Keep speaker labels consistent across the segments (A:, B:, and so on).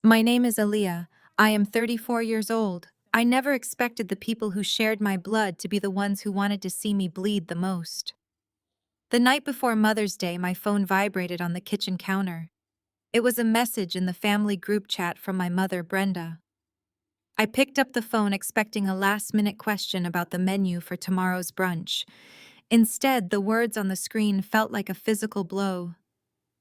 A: My name is Aaliyah. I am 34 years old. I never expected the people who shared my blood to be the ones who wanted to see me bleed the most. The night before Mother's Day, my phone vibrated on the kitchen counter. It was a message in the family group chat from my mother, Brenda. I picked up the phone expecting a last-minute question about the menu for tomorrow's brunch. Instead, the words on the screen felt like a physical blow.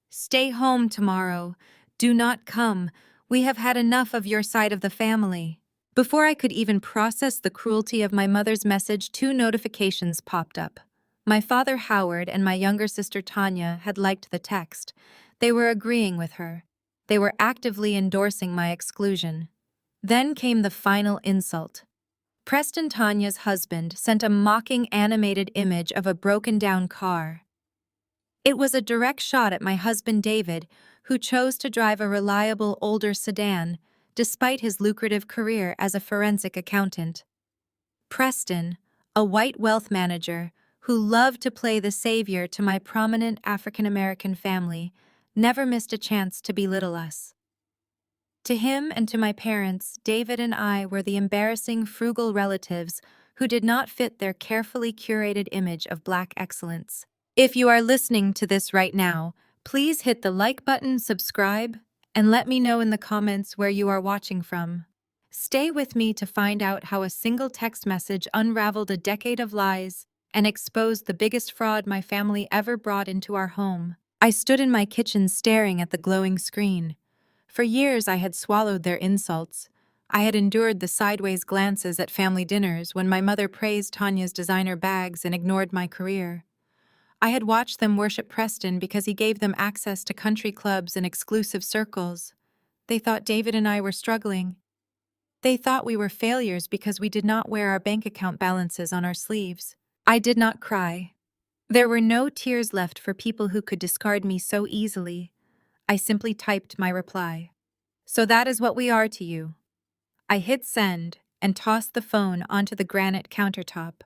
A: Stay home tomorrow. Do not come. We have had enough of your side of the family. Before I could even process the cruelty of my mother's message, two notifications popped up. My father, Howard, and my younger sister, Tanya, had liked the text. They were agreeing with her. They were actively endorsing my exclusion. Then came the final insult. Preston, Tanya's husband, sent a mocking animated image of a broken-down car. It was a direct shot at my husband David, who chose to drive a reliable older sedan, despite his lucrative career as a forensic accountant. Preston, a white wealth manager who loved to play the savior to my prominent African-American family, never missed a chance to belittle us. To him and to my parents, David and I were the embarrassing, frugal relatives who did not fit their carefully curated image of Black excellence. If you are listening to this right now, please hit the like button, subscribe, and let me know in the comments where you are watching from. Stay with me to find out how a single text message unraveled a decade of lies and exposed the biggest fraud my family ever brought into our home. I stood in my kitchen staring at the glowing screen. For years I had swallowed their insults. I had endured the sideways glances at family dinners when my mother praised Tanya's designer bags and ignored my career. I had watched them worship Preston because he gave them access to country clubs and exclusive circles. They thought David and I were struggling. They thought we were failures because we did not wear our bank account balances on our sleeves. I did not cry. There were no tears left for people who could discard me so easily. I simply typed my reply. So that is what we are to you. I hit send and tossed the phone onto the granite countertop.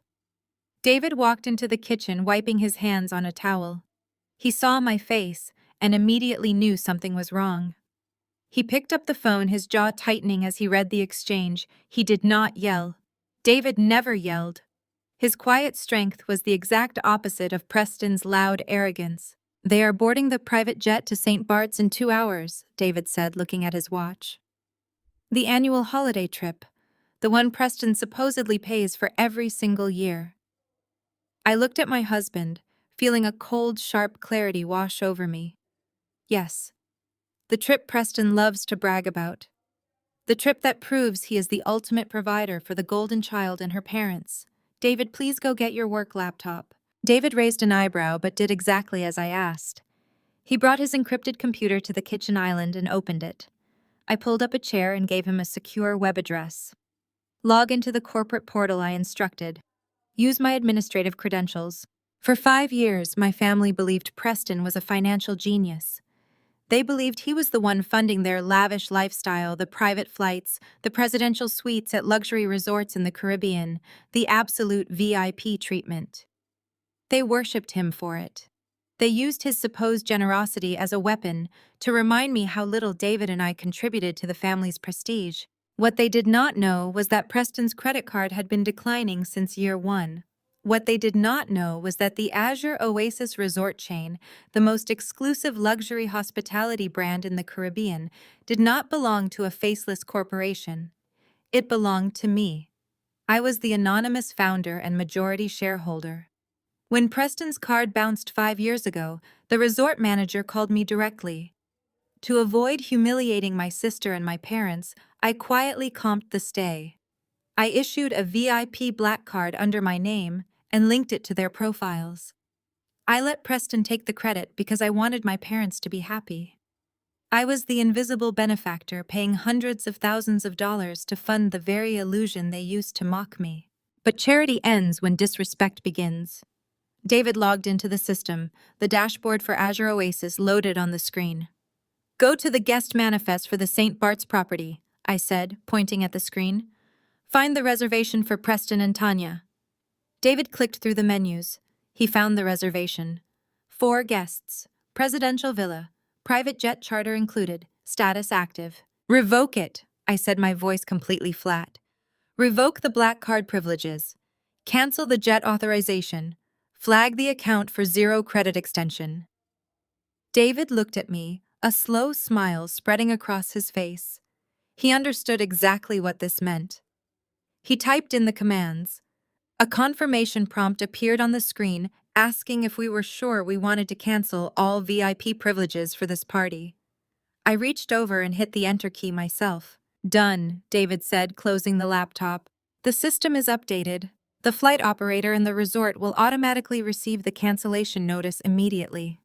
A: David walked into the kitchen wiping his hands on a towel. He saw my face and immediately knew something was wrong. He picked up the phone, his jaw tightening as he read the exchange. He did not yell. David never yelled. His quiet strength was the exact opposite of Preston's loud arrogance. They are boarding the private jet to St. Bart's in 2 hours, David said, looking at his watch. The annual holiday trip, the one Preston supposedly pays for every single year. I looked at my husband, feeling a cold, sharp clarity wash over me. Yes, the trip Preston loves to brag about. The trip that proves he is the ultimate provider for the golden child and her parents. David, please go get your work laptop. David raised an eyebrow but did exactly as I asked. He brought his encrypted computer to the kitchen island and opened it. I pulled up a chair and gave him a secure web address. Log into the corporate portal I instructed. Use my administrative credentials. For 5 years, my family believed Preston was a financial genius. They believed he was the one funding their lavish lifestyle, the private flights, the presidential suites at luxury resorts in the Caribbean, the absolute VIP treatment. They worshipped him for it. They used his supposed generosity as a weapon to remind me how little David and I contributed to the family's prestige. What they did not know was that Preston's credit card had been declining since year 1. What they did not know was that the Azure Oasis resort chain, the most exclusive luxury hospitality brand in the Caribbean, did not belong to a faceless corporation. It belonged to me. I was the anonymous founder and majority shareholder. When Preston's card bounced 5 years ago, the resort manager called me directly. To avoid humiliating my sister and my parents, I quietly comped the stay. I issued a VIP black card under my name and linked it to their profiles. I let Preston take the credit because I wanted my parents to be happy. I was the invisible benefactor paying hundreds of thousands of dollars to fund the very illusion they used to mock me. But charity ends when disrespect begins. David logged into the system, the dashboard for Azure Oasis loaded on the screen. Go to the guest manifest for the St. Bart's property, I said, pointing at the screen. Find the reservation for Preston and Tanya. David clicked through the menus. He found the reservation. 4 guests, presidential villa, private jet charter included, status active. Revoke it, I said, my voice completely flat. Revoke the black card privileges. Cancel the jet authorization. Flag the account for zero credit extension. David looked at me, a slow smile spreading across his face. He understood exactly what this meant. He typed in the commands. A confirmation prompt appeared on the screen asking if we were sure we wanted to cancel all VIP privileges for this party. I reached over and hit the enter key myself. Done, David said, closing the laptop. The system is updated. The flight operator in the resort will automatically receive the cancellation notice immediately.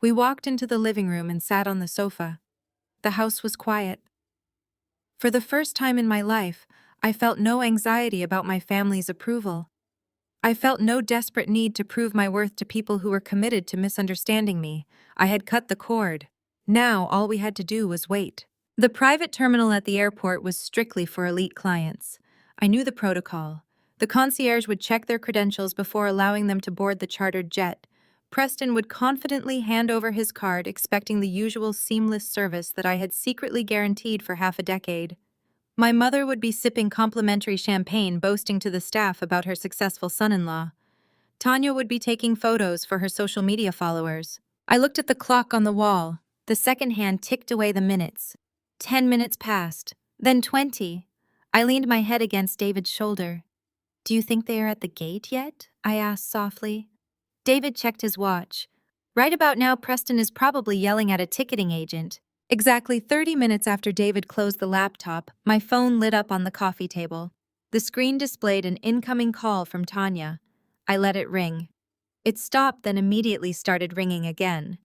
A: We walked into the living room and sat on the sofa. The house was quiet. For the first time in my life, I felt no anxiety about my family's approval. I felt no desperate need to prove my worth to people who were committed to misunderstanding me. I had cut the cord. Now all we had to do was wait. The private terminal at the airport was strictly for elite clients. I knew the protocol. The concierge would check their credentials before allowing them to board the chartered jet. Preston would confidently hand over his card, expecting the usual seamless service that I had secretly guaranteed for half a decade. My mother would be sipping complimentary champagne, boasting to the staff about her successful son-in-law. Tanya would be taking photos for her social media followers. I looked at the clock on the wall. The second hand ticked away the minutes. 10 minutes passed, then 20. I leaned my head against David's shoulder. "Do you think they are at the gate yet?" I asked softly. David checked his watch. Right about now, Preston is probably yelling at a ticketing agent. Exactly 30 minutes after David closed the laptop, my phone lit up on the coffee table. The screen displayed an incoming call from Tanya. I let it ring. It stopped, then immediately started ringing again.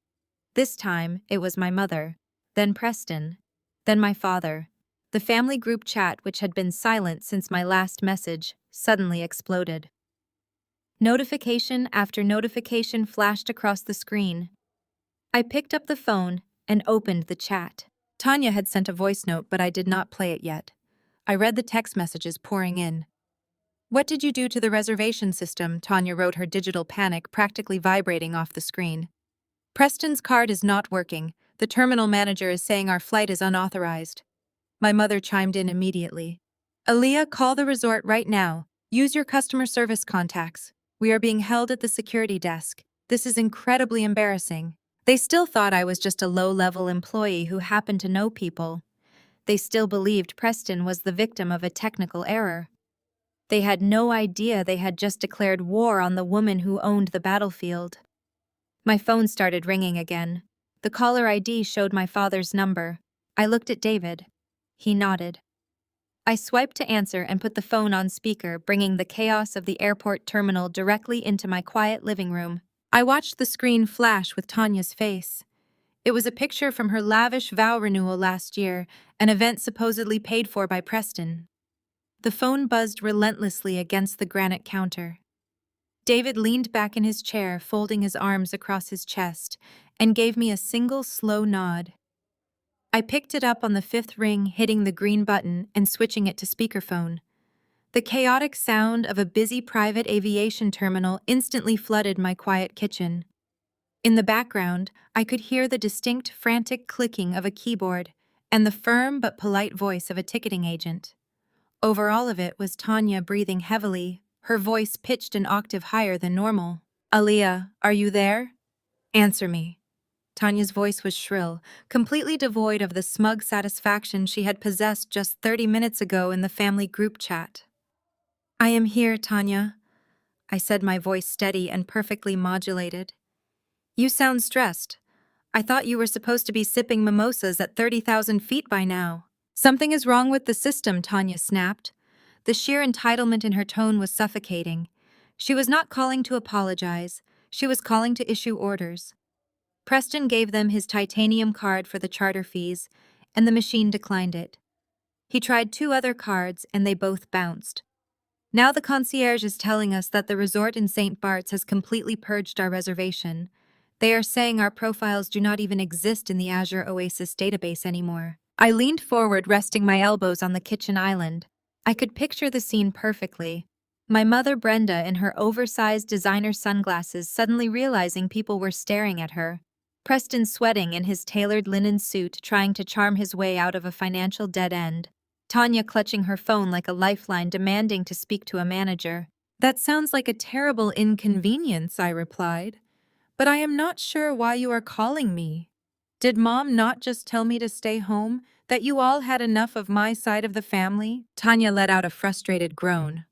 A: This time, it was my mother, then Preston, then my father. The family group chat, which had been silent since my last message, suddenly exploded. Notification after notification flashed across the screen. I picked up the phone and opened the chat. Tanya had sent a voice note, but I did not play it yet. I read the text messages pouring in. "What did you do to the reservation system?" Tanya wrote, her digital panic practically vibrating off the screen. "Preston's card is not working. The terminal manager is saying our flight is unauthorized." My mother chimed in immediately. "Aaliyah, call the resort right now. Use your customer service contacts. We are being held at the security desk. This is incredibly embarrassing." They still thought I was just a low-level employee who happened to know people. They still believed Preston was the victim of a technical error. They had no idea they had just declared war on the woman who owned the battlefield. My phone started ringing again. The caller ID showed my father's number. I looked at David. He nodded. I swiped to answer and put the phone on speaker, bringing the chaos of the airport terminal directly into my quiet living room. I watched the screen flash with Tanya's face. It was a picture from her lavish vow renewal last year, an event supposedly paid for by Preston. The phone buzzed relentlessly against the granite counter. David leaned back in his chair, folding his arms across his chest, and gave me a single slow nod. I picked it up on the fifth ring, hitting the green button and switching it to speakerphone. The chaotic sound of a busy private aviation terminal instantly flooded my quiet kitchen. In the background, I could hear the distinct, frantic clicking of a keyboard and the firm but polite voice of a ticketing agent. Over all of it was Tanya breathing heavily, her voice pitched an octave higher than normal. "Aaliyah, are you there? Answer me." Tanya's voice was shrill, completely devoid of the smug satisfaction she had possessed just 30 minutes ago in the family group chat. "I am here, Tanya," I said, my voice steady and perfectly modulated. "You sound stressed. I thought you were supposed to be sipping mimosas at 30,000 feet by now." "Something is wrong with the system," Tanya snapped. The sheer entitlement in her tone was suffocating. She was not calling to apologize. She was calling to issue orders. Preston gave them his titanium card for the charter fees, and the machine declined it. He tried 2 other cards, and they both bounced. Now the concierge is telling us that the resort in St. Bart's has completely purged our reservation. They are saying our profiles do not even exist in the Azure Oasis database anymore. I leaned forward, resting my elbows on the kitchen island. I could picture the scene perfectly. My mother, Brenda, in her oversized designer sunglasses, suddenly realizing people were staring at her. Preston sweating in his tailored linen suit, trying to charm his way out of a financial dead end. Tanya clutching her phone like a lifeline, demanding to speak to a manager. "That sounds like a terrible inconvenience," I replied. "But I am not sure why you are calling me. Did Mom not just tell me to stay home, that you all had enough of my side of the family?" Tanya let out a frustrated groan.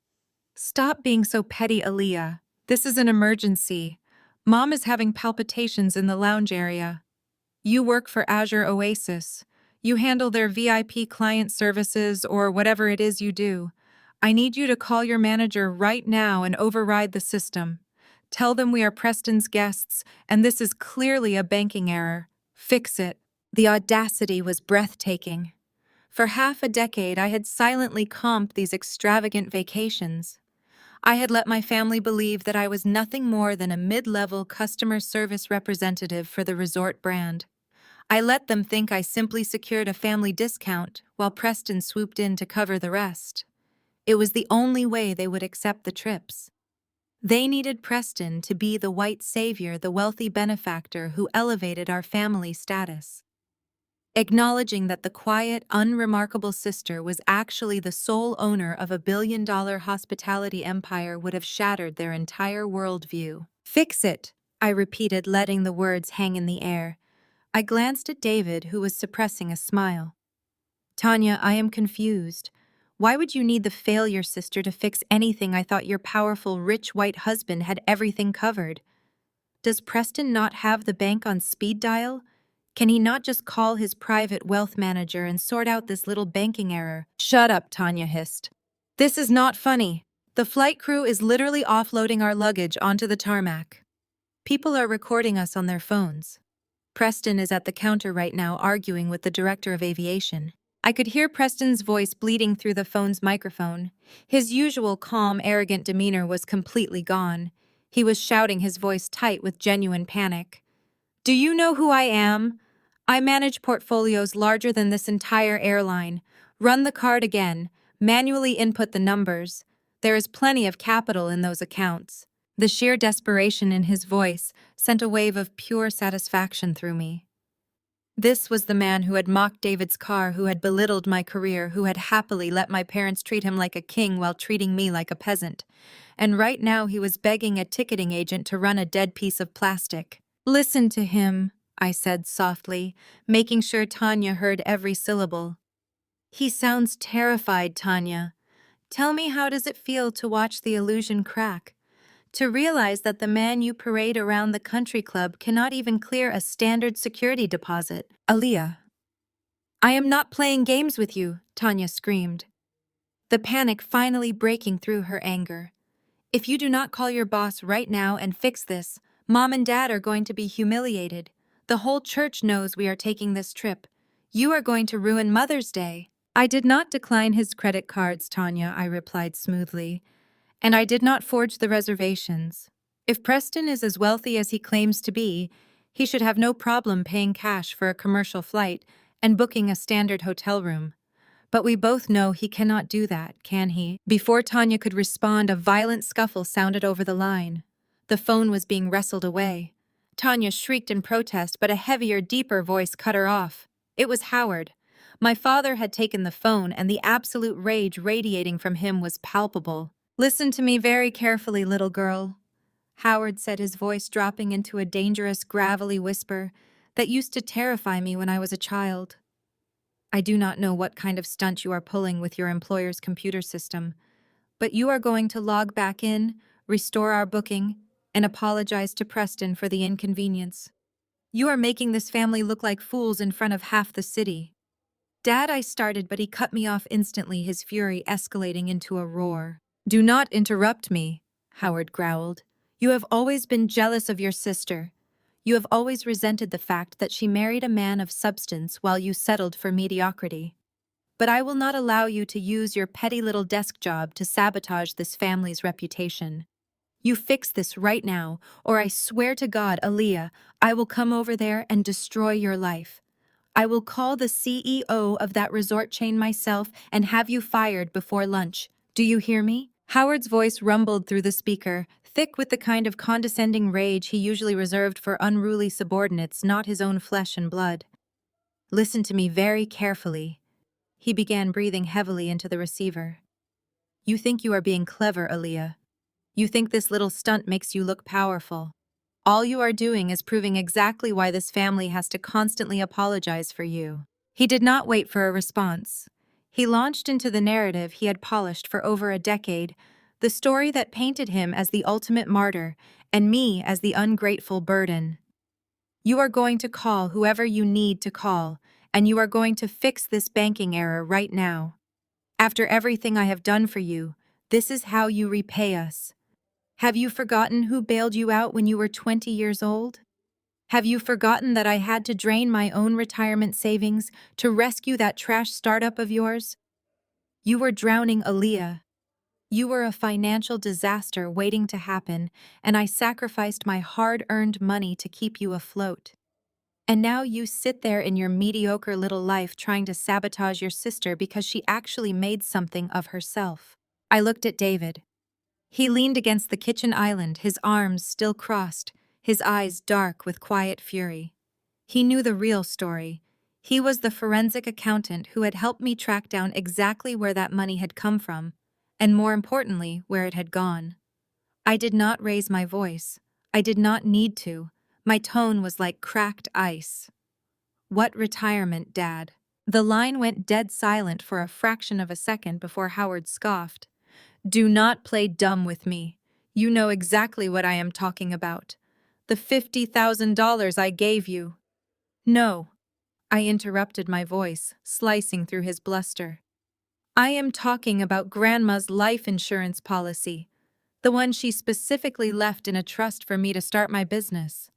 A: "Stop being so petty, Aaliyah. This is an emergency. Mom is having palpitations in the lounge area. You work for Azure Oasis. You handle their VIP client services or whatever it is you do. I need you to call your manager right now and override the system. Tell them we are Preston's guests, and this is clearly a banking error. Fix it." The audacity was breathtaking. For half a decade, I had silently comped these extravagant vacations. I had let my family believe that I was nothing more than a mid-level customer service representative for the resort brand. I let them think I simply secured a family discount while Preston swooped in to cover the rest. It was the only way they would accept the trips. They needed Preston to be the white savior, the wealthy benefactor who elevated our family status. Acknowledging that the quiet, unremarkable sister was actually the sole owner of a billion-dollar hospitality empire would have shattered their entire worldview. "Fix it," I repeated, letting the words hang in the air. I glanced at David, who was suppressing a smile. "Tanya, I am confused. Why would you need the failure sister to fix anything? I thought your powerful, rich white husband had everything covered. Does Preston not have the bank on speed dial? Can he not just call his private wealth manager and sort out this little banking error?" "Shut up," Tanya hissed. "This is not funny. The flight crew is literally offloading our luggage onto the tarmac. People are recording us on their phones. Preston is at the counter right now arguing with the director of aviation." I could hear Preston's voice bleeding through the phone's microphone. His usual calm, arrogant demeanor was completely gone. He was shouting, his voice tight with genuine panic. "Do you know who I am? I manage portfolios larger than this entire airline. Run the card again. Manually input the numbers. There is plenty of capital in those accounts." The sheer desperation in his voice sent a wave of pure satisfaction through me. This was the man who had mocked David's car, who had belittled my career, who had happily let my parents treat him like a king while treating me like a peasant. And right now he was begging a ticketing agent to run a dead piece of plastic. "Listen to him," I said softly, making sure Tanya heard every syllable. "He sounds terrified, Tanya. Tell me, how does it feel to watch the illusion crack? To realize that the man you parade around the country club cannot even clear a standard security deposit?" "Aaliyah, I am not playing games with you," Tanya screamed, the panic finally breaking through her anger. "If you do not call your boss right now and fix this, Mom and Dad are going to be humiliated. The whole church knows we are taking this trip. You are going to ruin Mother's Day." "I did not decline his credit cards, Tanya," I replied smoothly. "And I did not forge the reservations. If Preston is as wealthy as he claims to be, he should have no problem paying cash for a commercial flight and booking a standard hotel room. But we both know he cannot do that, can he?" Before Tanya could respond, a violent scuffle sounded over the line. The phone was being wrestled away. Tanya shrieked in protest, but a heavier, deeper voice cut her off. It was Howard. My father had taken the phone, and the absolute rage radiating from him was palpable. "Listen to me very carefully, little girl," Howard said, his voice dropping into a dangerous, gravelly whisper that used to terrify me when I was a child. "I do not know what kind of stunt you are pulling with your employer's computer system, but you are going to log back in, restore our booking, and apologize to Preston for the inconvenience. You are making this family look like fools in front of half the city." "Dad," I started, but he cut me off instantly, his fury escalating into a roar. "Do not interrupt me," Howard growled. "You have always been jealous of your sister. You have always resented the fact that she married a man of substance while you settled for mediocrity. But I will not allow you to use your petty little desk job to sabotage this family's reputation. You fix this right now, or I swear to God, Aaliyah, I will come over there and destroy your life. I will call the CEO of that resort chain myself and have you fired before lunch. Do you hear me?" Howard's voice rumbled through the speaker, thick with the kind of condescending rage he usually reserved for unruly subordinates, not his own flesh and blood. Listen to me very carefully. He began breathing heavily into the receiver. You think you are being clever, Aaliyah. You think this little stunt makes you look powerful. All you are doing is proving exactly why this family has to constantly apologize for you. He did not wait for a response. He launched into the narrative he had polished for over a decade, the story that painted him as the ultimate martyr and me as the ungrateful burden. You are going to call whoever you need to call, and you are going to fix this banking error right now. After everything I have done for you, this is how you repay us. Have you forgotten who bailed you out when you were 20 years old? Have you forgotten that I had to drain my own retirement savings to rescue that trash startup of yours? You were drowning, Aaliyah. You were a financial disaster waiting to happen, and I sacrificed my hard-earned money to keep you afloat. And now you sit there in your mediocre little life trying to sabotage your sister because she actually made something of herself. I looked at David. He leaned against the kitchen island, his arms still crossed, his eyes dark with quiet fury. He knew the real story. He was the forensic accountant who had helped me track down exactly where that money had come from, and more importantly, where it had gone. I did not raise my voice. I did not need to. My tone was like cracked ice. What retirement, Dad? The line went dead silent for a fraction of a second before Howard scoffed. Do not play dumb with me. You know exactly what I am talking about. The $50,000 I gave you. No, I interrupted, my voice slicing through his bluster. I am talking about Grandma's life insurance policy, the one she specifically left in a trust for me to start my business.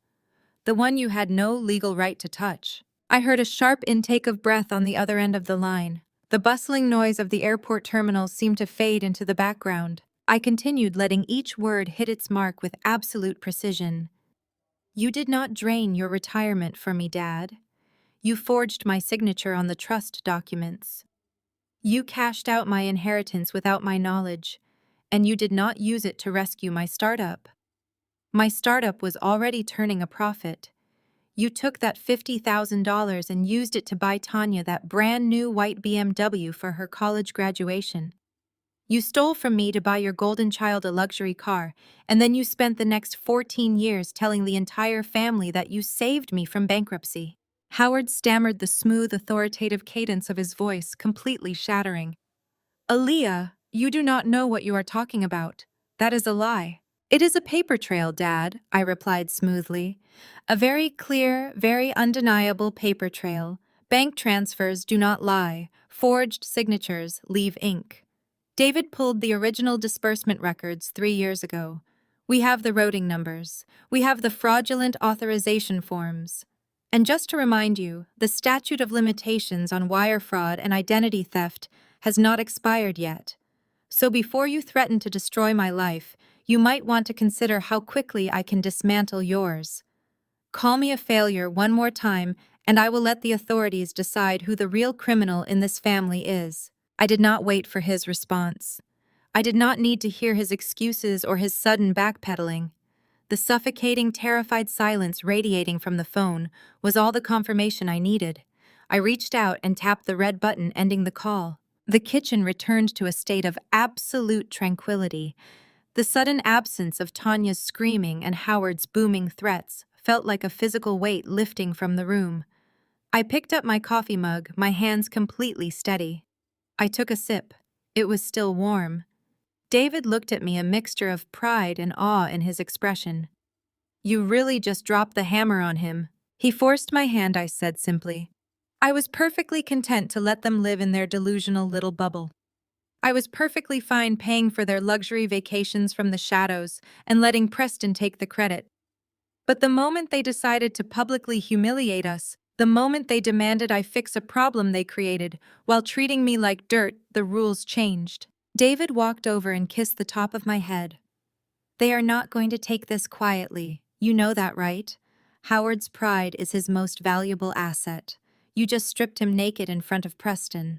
A: The one you had no legal right to touch. I heard a sharp intake of breath on the other end of the line. The bustling noise of the airport terminals seemed to fade into the background. I continued, letting each word hit its mark with absolute precision. You did not drain your retirement for me, Dad. You forged my signature on the trust documents. You cashed out my inheritance without my knowledge, and you did not use it to rescue my startup. My startup was already turning a profit. You took that $50,000 and used it to buy Tanya that brand new white BMW for her college graduation. You stole from me to buy your golden child a luxury car, and then you spent the next 14 years telling the entire family that you saved me from bankruptcy. Howard stammered, the smooth, authoritative cadence of his voice completely shattering. Aaliyah, you do not know what you are talking about. That is a lie. It is a paper trail, Dad, I replied smoothly. A very clear, very undeniable paper trail. Bank transfers do not lie. Forged signatures leave ink. David pulled the original disbursement records 3 years ago. We have the routing numbers. We have the fraudulent authorization forms. And just to remind you, the statute of limitations on wire fraud and identity theft has not expired yet. So before you threaten to destroy my life, you might want to consider how quickly I can dismantle yours. Call me a failure one more time, and I will let the authorities decide who the real criminal in this family is. I did not wait for his response. I did not need to hear his excuses or his sudden backpedaling. The suffocating, terrified silence radiating from the phone was all the confirmation I needed. I reached out and tapped the red button ending the call. The kitchen returned to a state of absolute tranquility. The sudden absence of Tanya's screaming and Howard's booming threats felt like a physical weight lifting from the room. I picked up my coffee mug, my hands completely steady. I took a sip. It was still warm. David looked at me, a mixture of pride and awe in his expression. You really just dropped the hammer on him. He forced my hand, I said simply. I was perfectly content to let them live in their delusional little bubble. I was perfectly fine paying for their luxury vacations from the shadows and letting Preston take the credit. But the moment they decided to publicly humiliate us, the moment they demanded I fix a problem they created while treating me like dirt, the rules changed. David walked over and kissed the top of my head. They are not going to take this quietly. You know that, right? Howard's pride is his most valuable asset. You just stripped him naked in front of Preston.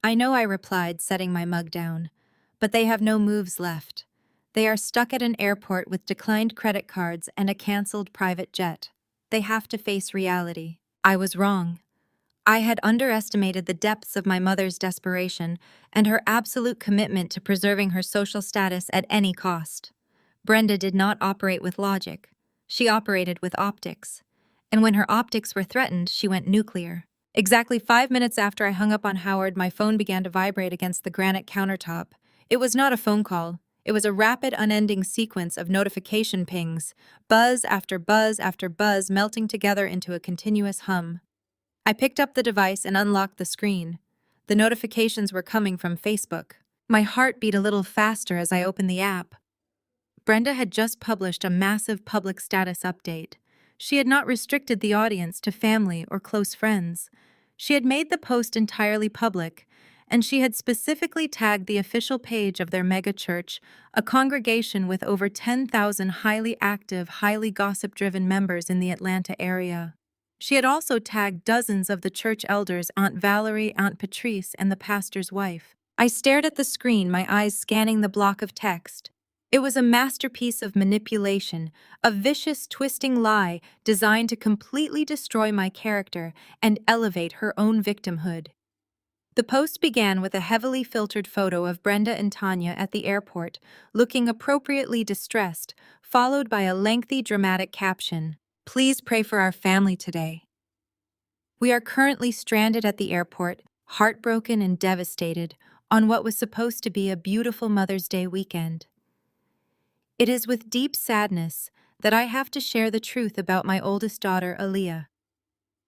A: I know, I replied, setting my mug down. but they have no moves left. They are stuck at an airport with declined credit cards and a canceled private jet. They have to face reality. I was wrong. I had underestimated the depths of my mother's desperation and her absolute commitment to preserving her social status at any cost. Brenda did not operate with logic. She operated with optics. And when her optics were threatened, she went nuclear. Exactly 5 minutes after I hung up on Howard, my phone began to vibrate against the granite countertop. It was not a phone call. It was a rapid, unending sequence of notification pings, buzz after buzz after buzz melting together into a continuous hum. I picked up the device and unlocked the screen. The notifications were coming from Facebook. My heart beat a little faster as I opened the app. Brenda had just published a massive public status update. She had not restricted the audience to family or close friends. She had made the post entirely public, and she had specifically tagged the official page of their mega church, a congregation with over 10,000 highly active, highly gossip-driven members in the Atlanta area. She had also tagged dozens of the church elders, Aunt Valerie, Aunt Patrice, and the pastor's wife. I stared at the screen, my eyes scanning the block of text. It was a masterpiece of manipulation, a vicious, twisting lie designed to completely destroy my character and elevate her own victimhood. The post began with a heavily filtered photo of Brenda and Tanya at the airport, looking appropriately distressed, followed by a lengthy, dramatic caption. Please pray for our family today. We are currently stranded at the airport, heartbroken and devastated, on what was supposed to be a beautiful Mother's Day weekend. It is with deep sadness that I have to share the truth about my oldest daughter, Aaliyah.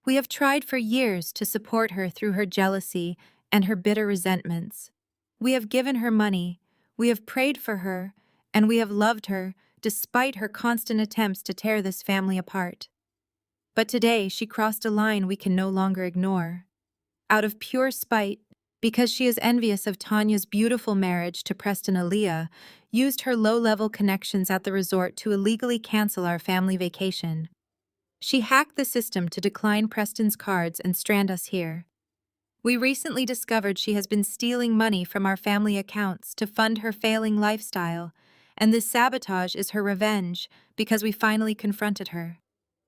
A: We have tried for years to support her through her jealousy and her bitter resentments. We have given her money, we have prayed for her, and we have loved her despite her constant attempts to tear this family apart. But today she crossed a line we can no longer ignore. Out of pure spite, because she is envious of Tanya's beautiful marriage to Preston, Aaliyah used her low-level connections at the resort to illegally cancel our family vacation. She hacked the system to decline Preston's cards and strand us here. We recently discovered she has been stealing money from our family accounts to fund her failing lifestyle, and this sabotage is her revenge because we finally confronted her.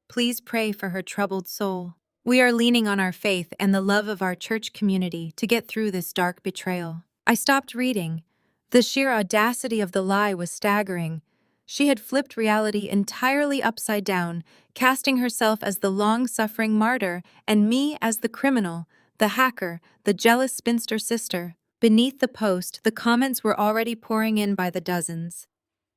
A: Please pray for her troubled soul. We are leaning on our faith and the love of our church community to get through this dark betrayal. I stopped reading. The sheer audacity of the lie was staggering. She had flipped reality entirely upside down, casting herself as the long-suffering martyr and me as the criminal, the hacker, the jealous spinster sister. Beneath the post, the comments were already pouring in by the dozens.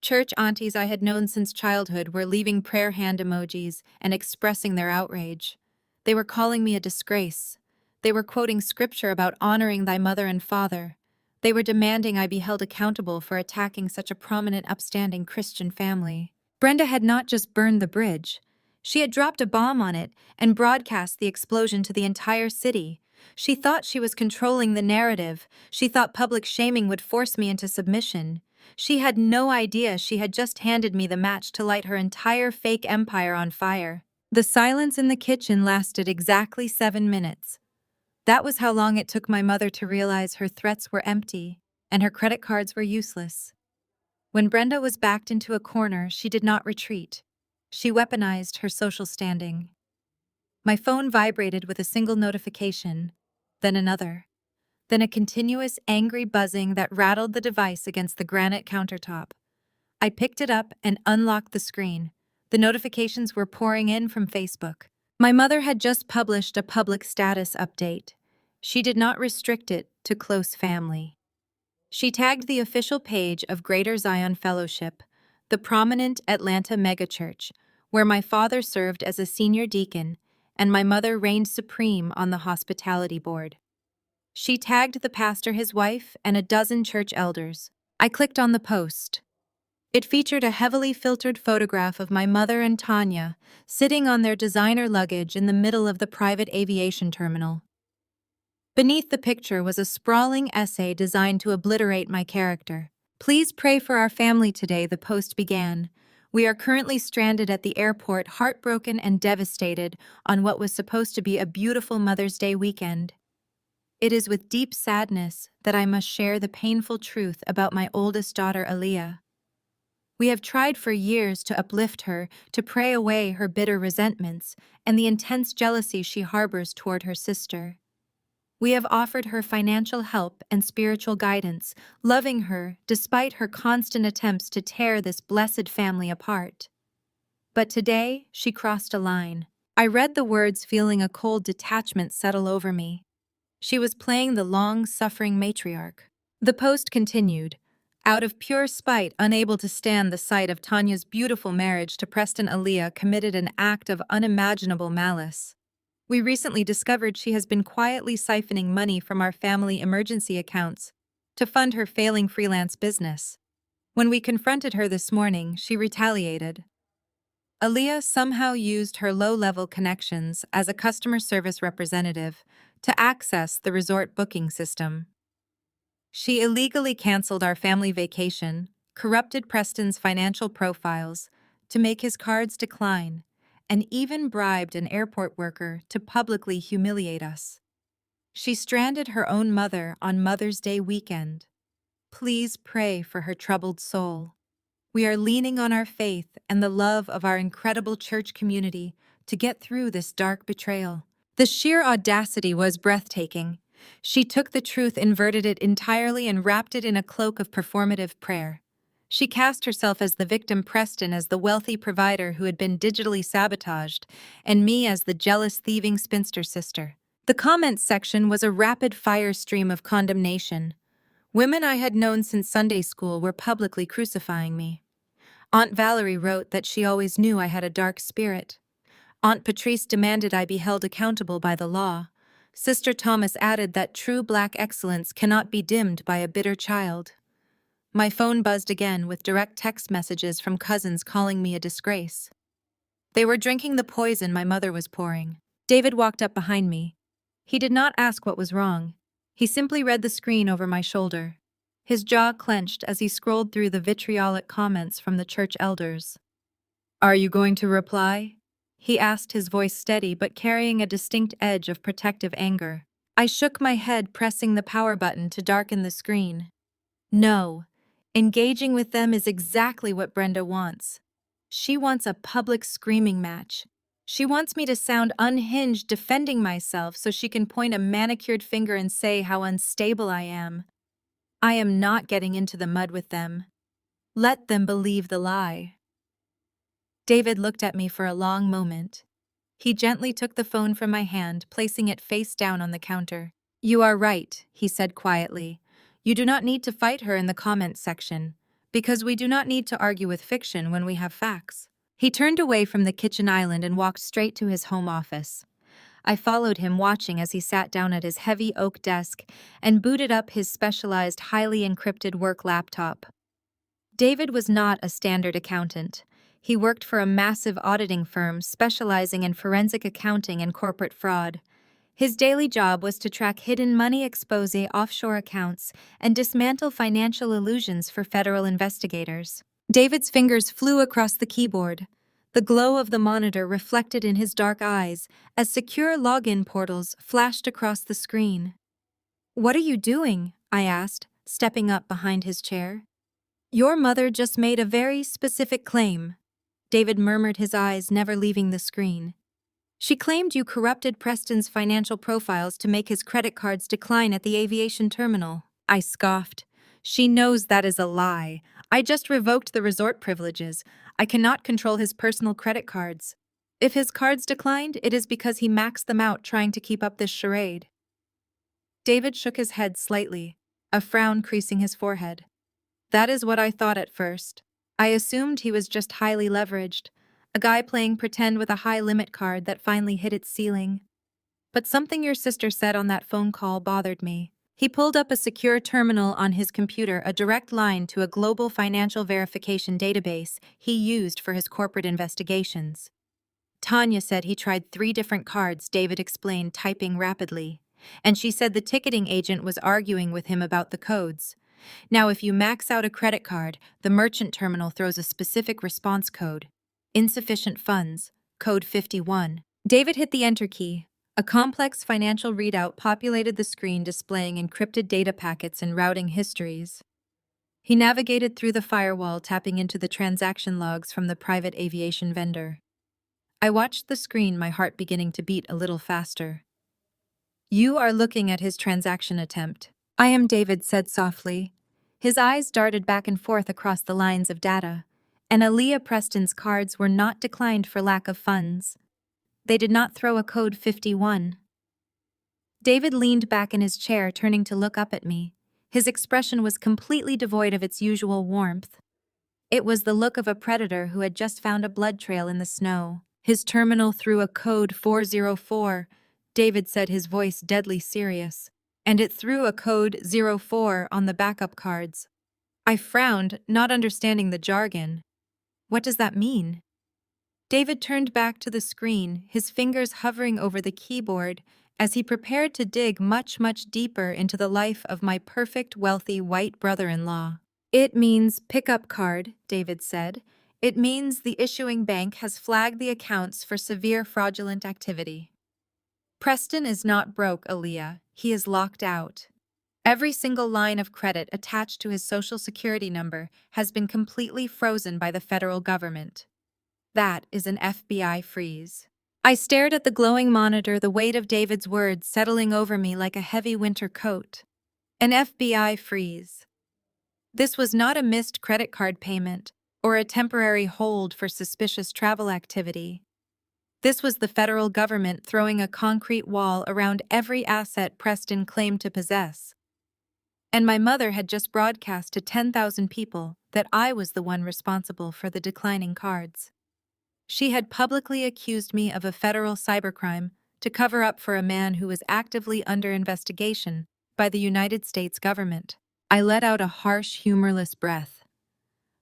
A: Church aunties I had known since childhood were leaving prayer hand emojis and expressing their outrage. They were calling me a disgrace. They were quoting scripture about honoring thy mother and father. They were demanding I be held accountable for attacking such a prominent, upstanding Christian family. Brenda had not just burned the bridge. She had dropped a bomb on it and broadcast the explosion to the entire city. She thought she was controlling the narrative. She thought public shaming would force me into submission. She had no idea she had just handed me the match to light her entire fake empire on fire. The silence in the kitchen lasted exactly 7 minutes. That was how long it took my mother to realize her threats were empty and her credit cards were useless. When Brenda was backed into a corner, she did not retreat. She weaponized her social standing. My phone vibrated with a single notification, then another, then a continuous angry buzzing that rattled the device against the granite countertop. I picked it up and unlocked the screen. The notifications were pouring in from Facebook. My mother had just published a public status update. She did not restrict it to close family. She tagged the official page of Greater Zion Fellowship, the prominent Atlanta megachurch, where my father served as a senior deacon and my mother reigned supreme on the hospitality board. She tagged the pastor, his wife, and a dozen church elders. I clicked on the post. It featured a heavily filtered photograph of my mother and Tanya sitting on their designer luggage in the middle of the private aviation terminal. Beneath the picture was a sprawling essay designed to obliterate my character. Please pray for our family today, the post began. We are currently stranded at the airport, heartbroken and devastated on what was supposed to be a beautiful Mother's Day weekend. It is with deep sadness that I must share the painful truth about my oldest daughter, Aaliyah. We have tried for years to uplift her, to pray away her bitter resentments and the intense jealousy she harbors toward her sister. We have offered her financial help and spiritual guidance, loving her despite her constant attempts to tear this blessed family apart. But today, she crossed a line. I read the words, feeling a cold detachment settle over me. She was playing the long-suffering matriarch. The post continued, out of pure spite, unable to stand the sight of Tanya's beautiful marriage to Preston, Aaliyah committed an act of unimaginable malice. We recently discovered she has been quietly siphoning money from our family emergency accounts to fund her failing freelance business. When we confronted her this morning, she retaliated. Aaliyah somehow used her low-level connections as a customer service representative to access the resort booking system. She illegally canceled our family vacation, corrupted Preston's financial profiles to make his cards decline, and even bribed an airport worker to publicly humiliate us. She stranded her own mother on Mother's Day weekend. Please pray for her troubled soul. We are leaning on our faith and the love of our incredible church community to get through this dark betrayal. The sheer audacity was breathtaking. She took the truth, inverted it entirely, and wrapped it in a cloak of performative prayer. She cast herself as the victim, Preston as the wealthy provider who had been digitally sabotaged, and me as the jealous, thieving spinster sister. The comments section was a rapid-fire stream of condemnation. Women I had known since Sunday school were publicly crucifying me. Aunt Valerie wrote that she always knew I had a dark spirit. Aunt Patrice demanded I be held accountable by the law. Sister Thomas added that true Black excellence cannot be dimmed by a bitter child. My phone buzzed again with direct text messages from cousins calling me a disgrace. They were drinking the poison my mother was pouring. David walked up behind me. He did not ask what was wrong. He simply read the screen over my shoulder. His jaw clenched as he scrolled through the vitriolic comments from the church elders. "Are you going to reply?" he asked, his voice steady but carrying a distinct edge of protective anger. I shook my head, pressing the power button to darken the screen. No. Engaging with them is exactly what Brenda wants. She wants a public screaming match. She wants me to sound unhinged defending myself so she can point a manicured finger and say how unstable I am. I am not getting into the mud with them. Let them believe the lie. David looked at me for a long moment. He gently took the phone from my hand, placing it face down on the counter. "You are right," he said quietly. "You do not need to fight her in the comments section, because we do not need to argue with fiction when we have facts." He turned away from the kitchen island and walked straight to his home office. I followed him, watching as he sat down at his heavy oak desk and booted up his specialized, highly encrypted work laptop. David was not a standard accountant. He worked for a massive auditing firm specializing in forensic accounting and corporate fraud. His daily job was to track hidden money, expose offshore accounts, and dismantle financial illusions for federal investigators. David's fingers flew across the keyboard. The glow of the monitor reflected in his dark eyes as secure login portals flashed across the screen. "What are you doing?" I asked, stepping up behind his chair. "Your mother just made a very specific claim," David murmured, his eyes never leaving the screen. "She claimed you corrupted Preston's financial profiles to make his credit cards decline at the aviation terminal." I scoffed. "She knows that is a lie. I just revoked the resort privileges. I cannot control his personal credit cards. If his cards declined, it is because he maxed them out trying to keep up this charade." David shook his head slightly, a frown creasing his forehead. "That is what I thought at first. I assumed he was just highly leveraged, a guy playing pretend with a high-limit card that finally hit its ceiling. But something your sister said on that phone call bothered me." He pulled up a secure terminal on his computer, a direct line to a global financial verification database he used for his corporate investigations. "Tanya said he tried 3 different cards," David explained, typing rapidly. "And she said the ticketing agent was arguing with him about the codes. Now, if you max out a credit card, the merchant terminal throws a specific response code. Insufficient funds, code 51. David hit the enter key. A complex financial readout populated the screen displaying encrypted data packets and routing histories. He navigated through the firewall, tapping into the transaction logs from the private aviation vendor. I watched the screen, my heart beginning to beat a little faster. "You are looking at his transaction attempt." "I am," David said softly. His eyes darted back and forth across the lines of data, and Aaliyah Preston's cards were not declined for lack of funds. They did not throw a code 51. David leaned back in his chair, turning to look up at me. His expression was completely devoid of its usual warmth. It was the look of a predator who had just found a blood trail in the snow. "His terminal threw a code 404, David said, his voice deadly serious. "And it threw a code 04 on the backup cards." I frowned, not understanding the jargon. "What does that mean?" David turned back to the screen, his fingers hovering over the keyboard as he prepared to dig much, much deeper into the life of my perfect, wealthy white brother-in-law. "It means pickup card," David said. "It means the issuing bank has flagged the accounts for severe fraudulent activity. Preston is not broke, Aaliyah. He is locked out. Every single line of credit attached to his social security number has been completely frozen by the federal government. That is an FBI freeze." I stared at the glowing monitor, the weight of David's words settling over me like a heavy winter coat. An FBI freeze. This was not a missed credit card payment or a temporary hold for suspicious travel activity. This was the federal government throwing a concrete wall around every asset Preston claimed to possess. And my mother had just broadcast to 10,000 people that I was the one responsible for the declining cards. She had publicly accused me of a federal cybercrime to cover up for a man who was actively under investigation by the United States government. I let out a harsh, humorless breath.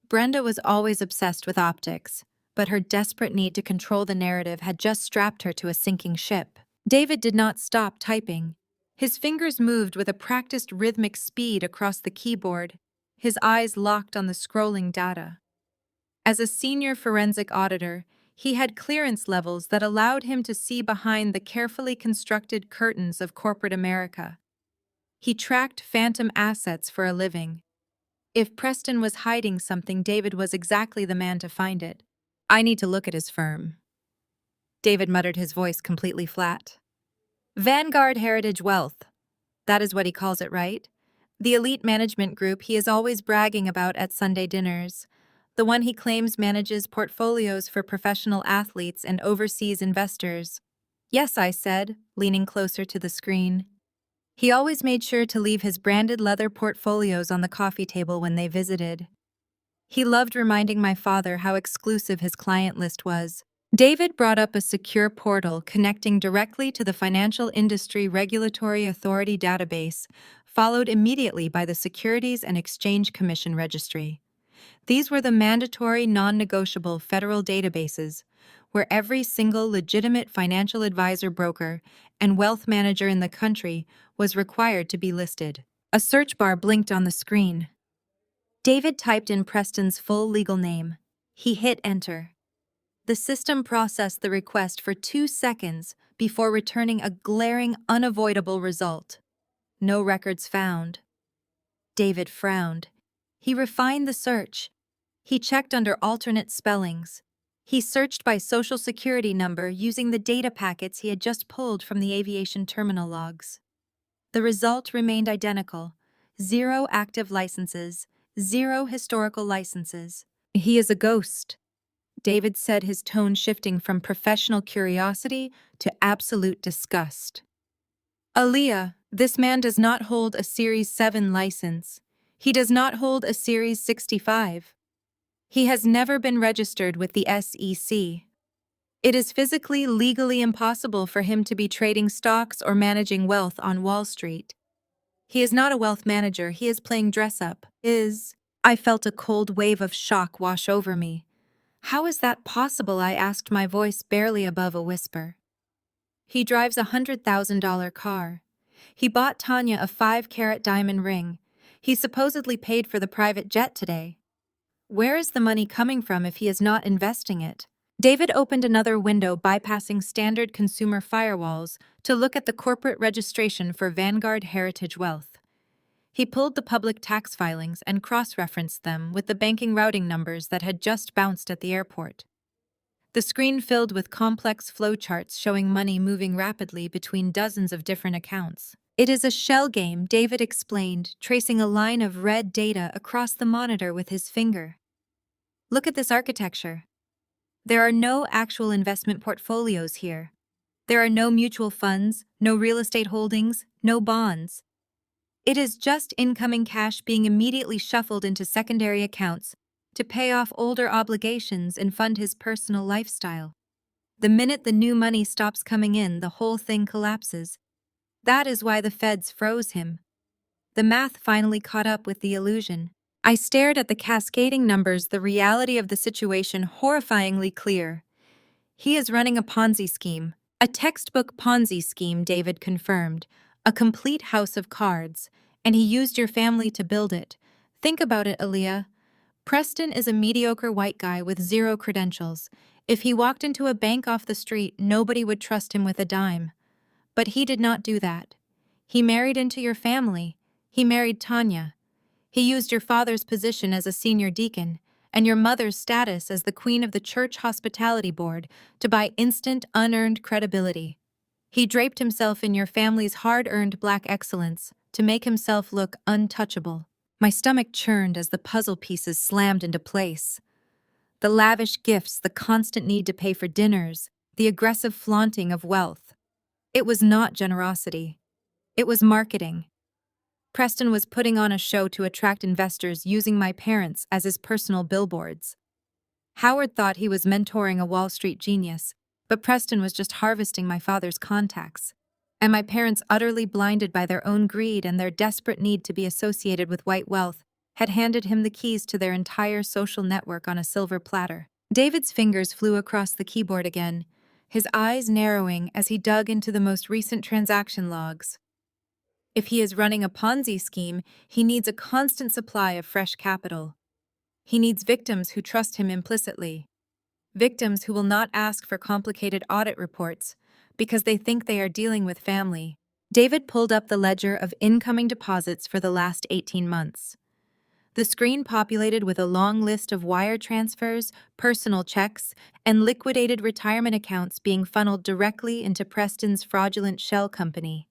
A: Brenda was always obsessed with optics, but her desperate need to control the narrative had just strapped her to a sinking ship. David did not stop typing. His fingers moved with a practiced rhythmic speed across the keyboard, his eyes locked on the scrolling data. As a senior forensic auditor, he had clearance levels that allowed him to see behind the carefully constructed curtains of corporate America. He tracked phantom assets for a living. If Preston was hiding something, David was exactly the man to find it. "I need to look at his firm," David muttered, his voice completely flat. "Vanguard Heritage Wealth. That is what he calls it, right? The elite management group he is always bragging about at Sunday dinners. The one he claims manages portfolios for professional athletes and overseas investors." "Yes," I said, leaning closer to the screen. He always made sure to leave his branded leather portfolios on the coffee table when they visited. He loved reminding my father how exclusive his client list was. David brought up a secure portal connecting directly to the Financial Industry Regulatory Authority database, followed immediately by the Securities and Exchange Commission registry. These were the mandatory, non-negotiable federal databases where every single legitimate financial advisor, broker, and wealth manager in the country was required to be listed. A search bar blinked on the screen. David typed in Preston's full legal name. He hit enter. The system processed the request for 2 seconds before returning a glaring, unavoidable result. "No records found." David frowned. He refined the search. He checked under alternate spellings. He searched by social security number using the data packets he had just pulled from the aviation terminal logs. The result remained identical: 0 active licenses, 0 historical licenses. "He is a ghost," David said, his tone shifting from professional curiosity to absolute disgust. "Aaliyah, this man does not hold a Series 7 license. He does not hold a Series 65. He has never been registered with the SEC. It is physically, legally impossible for him to be trading stocks or managing wealth on Wall Street. He is not a wealth manager, he is playing dress-up. I felt a cold wave of shock wash over me. "How is that possible?" I asked, my voice barely above a whisper. "He drives a $100,000 car. He bought Tanya a 5-carat diamond ring. He supposedly paid for the private jet today. Where is the money coming from if he is not investing it? David opened another window bypassing standard consumer firewalls to look at the corporate registration for Vanguard Heritage Wealth. He pulled the public tax filings and cross-referenced them with the banking routing numbers that had just bounced at the airport. The screen filled with complex flowcharts showing money moving rapidly between dozens of different accounts. It is a shell game, David explained, tracing a line of red data across the monitor with his finger. Look at this architecture. There are no actual investment portfolios here. There are no mutual funds, no real estate holdings, no bonds. It is just incoming cash being immediately shuffled into secondary accounts to pay off older obligations and fund his personal lifestyle. The minute the new money stops coming in, the whole thing collapses. That is why the feds froze him. The math finally caught up with the illusion. I stared at the cascading numbers, the reality of the situation horrifyingly clear. He is running a Ponzi scheme. A textbook Ponzi scheme, David confirmed. A complete house of cards. And he used your family to build it. Think about it, Aaliyah. Preston is a mediocre white guy with zero credentials. If he walked into a bank off the street, nobody would trust him with a dime. But he did not do that. He married into your family. He married Tanya. He used your father's position as a senior deacon and your mother's status as the queen of the church hospitality board to buy instant, unearned credibility. He draped himself in your family's hard-earned black excellence to make himself look untouchable. My stomach churned as the puzzle pieces slammed into place. The lavish gifts, the constant need to pay for dinners, the aggressive flaunting of wealth. It was not generosity. It was marketing. Preston was putting on a show to attract investors using my parents as his personal billboards. Howard thought he was mentoring a Wall Street genius, but Preston was just harvesting my father's contacts. And my parents, utterly blinded by their own greed and their desperate need to be associated with white wealth, had handed him the keys to their entire social network on a silver platter. David's fingers flew across the keyboard again, his eyes narrowing as he dug into the most recent transaction logs. If he is running a Ponzi scheme, he needs a constant supply of fresh capital. He needs victims who trust him implicitly. Victims who will not ask for complicated audit reports because they think they are dealing with family. David pulled up the ledger of incoming deposits for the last 18 months. The screen populated with a long list of wire transfers, personal checks, and liquidated retirement accounts being funneled directly into Preston's fraudulent shell company.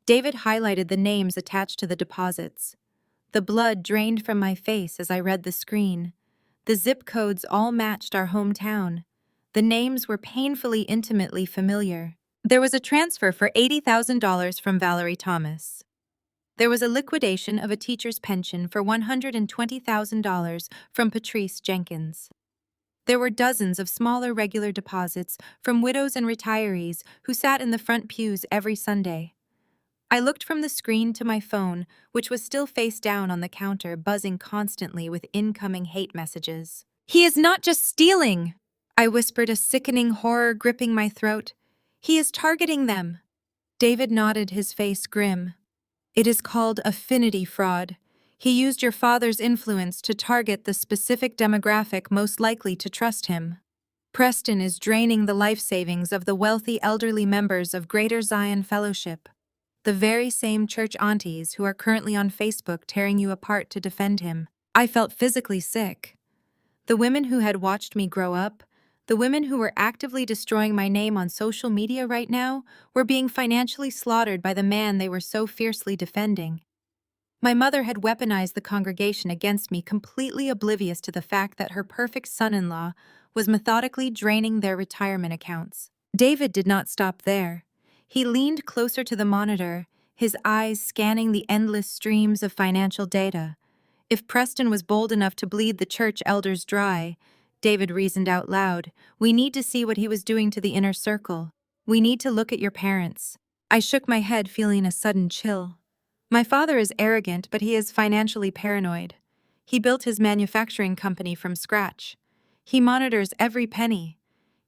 A: David highlighted the names attached to the deposits. The blood drained from my face as I read the screen. The zip codes all matched our hometown. The names were painfully intimately familiar. There was a transfer for $80,000 from Valerie Thomas. There was a liquidation of a teacher's pension for $120,000 from Patrice Jenkins. There were dozens of smaller regular deposits from widows and retirees who sat in the front pews every Sunday. I looked from the screen to my phone, which was still face down on the counter, buzzing constantly with incoming hate messages. "He is not just stealing," I whispered, a sickening horror gripping my throat. "He is targeting them." David nodded, his face grim. "It is called affinity fraud. He used your father's influence to target the specific demographic most likely to trust him. Preston is draining the life savings of the wealthy elderly members of Greater Zion Fellowship. The very same church aunties who are currently on Facebook tearing you apart to defend him." I felt physically sick. The women who had watched me grow up, the women who were actively destroying my name on social media right now, were being financially slaughtered by the man they were so fiercely defending. My mother had weaponized the congregation against me, completely oblivious to the fact that her perfect son-in-law was methodically draining their retirement accounts. David did not stop there. He leaned closer to the monitor, his eyes scanning the endless streams of financial data. If Preston was bold enough to bleed the church elders dry, David reasoned out loud, we need to see what he was doing to the inner circle. We need to look at your parents. I shook my head, feeling a sudden chill. My father is arrogant, but he is financially paranoid. He built his manufacturing company from scratch. He monitors every penny.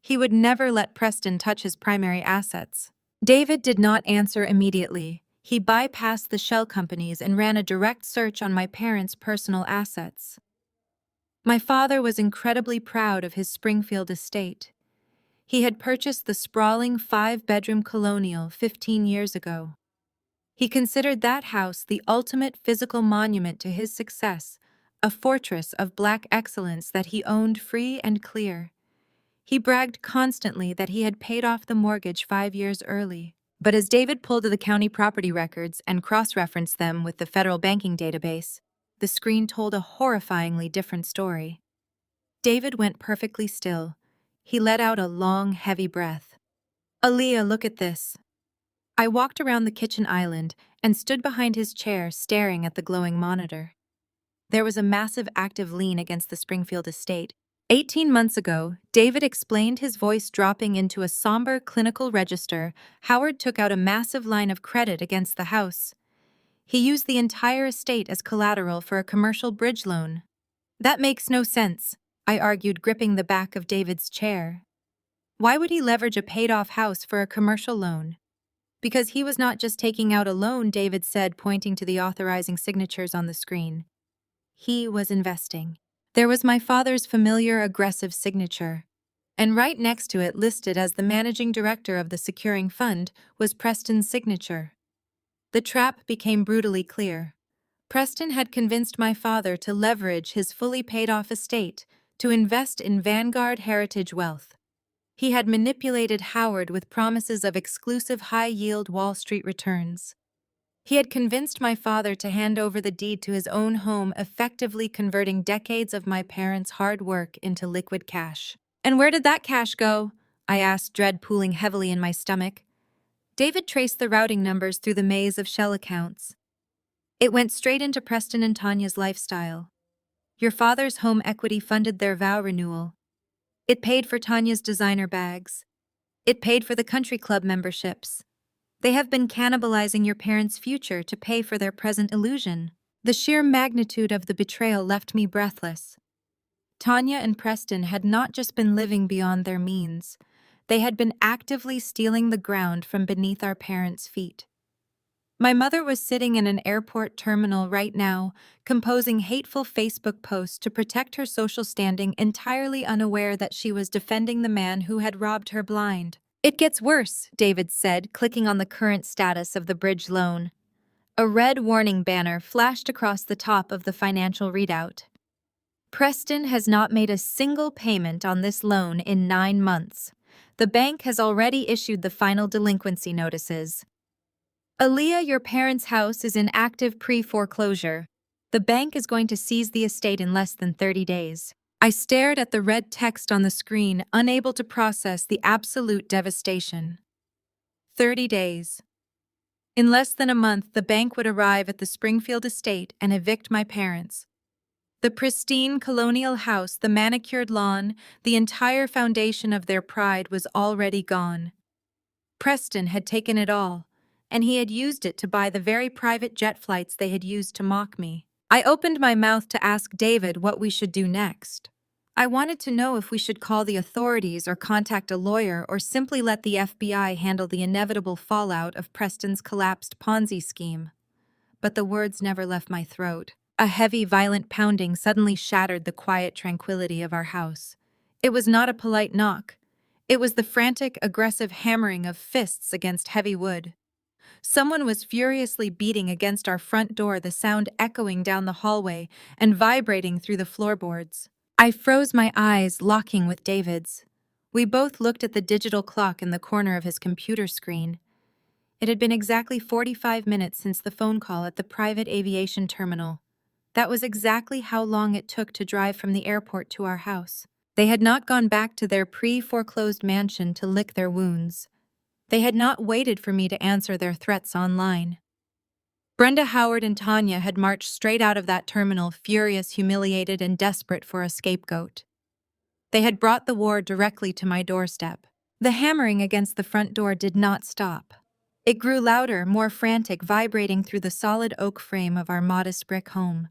A: He would never let Preston touch his primary assets. David did not answer immediately. He bypassed the shell companies and ran a direct search on my parents' personal assets. My father was incredibly proud of his Springfield estate. He had purchased the sprawling 5-bedroom colonial 15 years ago. He considered that house the ultimate physical monument to his success, a fortress of Black excellence that he owned free and clear. He bragged constantly that he had paid off the mortgage 5 years early. But as David pulled the county property records and cross-referenced them with the federal banking database, the screen told a horrifyingly different story. David went perfectly still. He let out a long, heavy breath. "Aaliyah, look at this." I walked around the kitchen island and stood behind his chair staring at the glowing monitor. There was a massive active lien against the Springfield estate. 18 months ago, David explained, his voice dropping into a somber clinical register. Howard took out a massive line of credit against the house. He used the entire estate as collateral for a commercial bridge loan. "That makes no sense," I argued, gripping the back of David's chair. "Why would he leverage a paid-off house for a commercial loan?" "Because he was not just taking out a loan," David said, pointing to the authorizing signatures on the screen. "He was investing." There was my father's familiar aggressive signature, and right next to it, listed as the managing director of the securing fund, was Preston's signature. The trap became brutally clear. Preston had convinced my father to leverage his fully paid-off estate to invest in Vanguard Heritage Wealth. He had manipulated Howard with promises of exclusive high-yield Wall Street returns. He had convinced my father to hand over the deed to his own home, effectively converting decades of my parents' hard work into liquid cash. "And where did that cash go?" I asked, dread pooling heavily in my stomach. David traced the routing numbers through the maze of shell accounts. "It went straight into Preston and Tanya's lifestyle. Your father's home equity funded their vow renewal. It paid for Tanya's designer bags. It paid for the country club memberships. They have been cannibalizing your parents' future to pay for their present illusion." The sheer magnitude of the betrayal left me breathless. Tanya and Preston had not just been living beyond their means. They had been actively stealing the ground from beneath our parents' feet. My mother was sitting in an airport terminal right now, composing hateful Facebook posts to protect her social standing, entirely unaware that she was defending the man who had robbed her blind. "It gets worse," David said, clicking on the current status of the bridge loan. A red warning banner flashed across the top of the financial readout. "Preston has not made a single payment on this loan in 9 months. The bank has already issued the final delinquency notices. Aaliyah, your parents' house is in active pre-foreclosure. The bank is going to seize the estate in less than 30 days. I stared at the red text on the screen, unable to process the absolute devastation. 30 days. In less than a month, the bank would arrive at the Springfield estate and evict my parents. The pristine colonial house, the manicured lawn, the entire foundation of their pride was already gone. Preston had taken it all, and he had used it to buy the very private jet flights they had used to mock me. I opened my mouth to ask David what we should do next. I wanted to know if we should call the authorities or contact a lawyer or simply let the FBI handle the inevitable fallout of Preston's collapsed Ponzi scheme. But the words never left my throat. A heavy, violent pounding suddenly shattered the quiet tranquility of our house. It was not a polite knock. It was the frantic, aggressive hammering of fists against heavy wood. Someone was furiously beating against our front door, the sound echoing down the hallway and vibrating through the floorboards. I froze, my eyes locking with David's. We both looked at the digital clock in the corner of his computer screen. It had been exactly 45 minutes since the phone call at the private aviation terminal. That was exactly how long it took to drive from the airport to our house. They had not gone back to their pre-foreclosed mansion to lick their wounds. They had not waited for me to answer their threats online. Brenda, Howard, and Tanya had marched straight out of that terminal, furious, humiliated, and desperate for a scapegoat. They had brought the war directly to my doorstep. The hammering against the front door did not stop. It grew louder, more frantic, vibrating through the solid oak frame of our modest brick home.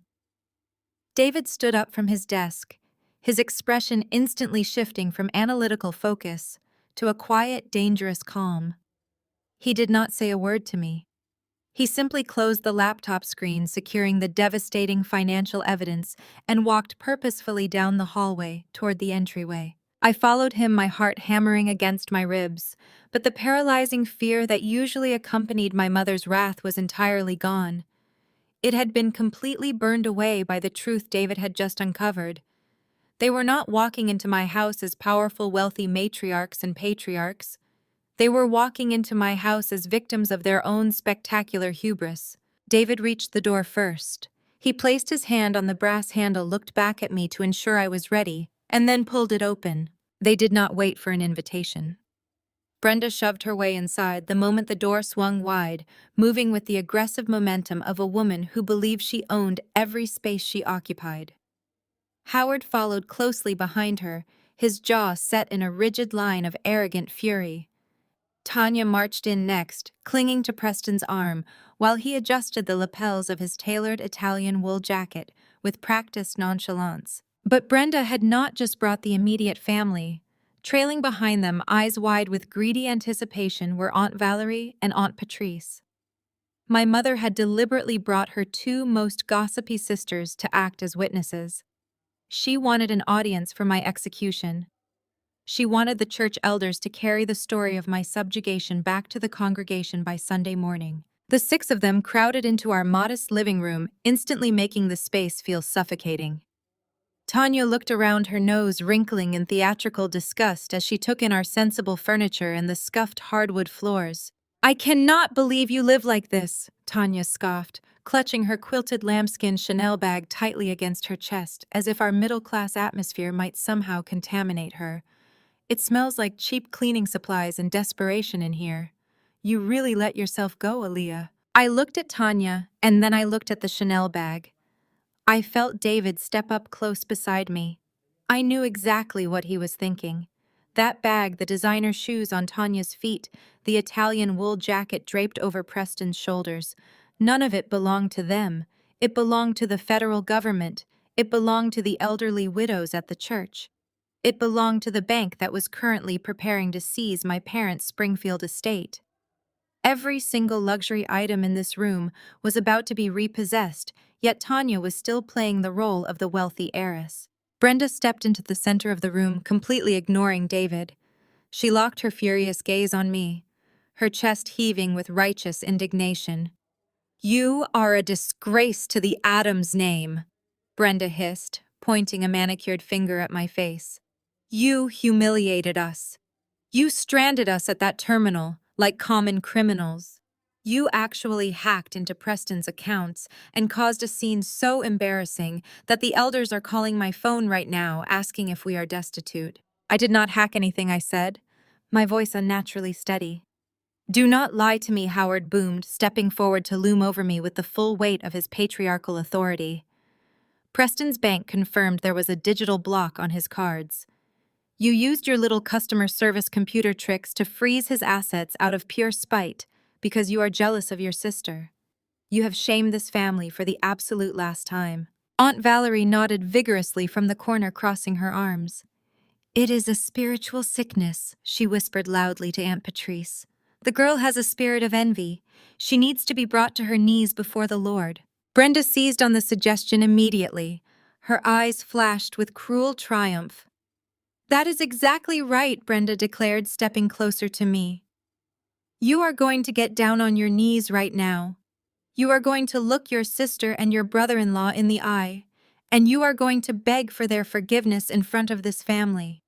A: David stood up from his desk, his expression instantly shifting from analytical focus to a quiet, dangerous calm. He did not say a word to me. He simply closed the laptop screen, securing the devastating financial evidence, and walked purposefully down the hallway toward the entryway. I followed him, my heart hammering against my ribs, but the paralyzing fear that usually accompanied my mother's wrath was entirely gone. It had been completely burned away by the truth David had just uncovered. They were not walking into my house as powerful, wealthy matriarchs and patriarchs. They were walking into my house as victims of their own spectacular hubris. David reached the door first. He placed his hand on the brass handle, looked back at me to ensure I was ready, and then pulled it open. They did not wait for an invitation. Brenda shoved her way inside the moment the door swung wide, moving with the aggressive momentum of a woman who believed she owned every space she occupied. Howard followed closely behind her, his jaw set in a rigid line of arrogant fury. Tanya marched in next, clinging to Preston's arm, while he adjusted the lapels of his tailored Italian wool jacket with practiced nonchalance. But Brenda had not just brought the immediate family. Trailing behind them, eyes wide with greedy anticipation, were Aunt Valerie and Aunt Patrice. My mother had deliberately brought her two most gossipy sisters to act as witnesses. She wanted an audience for my execution. She wanted the church elders to carry the story of my subjugation back to the congregation by Sunday morning. The six of them crowded into our modest living room, instantly making the space feel suffocating. Tanya looked around, her nose wrinkling in theatrical disgust as she took in our sensible furniture and the scuffed hardwood floors. "I cannot believe you live like this," Tanya scoffed, clutching her quilted lambskin Chanel bag tightly against her chest, as if our middle-class atmosphere might somehow contaminate her. "It smells like cheap cleaning supplies and desperation in here. You really let yourself go, Aaliyah." I looked at Tanya, and then I looked at the Chanel bag. I felt David step up close beside me. I knew exactly what he was thinking. That bag, the designer shoes on Tanya's feet, the Italian wool jacket draped over Preston's shoulders, none of it belonged to them. It belonged to the federal government. It belonged to the elderly widows at the church. It belonged to the bank that was currently preparing to seize my parents' Springfield estate. Every single luxury item in this room was about to be repossessed, yet Tanya was still playing the role of the wealthy heiress. Brenda stepped into the center of the room, completely ignoring David. She locked her furious gaze on me, her chest heaving with righteous indignation. "You are a disgrace to the Adams name," Brenda hissed, pointing a manicured finger at my face. "You humiliated us. You stranded us at that terminal, like common criminals. You actually hacked into Preston's accounts and caused a scene so embarrassing that the elders are calling my phone right now, asking if we are destitute." "I did not hack anything," I said, my voice unnaturally steady. "Do not lie to me," Howard boomed, stepping forward to loom over me with the full weight of his patriarchal authority. Preston's bank confirmed there was a digital block on his cards. "You used your little customer service computer tricks to freeze his assets out of pure spite because you are jealous of your sister. You have shamed this family for the absolute last time." Aunt Valerie nodded vigorously from the corner, crossing her arms. "It is a spiritual sickness," she whispered loudly to Aunt Patrice. "The girl has a spirit of envy. She needs to be brought to her knees before the Lord." Brenda seized on the suggestion immediately. Her eyes flashed with cruel triumph. "That is exactly right," Brenda declared, stepping closer to me. "You are going to get down on your knees right now. You are going to look your sister and your brother-in-law in the eye, and you are going to beg for their forgiveness in front of this family.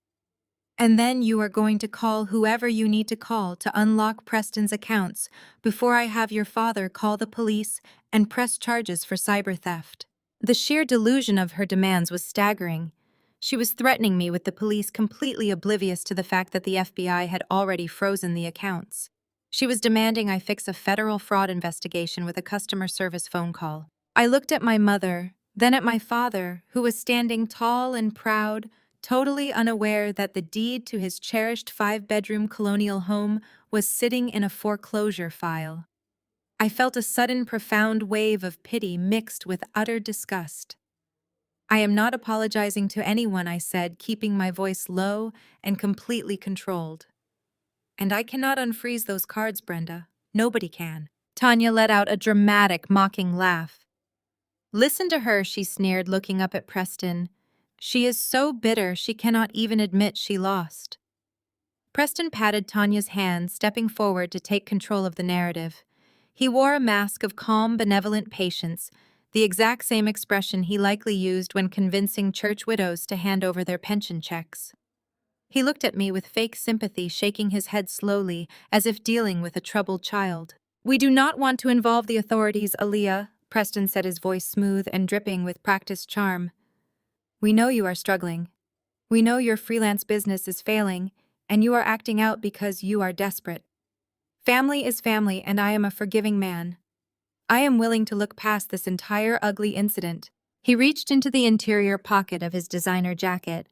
A: And then you are going to call whoever you need to call to unlock Preston's accounts before I have your father call the police and press charges for cyber theft." The sheer delusion of her demands was staggering. She was threatening me with the police, completely oblivious to the fact that the FBI had already frozen the accounts. She was demanding I fix a federal fraud investigation with a customer service phone call. I looked at my mother, then at my father, who was standing tall and proud, totally unaware that the deed to his cherished 5-bedroom colonial home was sitting in a foreclosure file. I felt a sudden profound wave of pity mixed with utter disgust. "I am not apologizing to anyone," I said, keeping my voice low and completely controlled. "And I cannot unfreeze those cards, Brenda. Nobody can." Tanya let out a dramatic, mocking laugh. Listen to her, she sneered, looking up at Preston. She is so bitter she cannot even admit she lost. Preston patted Tanya's hand, stepping forward to take control of the narrative. He wore a mask of calm, benevolent patience, the exact same expression he likely used when convincing church widows to hand over their pension checks. He looked at me with fake sympathy, shaking his head slowly, as if dealing with a troubled child. "We do not want to involve the authorities, Aaliyah," Preston said, his voice smooth and dripping with practiced charm. "We know you are struggling. We know your freelance business is failing, and you are acting out because you are desperate. Family is family, and I am a forgiving man. I am willing to look past this entire ugly incident." He reached into the interior pocket of his designer jacket.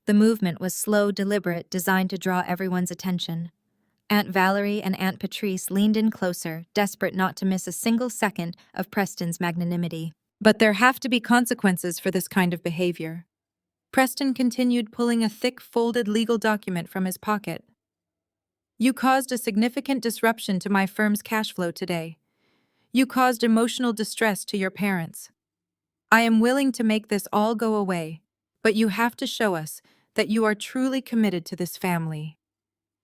A: The movement was slow, deliberate, designed to draw everyone's attention. Aunt Valerie and Aunt Patrice leaned in closer, desperate not to miss a single second of Preston's magnanimity. "But there have to be consequences for this kind of behavior." Preston continued, pulling a thick, folded legal document from his pocket. "You caused a significant disruption to my firm's cash flow today. You caused emotional distress to your parents. I am willing to make this all go away, but you have to show us that you are truly committed to this family."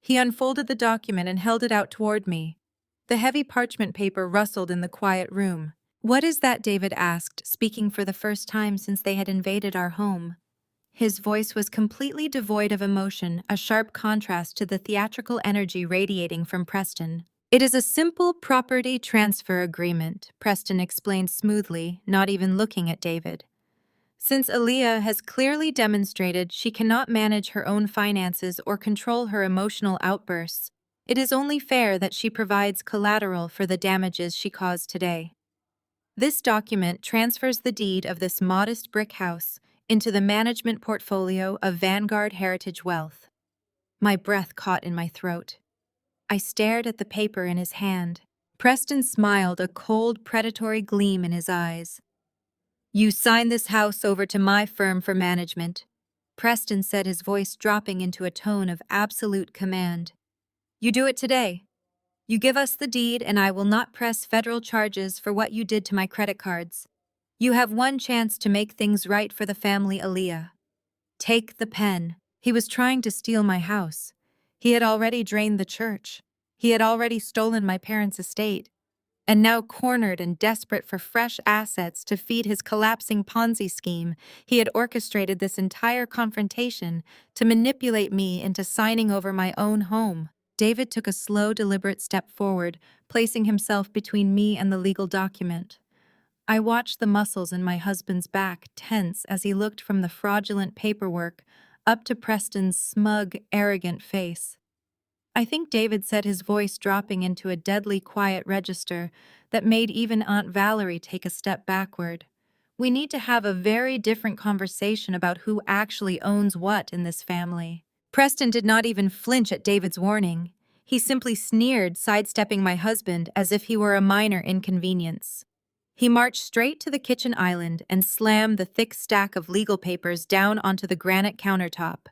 A: He unfolded the document and held it out toward me. The heavy parchment paper rustled in the quiet room. "What is that?" David asked, speaking for the first time since they had invaded our home. His voice was completely devoid of emotion, a sharp contrast to the theatrical energy radiating from Preston. "It is a simple property transfer agreement," Preston explained smoothly, not even looking at David. "Since Aaliyah has clearly demonstrated she cannot manage her own finances or control her emotional outbursts, it is only fair that she provides collateral for the damages she caused today. This document transfers the deed of this modest brick house into the management portfolio of Vanguard Heritage Wealth." My breath caught in my throat. I stared at the paper in his hand. Preston smiled, a cold, predatory gleam in his eyes. "You sign this house over to my firm for management," Preston said, his voice dropping into a tone of absolute command. "You do it today. You give us the deed, and I will not press federal charges for what you did to my credit cards. You have one chance to make things right for the family, Aaliyah. Take the pen." He was trying to steal my house. He had already drained the church. He had already stolen my parents' estate. And now, cornered and desperate for fresh assets to feed his collapsing Ponzi scheme, he had orchestrated this entire confrontation to manipulate me into signing over my own home. David took a slow, deliberate step forward, placing himself between me and the legal document. I watched the muscles in my husband's back tense as he looked from the fraudulent paperwork up to Preston's smug, arrogant face. I think David said, his voice dropping into a deadly quiet register that made even Aunt Valerie take a step backward. "We need to have a very different conversation about who actually owns what in this family." Preston did not even flinch at David's warning. He simply sneered, sidestepping my husband as if he were a minor inconvenience. He marched straight to the kitchen island and slammed the thick stack of legal papers down onto the granite countertop.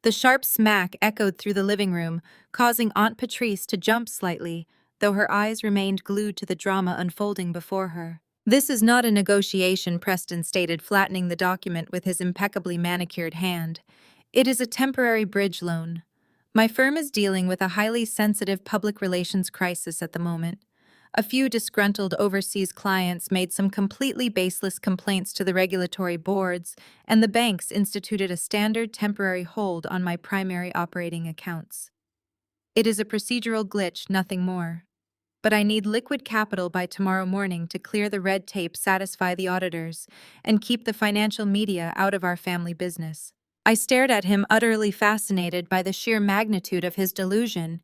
A: The sharp smack echoed through the living room, causing Aunt Patrice to jump slightly, though her eyes remained glued to the drama unfolding before her. "This is not a negotiation," Preston stated, flattening the document with his impeccably manicured hand. "It is a temporary bridge loan. My firm is dealing with a highly sensitive public relations crisis at the moment. A few disgruntled overseas clients made some completely baseless complaints to the regulatory boards, and the banks instituted a standard temporary hold on my primary operating accounts. It is a procedural glitch, nothing more. But I need liquid capital by tomorrow morning to clear the red tape, satisfy the auditors, and keep the financial media out of our family business." I stared at him, utterly fascinated by the sheer magnitude of his delusion.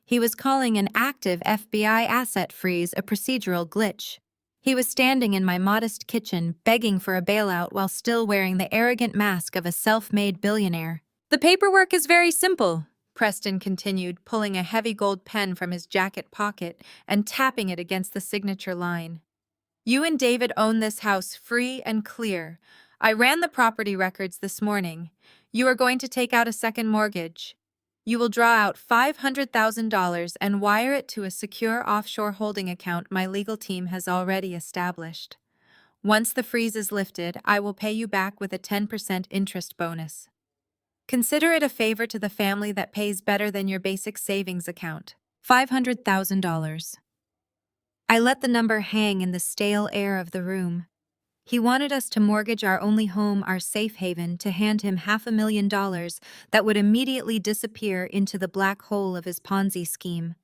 A: He was calling an active FBI asset freeze a procedural glitch. He was standing in my modest kitchen, begging for a bailout while still wearing the arrogant mask of a self-made billionaire. "The paperwork is very simple," Preston continued, pulling a heavy gold pen from his jacket pocket and tapping it against the signature line. "You and David own this house free and clear. I ran the property records this morning. You are going to take out a second mortgage. You will draw out $500,000 and wire it to a secure offshore holding account my legal team has already established. Once the freeze is lifted, I will pay you back with a 10% interest bonus. Consider it a favor to the family that pays better than your basic savings account. $500,000. I let the number hang in the stale air of the room. He wanted us to mortgage our only home, our safe haven, to hand him $500,000 that would immediately disappear into the black hole of his Ponzi scheme.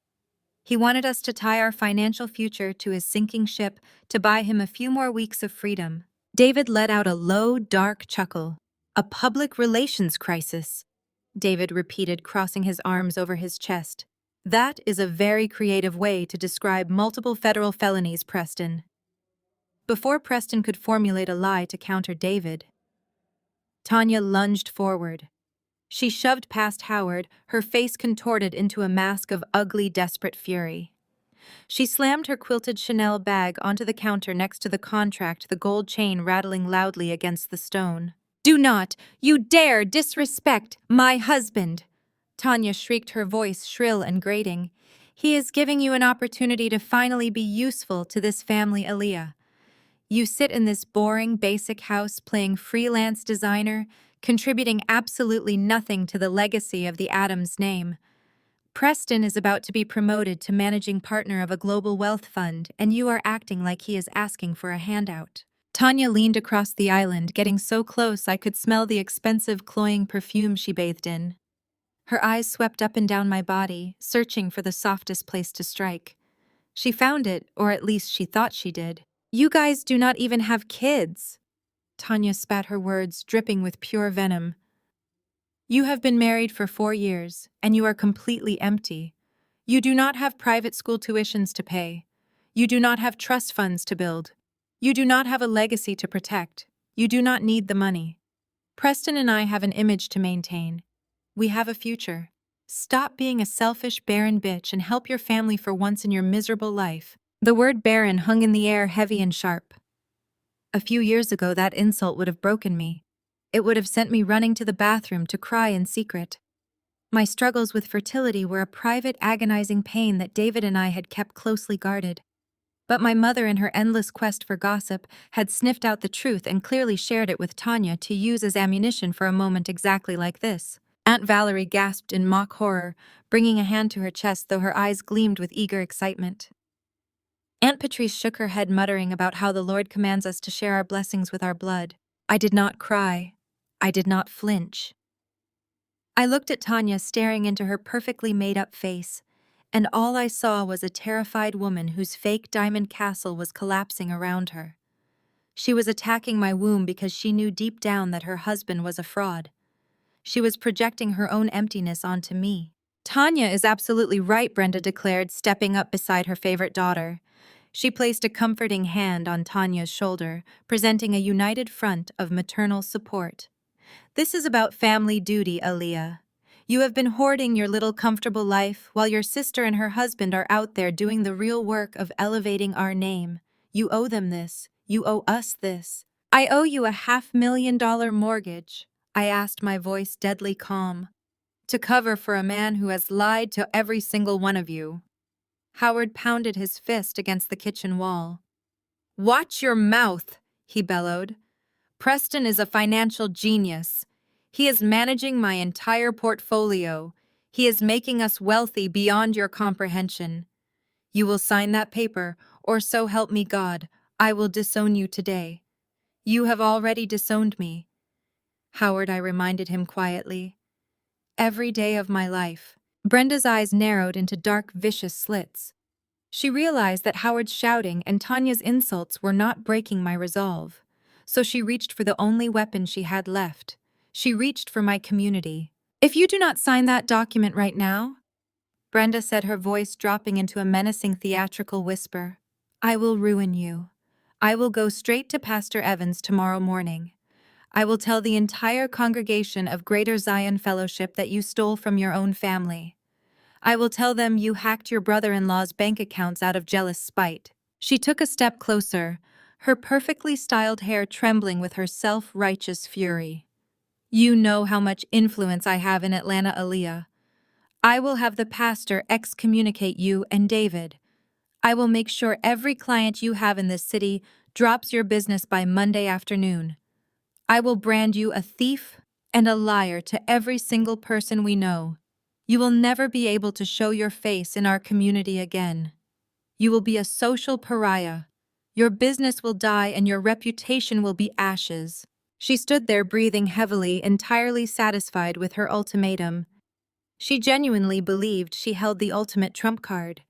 A: He wanted us to tie our financial future to his sinking ship to buy him a few more weeks of freedom. David let out a low, dark chuckle. A public relations crisis, David repeated, crossing his arms over his chest. That is a very creative way to describe multiple federal felonies, Preston. Before Preston could formulate a lie to counter David, Tanya lunged forward. She shoved past Howard, her face contorted into a mask of ugly, desperate fury. She slammed her quilted Chanel bag onto the counter next to the contract, the gold chain rattling loudly against the stone. "Do not, you dare disrespect my husband!" Tanya shrieked, her voice shrill and grating. "He is giving you an opportunity to finally be useful to this family, Aaliyah. You sit in this boring, basic house playing freelance designer, contributing absolutely nothing to the legacy of the Adams name. Preston is about to be promoted to managing partner of a global wealth fund, and you are acting like he is asking for a handout." Tanya leaned across the island, getting so close I could smell the expensive, cloying perfume she bathed in. Her eyes swept up and down my body, searching for the softest place to strike. She found it, or at least she thought she did. "You guys do not even have kids." Tanya spat her words, dripping with pure venom. "You have been married for 4 years, and you are completely empty. You do not have private school tuitions to pay. You do not have trust funds to build. You do not have a legacy to protect. You do not need the money. Preston and I have an image to maintain. We have a future. Stop being a selfish, barren bitch and help your family for once in your miserable life." The word barren hung in the air, heavy and sharp. A few years ago, that insult would have broken me. It would have sent me running to the bathroom to cry in secret. My struggles with fertility were a private, agonizing pain that David and I had kept closely guarded. But my mother, in her endless quest for gossip, had sniffed out the truth and clearly shared it with Tanya to use as ammunition for a moment exactly like this. Aunt Valerie gasped in mock horror, bringing a hand to her chest, though her eyes gleamed with eager excitement. Aunt Patrice shook her head, muttering about how the Lord commands us to share our blessings with our blood. I did not cry. I did not flinch. I looked at Tanya, staring into her perfectly made-up face, and all I saw was a terrified woman whose fake diamond castle was collapsing around her. She was attacking my womb because she knew deep down that her husband was a fraud. She was projecting her own emptiness onto me. "Tanya is absolutely right," Brenda declared, stepping up beside her favorite daughter. She placed a comforting hand on Tanya's shoulder, presenting a united front of maternal support. "This is about family duty, Aaliyah. You have been hoarding your little comfortable life while your sister and her husband are out there doing the real work of elevating our name. You owe them this. You owe us this." "I owe you a $500,000 mortgage," I asked, my voice deadly calm. "To cover for a man who has lied to every single one of you." Howard pounded his fist against the kitchen wall. "Watch your mouth," he bellowed. "Preston is a financial genius. He is managing my entire portfolio. He is making us wealthy beyond your comprehension. You will sign that paper, or so help me God, I will disown you today." "You have already disowned me, Howard," I reminded him quietly. "Every day of my life." Brenda's eyes narrowed into dark, vicious slits. She realized that Howard's shouting and Tanya's insults were not breaking my resolve. So she reached for the only weapon she had left. She reached for my community. "If you do not sign that document right now," Brenda said, her voice dropping into a menacing theatrical whisper, "I will ruin you. I will go straight to Pastor Evans tomorrow morning. I will tell the entire congregation of Greater Zion Fellowship that you stole from your own family. I will tell them you hacked your brother-in-law's bank accounts out of jealous spite." She took a step closer, her perfectly styled hair trembling with her self-righteous fury. "You know how much influence I have in Atlanta, Aaliyah. I will have the pastor excommunicate you and David. I will make sure every client you have in this city drops your business by Monday afternoon. I will brand you a thief and a liar to every single person we know. You will never be able to show your face in our community again. You will be a social pariah. Your business will die and your reputation will be ashes. She stood there breathing heavily, entirely satisfied with her ultimatum. She genuinely believed she held the ultimate trump card.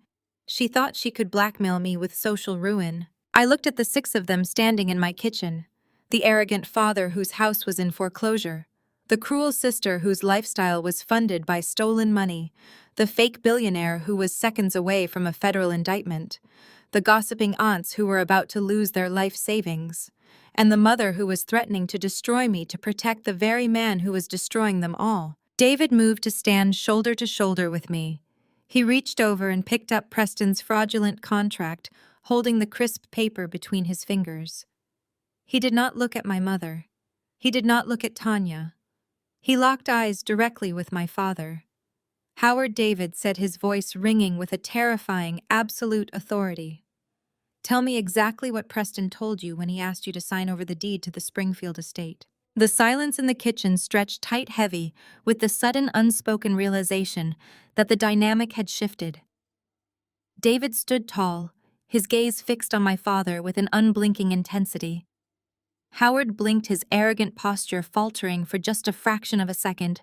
A: She thought she could blackmail me with social ruin. I looked at the 6 of them standing in my kitchen. The arrogant father whose house was in foreclosure. The cruel sister whose lifestyle was funded by stolen money. The fake billionaire who was seconds away from a federal indictment. The gossiping aunts who were about to lose their life savings. And the mother who was threatening to destroy me to protect the very man who was destroying them all. David moved to stand shoulder to shoulder with me. He reached over and picked up Preston's fraudulent contract, holding the crisp paper between his fingers. He did not look at my mother. He did not look at Tanya. He locked eyes directly with my father. Howard David said, his voice ringing with a terrifying, absolute authority. Tell me exactly what Preston told you when he asked you to sign over the deed to the Springfield estate. The silence in the kitchen stretched tight heavy with the sudden unspoken realization that the dynamic had shifted. David stood tall, his gaze fixed on my father with an unblinking intensity. Howard blinked, his arrogant posture faltering for just a fraction of a second.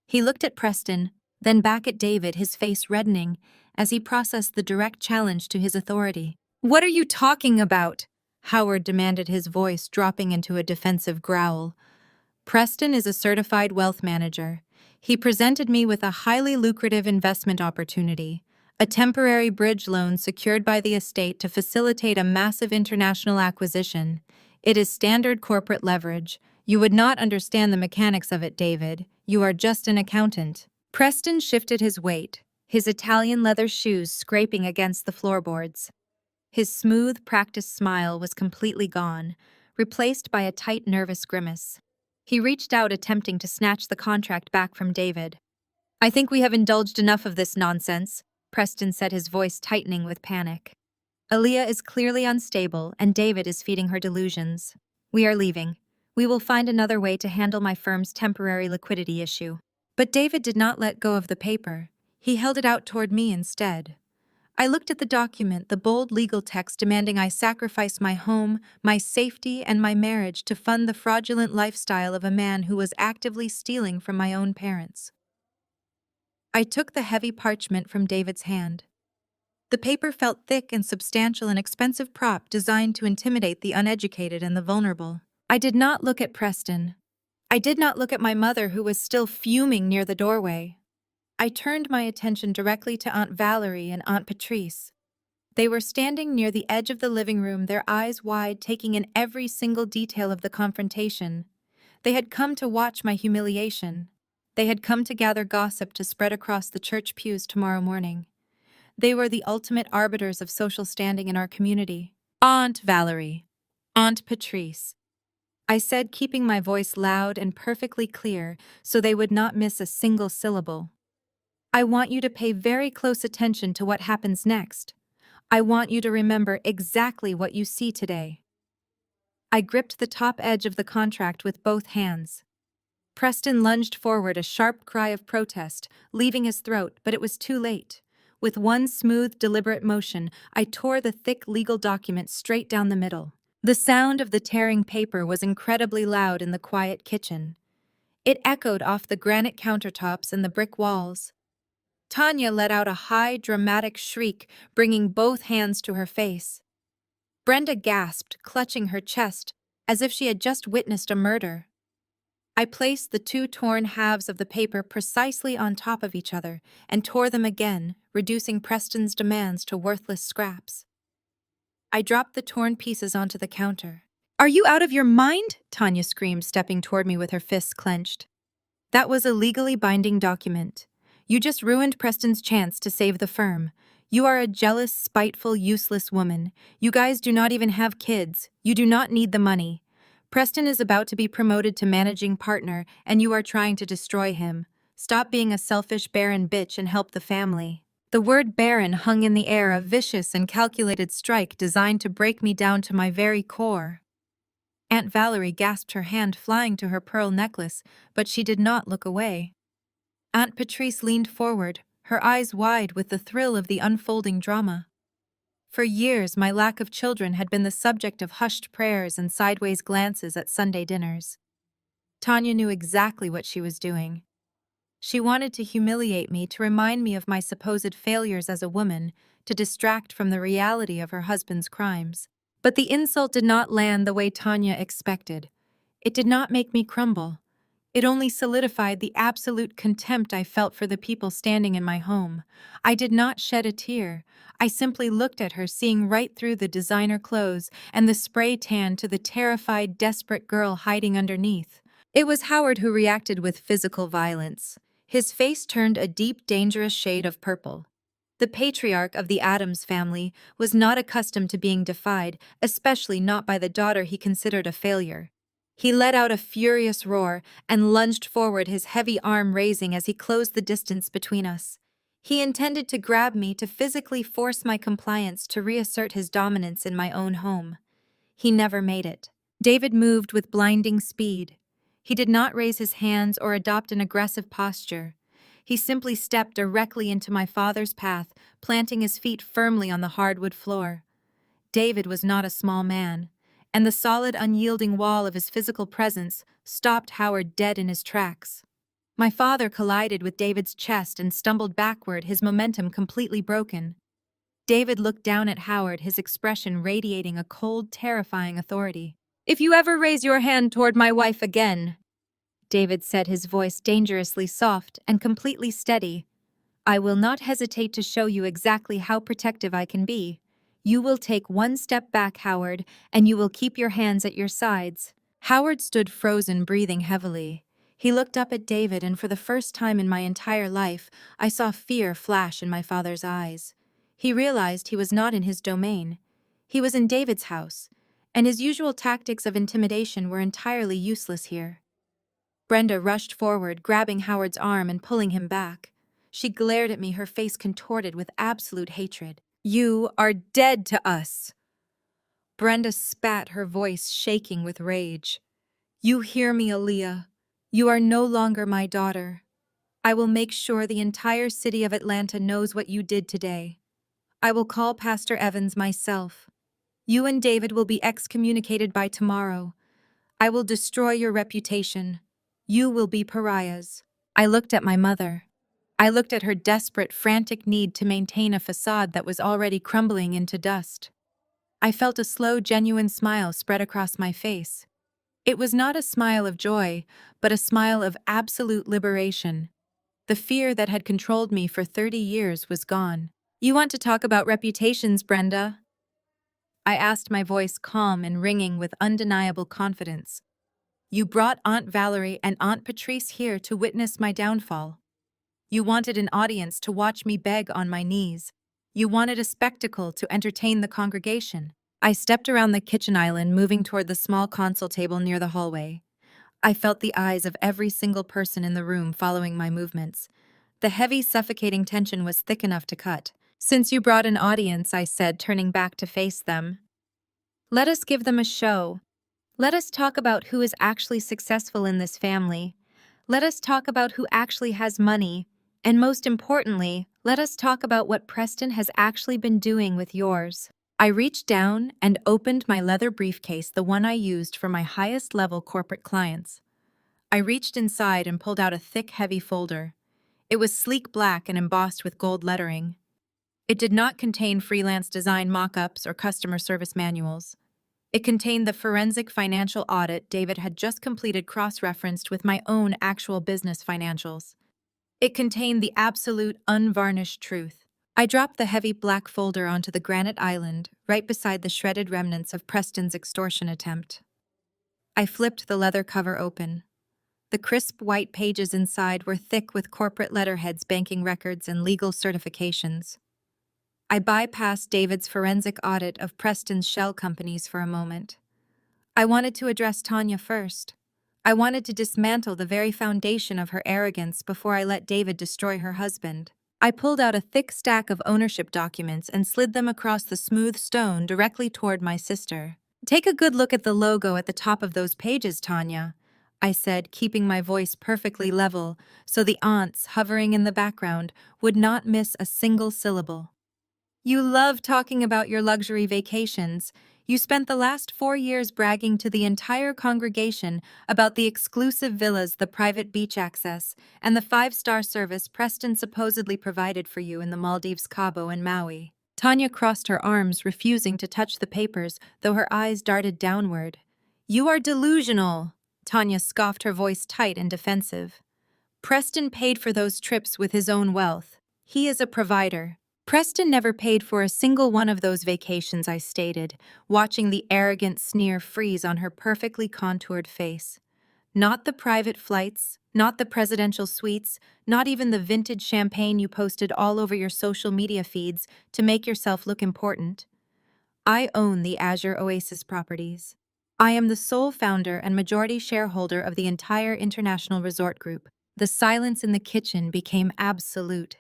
A: He looked at Preston, then back at David, his face reddening as he processed the direct challenge to his authority. "What are you talking about?" Howard demanded, his voice dropping into a defensive growl. "Preston is a certified wealth manager. He presented me with a highly lucrative investment opportunity, a temporary bridge loan secured by the estate to facilitate a massive international acquisition. It is standard corporate leverage. You would not understand the mechanics of it, David. You are just an accountant." Preston shifted his weight, his Italian leather shoes scraping against the floorboards. His smooth, practiced smile was completely gone, replaced by a tight, nervous grimace. He reached out, attempting to snatch the contract back from David. "I think we have indulged enough of this nonsense," Preston said, his voice tightening with panic. "Aaliyah is clearly unstable, and David is feeding her delusions. We are leaving. We will find another way to handle my firm's temporary liquidity issue." But David did not let go of the paper. He held it out toward me instead. I looked at the document, the bold legal text demanding I sacrifice my home, my safety, and my marriage to fund the fraudulent lifestyle of a man who was actively stealing from my own parents. I took the heavy parchment from David's hand. The paper felt thick and substantial, an expensive prop designed to intimidate the uneducated and the vulnerable. I did not look at Preston. I did not look at my mother, who was still fuming near the doorway. I turned my attention directly to Aunt Valerie and Aunt Patrice. They were standing near the edge of the living room, their eyes wide, taking in every single detail of the confrontation. They had come to watch my humiliation. They had come to gather gossip to spread across the church pews tomorrow morning. They were the ultimate arbiters of social standing in our community. "Aunt Valerie, Aunt Patrice," I said, keeping my voice loud and perfectly clear so they would not miss a single syllable. "I want you to pay very close attention to what happens next. I want you to remember exactly what you see today." I gripped the top edge of the contract with both hands. Preston lunged forward, a sharp cry of protest, leaving his throat, but it was too late. With one smooth, deliberate motion, I tore the thick legal document straight down the middle. The sound of the tearing paper was incredibly loud in the quiet kitchen. It echoed off the granite countertops and the brick walls. Tanya let out a high, dramatic shriek, bringing both hands to her face. Brenda gasped, clutching her chest, as if she had just witnessed a murder. I placed the 2 torn halves of the paper precisely on top of each other and tore them again, reducing Preston's demands to worthless scraps. I dropped the torn pieces onto the counter. "Are you out of your mind?" Tanya screamed, stepping toward me with her fists clenched. "That was a legally binding document. You just ruined Preston's chance to save the firm. You are a jealous, spiteful, useless woman. You guys do not even have kids. You do not need the money. Preston is about to be promoted to managing partner, and you are trying to destroy him. Stop being a selfish, barren bitch and help the family. The word barren hung in the air, a vicious and calculated strike designed to break me down to my very core. Aunt Valerie gasped, her hand flying to her pearl necklace, but she did not look away. Aunt Patrice leaned forward, her eyes wide with the thrill of the unfolding drama. For years, my lack of children had been the subject of hushed prayers and sideways glances at Sunday dinners. Tanya knew exactly what she was doing. She wanted to humiliate me, to remind me of my supposed failures as a woman, to distract from the reality of her husband's crimes. But the insult did not land the way Tanya expected. It did not make me crumble. It only solidified the absolute contempt I felt for the people standing in my home. I did not shed a tear. I simply looked at her, seeing right through the designer clothes and the spray tan to the terrified, desperate girl hiding underneath. It was Howard who reacted with physical violence. His face turned a deep, dangerous shade of purple. The patriarch of the Addams family was not accustomed to being defied, especially not by the daughter he considered a failure. He let out a furious roar and lunged forward, his heavy arm raising as he closed the distance between us. He intended to grab me, to physically force my compliance, to reassert his dominance in my own home. He never made it. David moved with blinding speed. He did not raise his hands or adopt an aggressive posture. He simply stepped directly into my father's path, planting his feet firmly on the hardwood floor. David was not a small man, and the solid, unyielding wall of his physical presence stopped Howard dead in his tracks. My father collided with David's chest and stumbled backward, his momentum completely broken. David looked down at Howard, his expression radiating a cold, terrifying authority. "If you ever raise your hand toward my wife again," David said, his voice dangerously soft and completely steady, "I will not hesitate to show you exactly how protective I can be. You will take one step back, Howard, and you will keep your hands at your sides." Howard stood frozen, breathing heavily. He looked up at David, and for the first time in my entire life, I saw fear flash in my father's eyes. He realized he was not in his domain. He was in David's house, and his usual tactics of intimidation were entirely useless here. Brenda rushed forward, grabbing Howard's arm and pulling him back. She glared at me, her face contorted with absolute hatred. "You are dead to us!" Brenda spat, her voice shaking with rage. "You hear me, Aaliyah? You are no longer my daughter. I will make sure the entire city of Atlanta knows what you did today. I will call Pastor Evans myself. You and David will be excommunicated by tomorrow. I will destroy your reputation. You will be pariahs." I looked at my mother. I looked at her desperate, frantic need to maintain a facade that was already crumbling into dust. I felt a slow, genuine smile spread across my face. It was not a smile of joy, but a smile of absolute liberation. The fear that had controlled me for 30 years was gone. "You want to talk about reputations, Brenda?" I asked, my voice calm and ringing with undeniable confidence. "You brought Aunt Valerie and Aunt Patrice here to witness my downfall. You wanted an audience to watch me beg on my knees. You wanted a spectacle to entertain the congregation." I stepped around the kitchen island, moving toward the small console table near the hallway. I felt the eyes of every single person in the room following my movements. The heavy, suffocating tension was thick enough to cut. "Since you brought an audience," I said, turning back to face them, "let us give them a show. Let us talk about who is actually successful in this family. Let us talk about who actually has money. And most importantly, let us talk about what Preston has actually been doing with yours." I reached down and opened my leather briefcase, the one I used for my highest-level corporate clients. I reached inside and pulled out a thick, heavy folder. It was sleek black and embossed with gold lettering. It did not contain freelance design mock-ups or customer service manuals. It contained the forensic financial audit David had just completed, cross-referenced with my own actual business financials. It contained the absolute, unvarnished truth. I dropped the heavy black folder onto the granite island, right beside the shredded remnants of Preston's extortion attempt. I flipped the leather cover open. The crisp white pages inside were thick with corporate letterheads, banking records, and legal certifications. I bypassed David's forensic audit of Preston's shell companies for a moment. I wanted to address Tanya first. I wanted to dismantle the very foundation of her arrogance before I let David destroy her husband. I pulled out a thick stack of ownership documents and slid them across the smooth stone directly toward my sister. "Take a good look at the logo at the top of those pages, Tanya," I said, keeping my voice perfectly level so the aunts hovering in the background would not miss a single syllable. "You love talking about your luxury vacations. You spent the last 4 years bragging to the entire congregation about the exclusive villas, the private beach access, and the five-star service Preston supposedly provided for you in the Maldives, Cabo, and Maui." Tanya crossed her arms, refusing to touch the papers, though her eyes darted downward. "You are delusional," Tanya scoffed, her voice tight and defensive. "Preston paid for those trips with his own wealth. He is a provider." "Preston never paid for a single one of those vacations," I stated, watching the arrogant sneer freeze on her perfectly contoured face. "Not the private flights, not the presidential suites, not even the vintage champagne you posted all over your social media feeds to make yourself look important. I own the Azure Oasis properties. I am the sole founder and majority shareholder of the entire international resort group." The silence in the kitchen became absolute.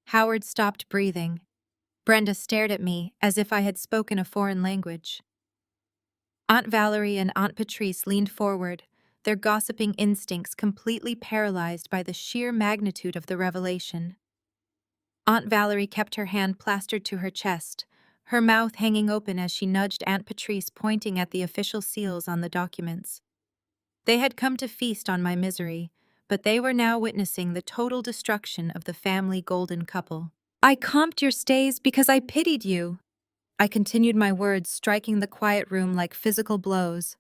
A: Howard stopped breathing. Brenda stared at me as if I had spoken a foreign language. Aunt Valerie and Aunt Patrice leaned forward, their gossiping instincts completely paralyzed by the sheer magnitude of the revelation. Aunt Valerie kept her hand plastered to her chest, her mouth hanging open as she nudged Aunt Patrice, pointing at the official seals on the documents. They had come to feast on my misery, but they were now witnessing the total destruction of the family golden couple. "I comped your stays because I pitied you." I continued my words, striking the quiet room like physical blows.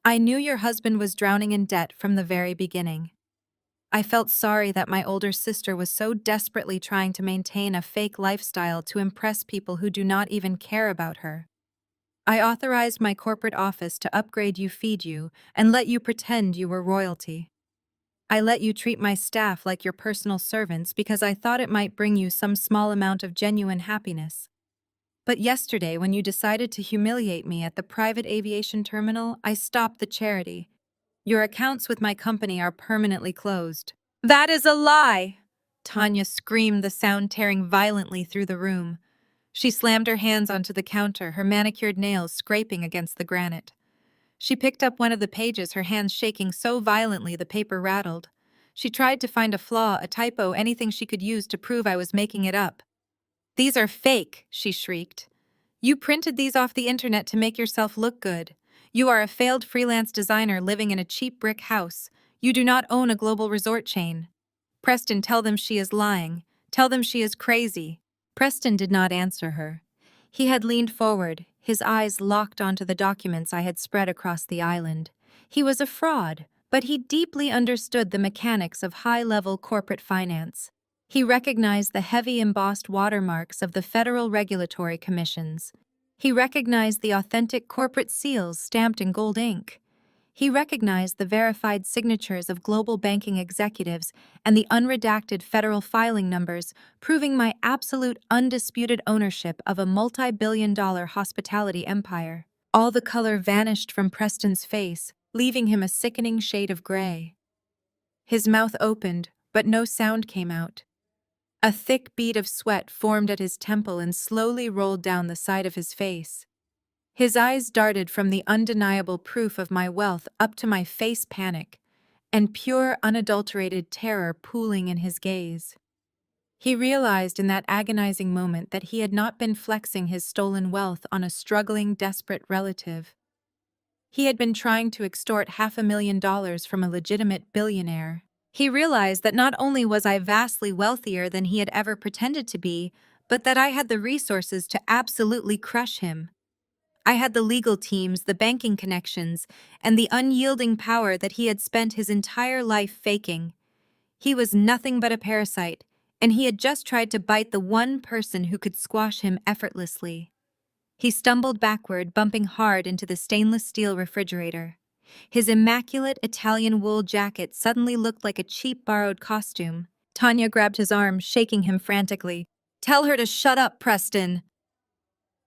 A: "I knew your husband was drowning in debt from the very beginning. I felt sorry that my older sister was so desperately trying to maintain a fake lifestyle to impress people who do not even care about her. I authorized my corporate office to upgrade you, feed you, and let you pretend you were royalty. I let you treat my staff like your personal servants because I thought it might bring you some small amount of genuine happiness. But yesterday, when you decided to humiliate me at the private aviation terminal, I stopped the charity. Your accounts with my company are permanently closed." "That is a lie!" Tanya screamed, the sound tearing violently through the room. She slammed her hands onto the counter, her manicured nails scraping against the granite. She picked up one of the pages, her hands shaking so violently the paper rattled. She tried to find a flaw, a typo, anything she could use to prove I was making it up. "These are fake," she shrieked. "You printed these off the internet to make yourself look good. You are a failed freelance designer living in a cheap brick house. You do not own a global resort chain." "Preston, tell them she is lying. Tell them she is crazy." Preston did not answer her. He had leaned forward, his eyes locked onto the documents I had spread across the island. He was a fraud, but he deeply understood the mechanics of high-level corporate finance. He recognized the heavy embossed watermarks of the federal regulatory commissions. He recognized the authentic corporate seals stamped in gold ink. He recognized the verified signatures of global banking executives and the unredacted federal filing numbers, proving my absolute undisputed ownership of a multi-billion-dollar hospitality empire. All the color vanished from Preston's face, leaving him a sickening shade of gray. His mouth opened, but no sound came out. A thick bead of sweat formed at his temple and slowly rolled down the side of his face. His eyes darted from the undeniable proof of my wealth up to my face, panic and pure, unadulterated terror pooling in his gaze. He realized in that agonizing moment that he had not been flexing his stolen wealth on a struggling, desperate relative. He had been trying to extort $500,000 from a legitimate billionaire. He realized that not only was I vastly wealthier than he had ever pretended to be, but that I had the resources to absolutely crush him. I had the legal teams, the banking connections, and the unyielding power that he had spent his entire life faking. He was nothing but a parasite, and he had just tried to bite the one person who could squash him effortlessly. He stumbled backward, bumping hard into the stainless steel refrigerator. His immaculate Italian wool jacket suddenly looked like a cheap borrowed costume. Tanya grabbed his arm, shaking him frantically. "Tell her to shut up, Preston!"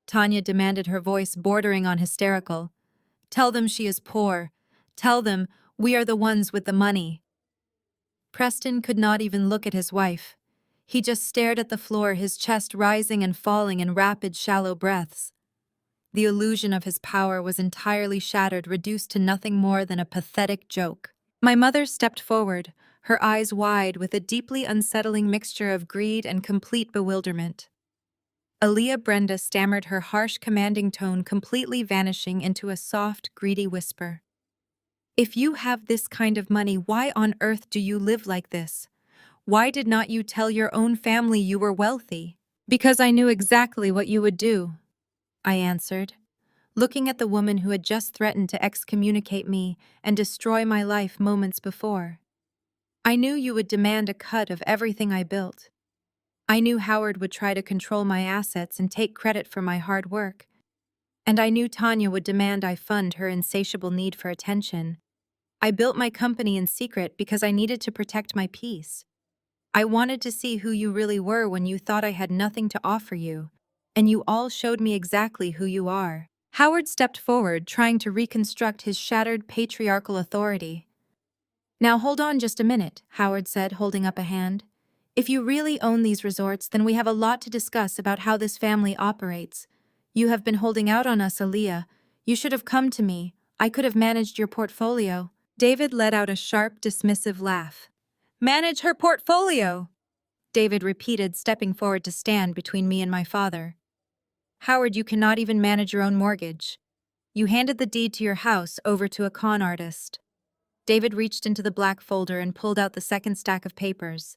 A: Tanya demanded, her voice bordering on hysterical. "Tell them she is poor. Tell them We are the ones with the money." Preston could not even look at his wife. He just stared at the floor, his chest rising and falling in rapid, shallow breaths. The illusion of his power was entirely shattered, reduced to nothing more than a pathetic joke. My mother stepped forward, her eyes wide with a deeply unsettling mixture of greed and complete bewilderment. Aaliyah Brenda stammered, her harsh, commanding tone completely vanishing into a soft, greedy whisper. "If you have this kind of money, why on earth do you live like this? Why did not you tell your own family you were wealthy?" "Because I knew exactly what you would do," I answered, looking at the woman who had just threatened to excommunicate me and destroy my life moments before. "I knew you would demand a cut of everything I built. I knew Howard would try to control my assets and take credit for my hard work. And I knew Tanya would demand I fund her insatiable need for attention. I built my company in secret because I needed to protect my peace. I wanted to see who you really were when you thought I had nothing to offer you, and you all showed me exactly who you are." Howard stepped forward, trying to reconstruct his shattered patriarchal authority. "Now hold on just a minute," Howard said, holding up a hand. "If you really own these resorts, then we have a lot to discuss about how this family operates. You have been holding out on us, Aaliyah. You should have come to me. I could have managed your portfolio." David let out a sharp, dismissive laugh. "Manage her portfolio?" David repeated, stepping forward to stand between me and my father. "Howard, you cannot even manage your own mortgage. You handed the deed to your house over to a con artist." David reached into the black folder and pulled out the second stack of papers.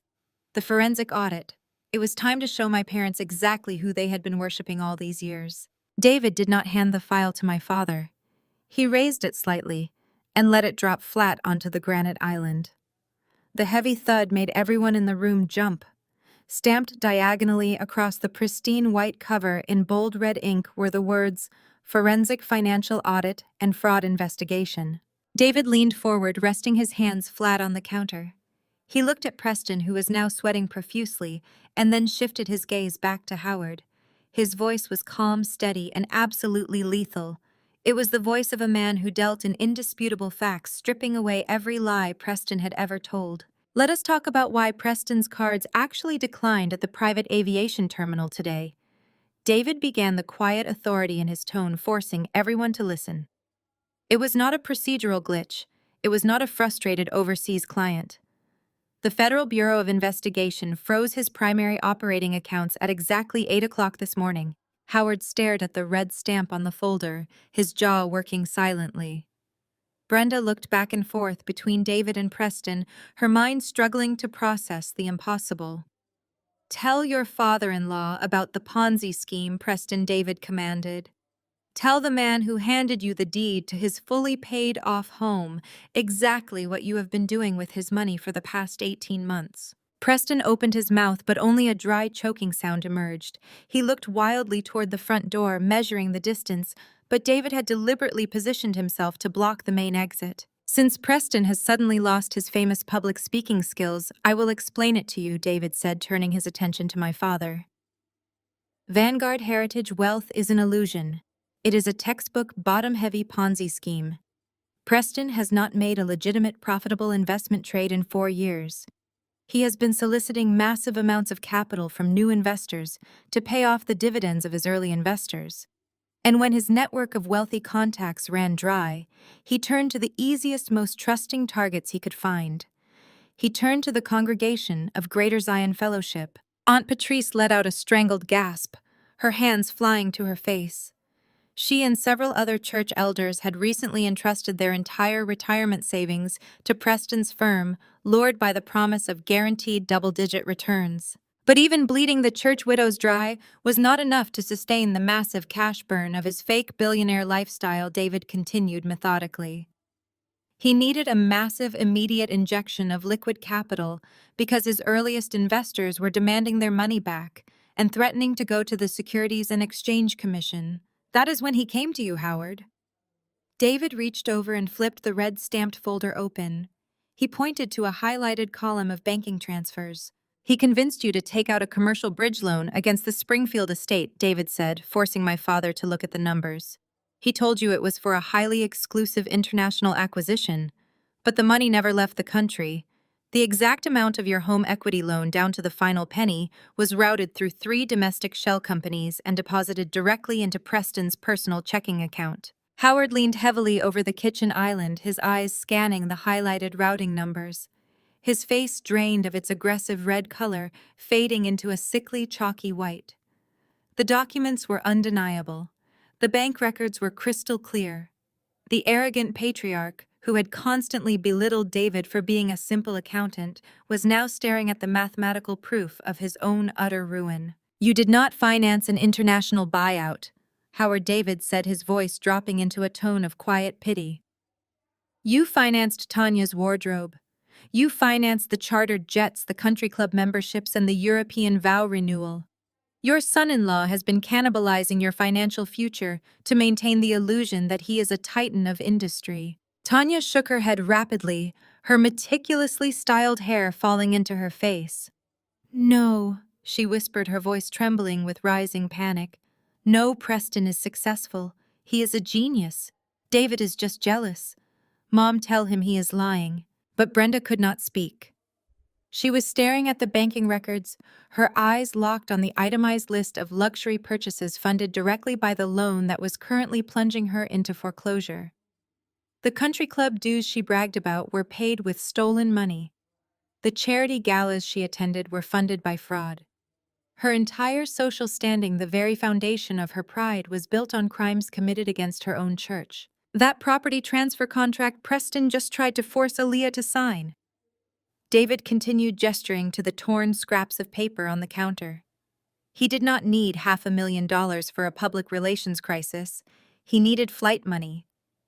A: The forensic audit. It was time to show my parents exactly who they had been worshipping all these years. David did not hand the file to my father. He raised it slightly and let it drop flat onto the granite island. The heavy thud made everyone in the room jump. Stamped diagonally across the pristine white cover in bold red ink were the words "Forensic Financial Audit and Fraud Investigation." David leaned forward, resting his hands flat on the counter. He looked at Preston, who was now sweating profusely, and then shifted his gaze back to Howard. His voice was calm, steady, and absolutely lethal. It was the voice of a man who dealt in indisputable facts, stripping away every lie Preston had ever told. "Let us talk about why Preston's cards actually declined at the private aviation terminal today." David began, the quiet authority in his tone forcing everyone to listen. "It was not a procedural glitch. It was not a frustrated overseas client. The Federal Bureau of Investigation froze his primary operating accounts at exactly 8 o'clock this morning." Howard stared at the red stamp on the folder, his jaw working silently. Brenda looked back and forth between David and Preston, her mind struggling to process the impossible. "Tell your father-in-law about the Ponzi scheme," Preston David commanded. "Tell the man who handed you the deed to his fully paid-off home exactly what you have been doing with his money for the past 18 months. Preston opened his mouth, but only a dry, choking sound emerged. He looked wildly toward the front door, measuring the distance, but David had deliberately positioned himself to block the main exit. "Since Preston has suddenly lost his famous public speaking skills, I will explain it to you," David said, turning his attention to my father. "Vanguard Heritage Wealth is an illusion. It is a textbook bottom-heavy Ponzi scheme. Preston has not made a legitimate profitable investment trade in 4 years. He has been soliciting massive amounts of capital from new investors to pay off the dividends of his early investors. And when his network of wealthy contacts ran dry, he turned to the easiest, most trusting targets he could find. He turned to the congregation of Greater Zion Fellowship." Aunt Patrice let out a strangled gasp, her hands flying to her face. She and several other church elders had recently entrusted their entire retirement savings to Preston's firm, lured by the promise of guaranteed double-digit returns. But even bleeding the church widows dry was not enough to sustain the massive cash burn of his fake billionaire lifestyle, David continued methodically. He needed a massive, immediate injection of liquid capital because his earliest investors were demanding their money back and threatening to go to the Securities and Exchange Commission. That is when he came to you, Howard." David reached over and flipped the red-stamped folder open. He pointed to a highlighted column of banking transfers. "He convinced you to take out a commercial bridge loan against the Springfield estate," David said, forcing my father to look at the numbers. "He told you it was for a highly exclusive international acquisition, but the money never left the country. The exact amount of your home equity loan down to the final penny was routed through 3 domestic shell companies and deposited directly into Preston's personal checking account. Howard leaned heavily over the kitchen island, his eyes scanning the highlighted routing numbers. His face drained of its aggressive red color, fading into a sickly, chalky white. The documents were undeniable. The bank records were crystal clear. The arrogant patriarch, who had constantly belittled David for being a simple accountant, was now staring at the mathematical proof of his own utter ruin. "You did not finance an international buyout," Howard David said, his voice dropping into a tone of quiet pity. "You financed Tanya's wardrobe. You financed the chartered jets, the country club memberships, and the European vow renewal. Your son-in-law has been cannibalizing your financial future to maintain the illusion that he is a titan of industry." Tanya shook her head rapidly, her meticulously styled hair falling into her face. "No," she whispered, her voice trembling with rising panic. "No, Preston is successful. He is a genius. David is just jealous. Mom, tell him he is lying." But Brenda could not speak. She was staring at the banking records, her eyes locked on the itemized list of luxury purchases funded directly by the loan that was currently plunging her into foreclosure. The country club dues she bragged about were paid with stolen money. The charity galas she attended were funded by fraud. Her entire social standing, the very foundation of her pride, was built on crimes committed against her own church. That property transfer contract Preston just tried to force Aaliyah to sign. David continued gesturing to the torn scraps of paper on the counter. He did not need $500,000 for a public relations crisis. He needed flight money.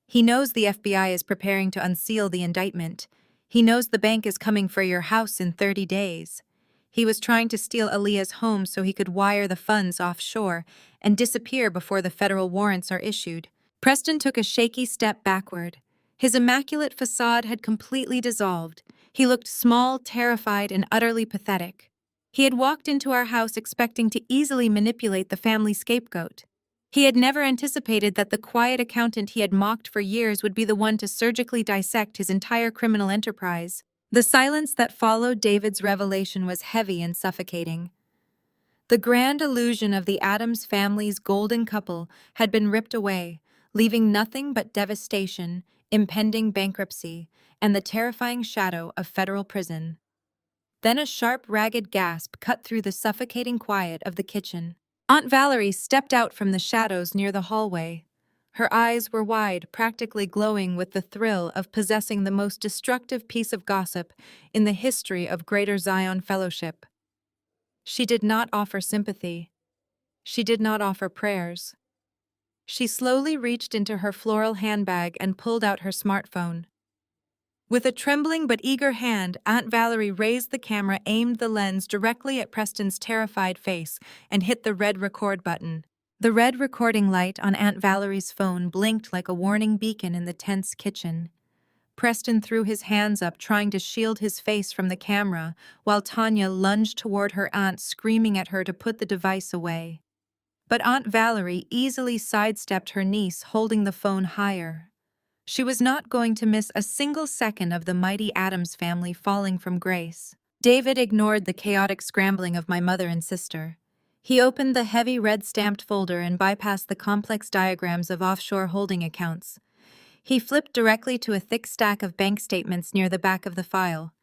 A: He knows the FBI is preparing to unseal the indictment. He knows the bank is coming for your house in 30 days. He was trying to steal Aaliyah's home so he could wire the funds offshore and disappear before the federal warrants are issued. Preston took a shaky step backward. His immaculate facade had completely dissolved. He looked small, terrified, and utterly pathetic. He had walked into our house expecting to easily manipulate the family scapegoat. He had never anticipated that the quiet accountant he had mocked for years would be the one to surgically dissect his entire criminal enterprise. The silence that followed David's revelation was heavy and suffocating. The grand illusion of the Addams family's golden couple had been ripped away, leaving nothing but devastation, impending bankruptcy, and the terrifying shadow of federal prison. Then a sharp, ragged gasp cut through the suffocating quiet of the kitchen. Aunt Valerie stepped out from the shadows near the hallway. Her eyes were wide, practically glowing with the thrill of possessing the most destructive piece of gossip in the history of Greater Zion Fellowship. She did not offer sympathy. She did not offer prayers. She slowly reached into her floral handbag and pulled out her smartphone. With a trembling but eager hand, Aunt Valerie raised the camera, aimed the lens directly at Preston's terrified face, and hit the red record button. The red recording light on Aunt Valerie's phone blinked like a warning beacon in the tense kitchen. Preston threw his hands up, trying to shield his face from the camera, while Tanya lunged toward her aunt, screaming at her to put the device away. But Aunt Valerie easily sidestepped her niece, holding the phone higher. She was not going to miss a single second of the mighty Addams family falling from grace. David ignored the chaotic scrambling of my mother and sister. He opened the heavy red-stamped folder and bypassed the complex diagrams of offshore holding accounts. He flipped directly to a thick stack of bank statements near the back of the file.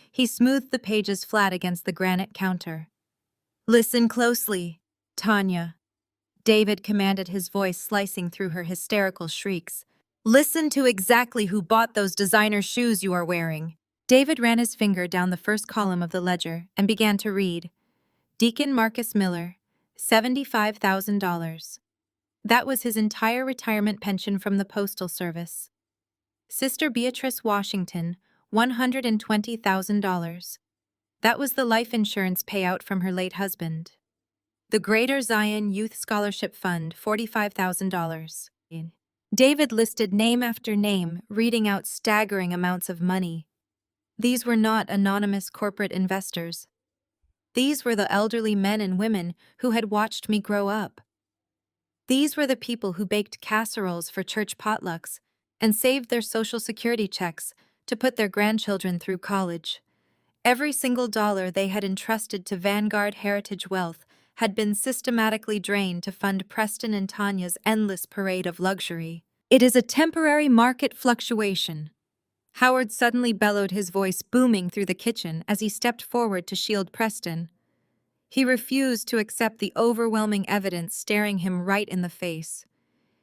A: He smoothed the pages flat against the granite counter. "Listen closely, Tanya," David commanded, his voice slicing through her hysterical shrieks. "Listen to exactly who bought those designer shoes you are wearing." David ran his finger down the first column of the ledger and began to read. Deacon Marcus Miller, $75,000. That was his entire retirement pension from the Postal Service. Sister Beatrice Washington, $120,000. That was the life insurance payout from her late husband. The Greater Zion Youth Scholarship Fund, $45,000. David listed name after name, reading out staggering amounts of money. These were not anonymous corporate investors. These were the elderly men and women who had watched me grow up. These were the people who baked casseroles for church potlucks and saved their Social Security checks to put their grandchildren through college. Every single dollar they had entrusted to Vanguard Heritage Wealth had been systematically drained to fund Preston and Tanya's endless parade of luxury. It is a temporary market fluctuation. Howard suddenly bellowed, his voice booming through the kitchen as he stepped forward to shield Preston. He refused to accept the overwhelming evidence staring him right in the face.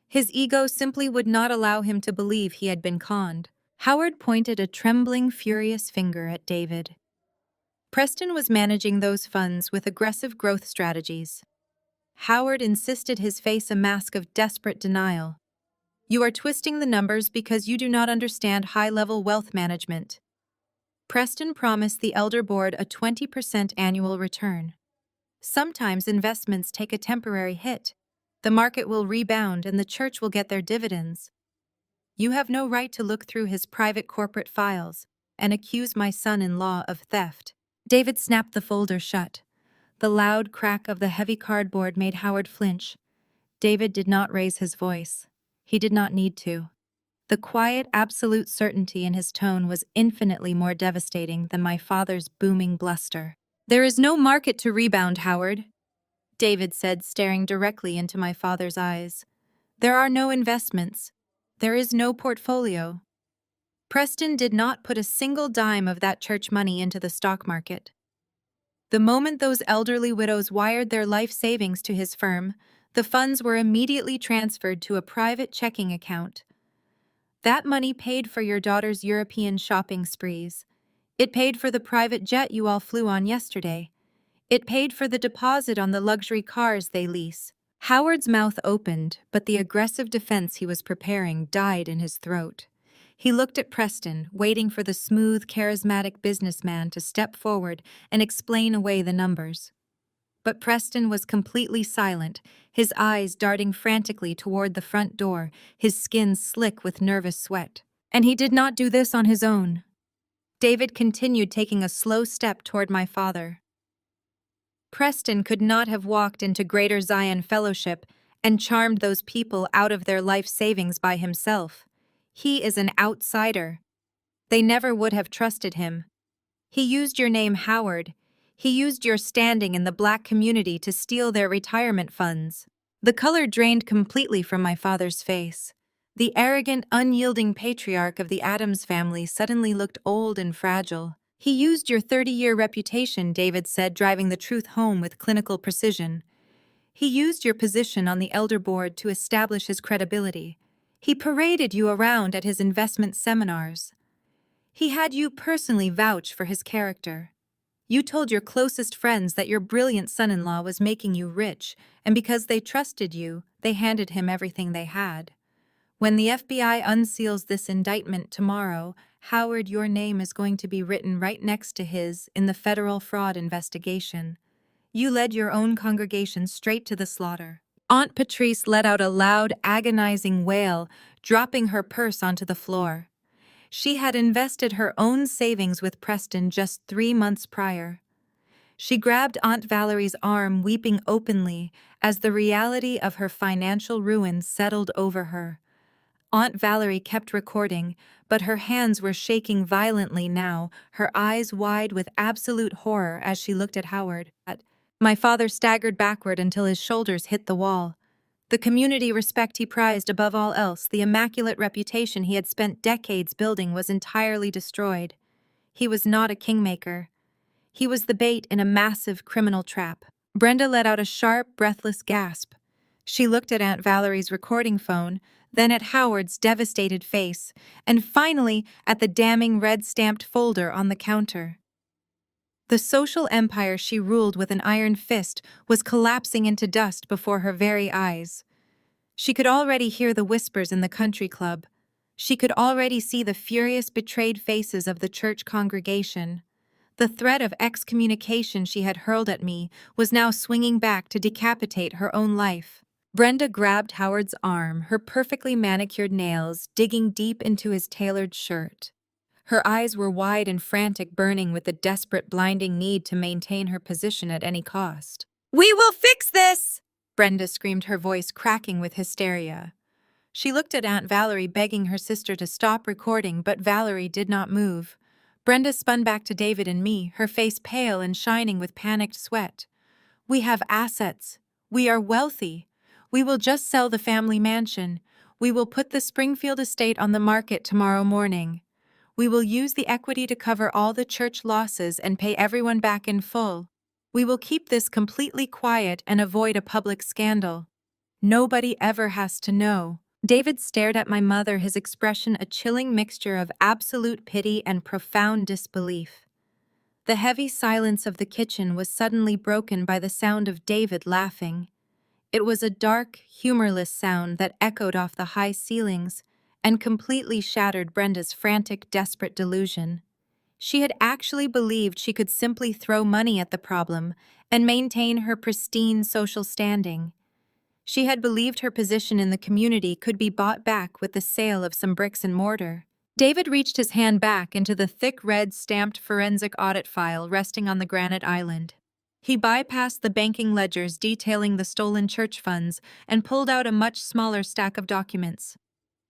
A: His ego simply would not allow him to believe he had been conned. Howard pointed a trembling, furious finger at David. Preston was managing those funds with aggressive growth strategies. Howard insisted, his face a mask of desperate denial. You are twisting the numbers because you do not understand high-level wealth management. Preston promised the elder board a 20% annual return. Sometimes investments take a temporary hit. The market will rebound and the church will get their dividends. You have no right to look through his private corporate files and accuse my son-in-law of theft. David snapped the folder shut. The loud crack of the heavy cardboard made Howard flinch. David did not raise his voice. He did not need to. The quiet, absolute certainty in his tone was infinitely more devastating than my father's booming bluster. There is no market to rebound, Howard, David said, staring directly into my father's eyes. There are no investments. There is no portfolio. Preston did not put a single dime of that church money into the stock market. The moment those elderly widows wired their life savings to his firm, the funds were immediately transferred to a private checking account. That money paid for your daughter's European shopping sprees. It paid for the private jet you all flew on yesterday. It paid for the deposit on the luxury cars they lease. Howard's mouth opened, but the aggressive defense he was preparing died in his throat. He looked at Preston, waiting for the smooth, charismatic businessman to step forward and explain away the numbers. But Preston was completely silent, his eyes darting frantically toward the front door, his skin slick with nervous sweat. And he did not do this on his own. David continued, taking a slow step toward my father. Preston could not have walked into Greater Zion Fellowship and charmed those people out of their life savings by himself. He is an outsider. They never would have trusted him. He used your name, Howard. He used your standing in the black community to steal their retirement funds. The color drained completely from my father's face. The arrogant, unyielding patriarch of the Addams family suddenly looked old and fragile. He used your 30-year reputation, David said, driving the truth home with clinical precision. He used your position on the elder board to establish his credibility. He paraded you around at his investment seminars. He had you personally vouch for his character. You told your closest friends that your brilliant son-in-law was making you rich, and because they trusted you, they handed him everything they had. When the FBI unseals this indictment tomorrow, Howard, your name is going to be written right next to his in the federal fraud investigation. You led your own congregation straight to the slaughter. Aunt Patrice let out a loud, agonizing wail, dropping her purse onto the floor. She had invested her own savings with Preston just 3 months prior. She grabbed Aunt Valerie's arm, weeping openly as the reality of her financial ruin settled over her. Aunt Valerie kept recording, but her hands were shaking violently now, her eyes wide with absolute horror as she looked at Howard. My father staggered backward until his shoulders hit the wall. The community respect he prized above all else, the immaculate reputation he had spent decades building, was entirely destroyed. He was not a kingmaker. He was the bait in a massive criminal trap. Brenda let out a sharp, breathless gasp. She looked at Aunt Valerie's recording phone, then at Howard's devastated face, and finally at the damning red-stamped folder on the counter. The social empire she ruled with an iron fist was collapsing into dust before her very eyes. She could already hear the whispers in the country club. She could already see the furious, betrayed faces of the church congregation. The threat of excommunication she had hurled at me was now swinging back to decapitate her own life. Brenda grabbed Howard's arm, her perfectly manicured nails digging deep into his tailored shirt. Her eyes were wide and frantic, burning with the desperate, blinding need to maintain her position at any cost. "We will fix this!" Brenda screamed, her voice cracking with hysteria. She looked at Aunt Valerie, begging her sister to stop recording, but Valerie did not move. Brenda spun back to David and me, her face pale and shining with panicked sweat. "We have assets. We are wealthy. We will just sell the family mansion. We will put the Springfield estate on the market tomorrow morning. We will use the equity to cover all the church losses and pay everyone back in full. We will keep this completely quiet and avoid a public scandal. Nobody ever has to know." David stared at my mother, his expression a chilling mixture of absolute pity and profound disbelief. The heavy silence of the kitchen was suddenly broken by the sound of David laughing. It was a dark, humorless sound that echoed off the high ceilings and completely shattered Brenda's frantic, desperate delusion. She had actually believed she could simply throw money at the problem and maintain her pristine social standing. She had believed her position in the community could be bought back with the sale of some bricks and mortar. David reached his hand back into the thick red stamped forensic audit file resting on the granite island. He bypassed the banking ledgers detailing the stolen church funds and pulled out a much smaller stack of documents.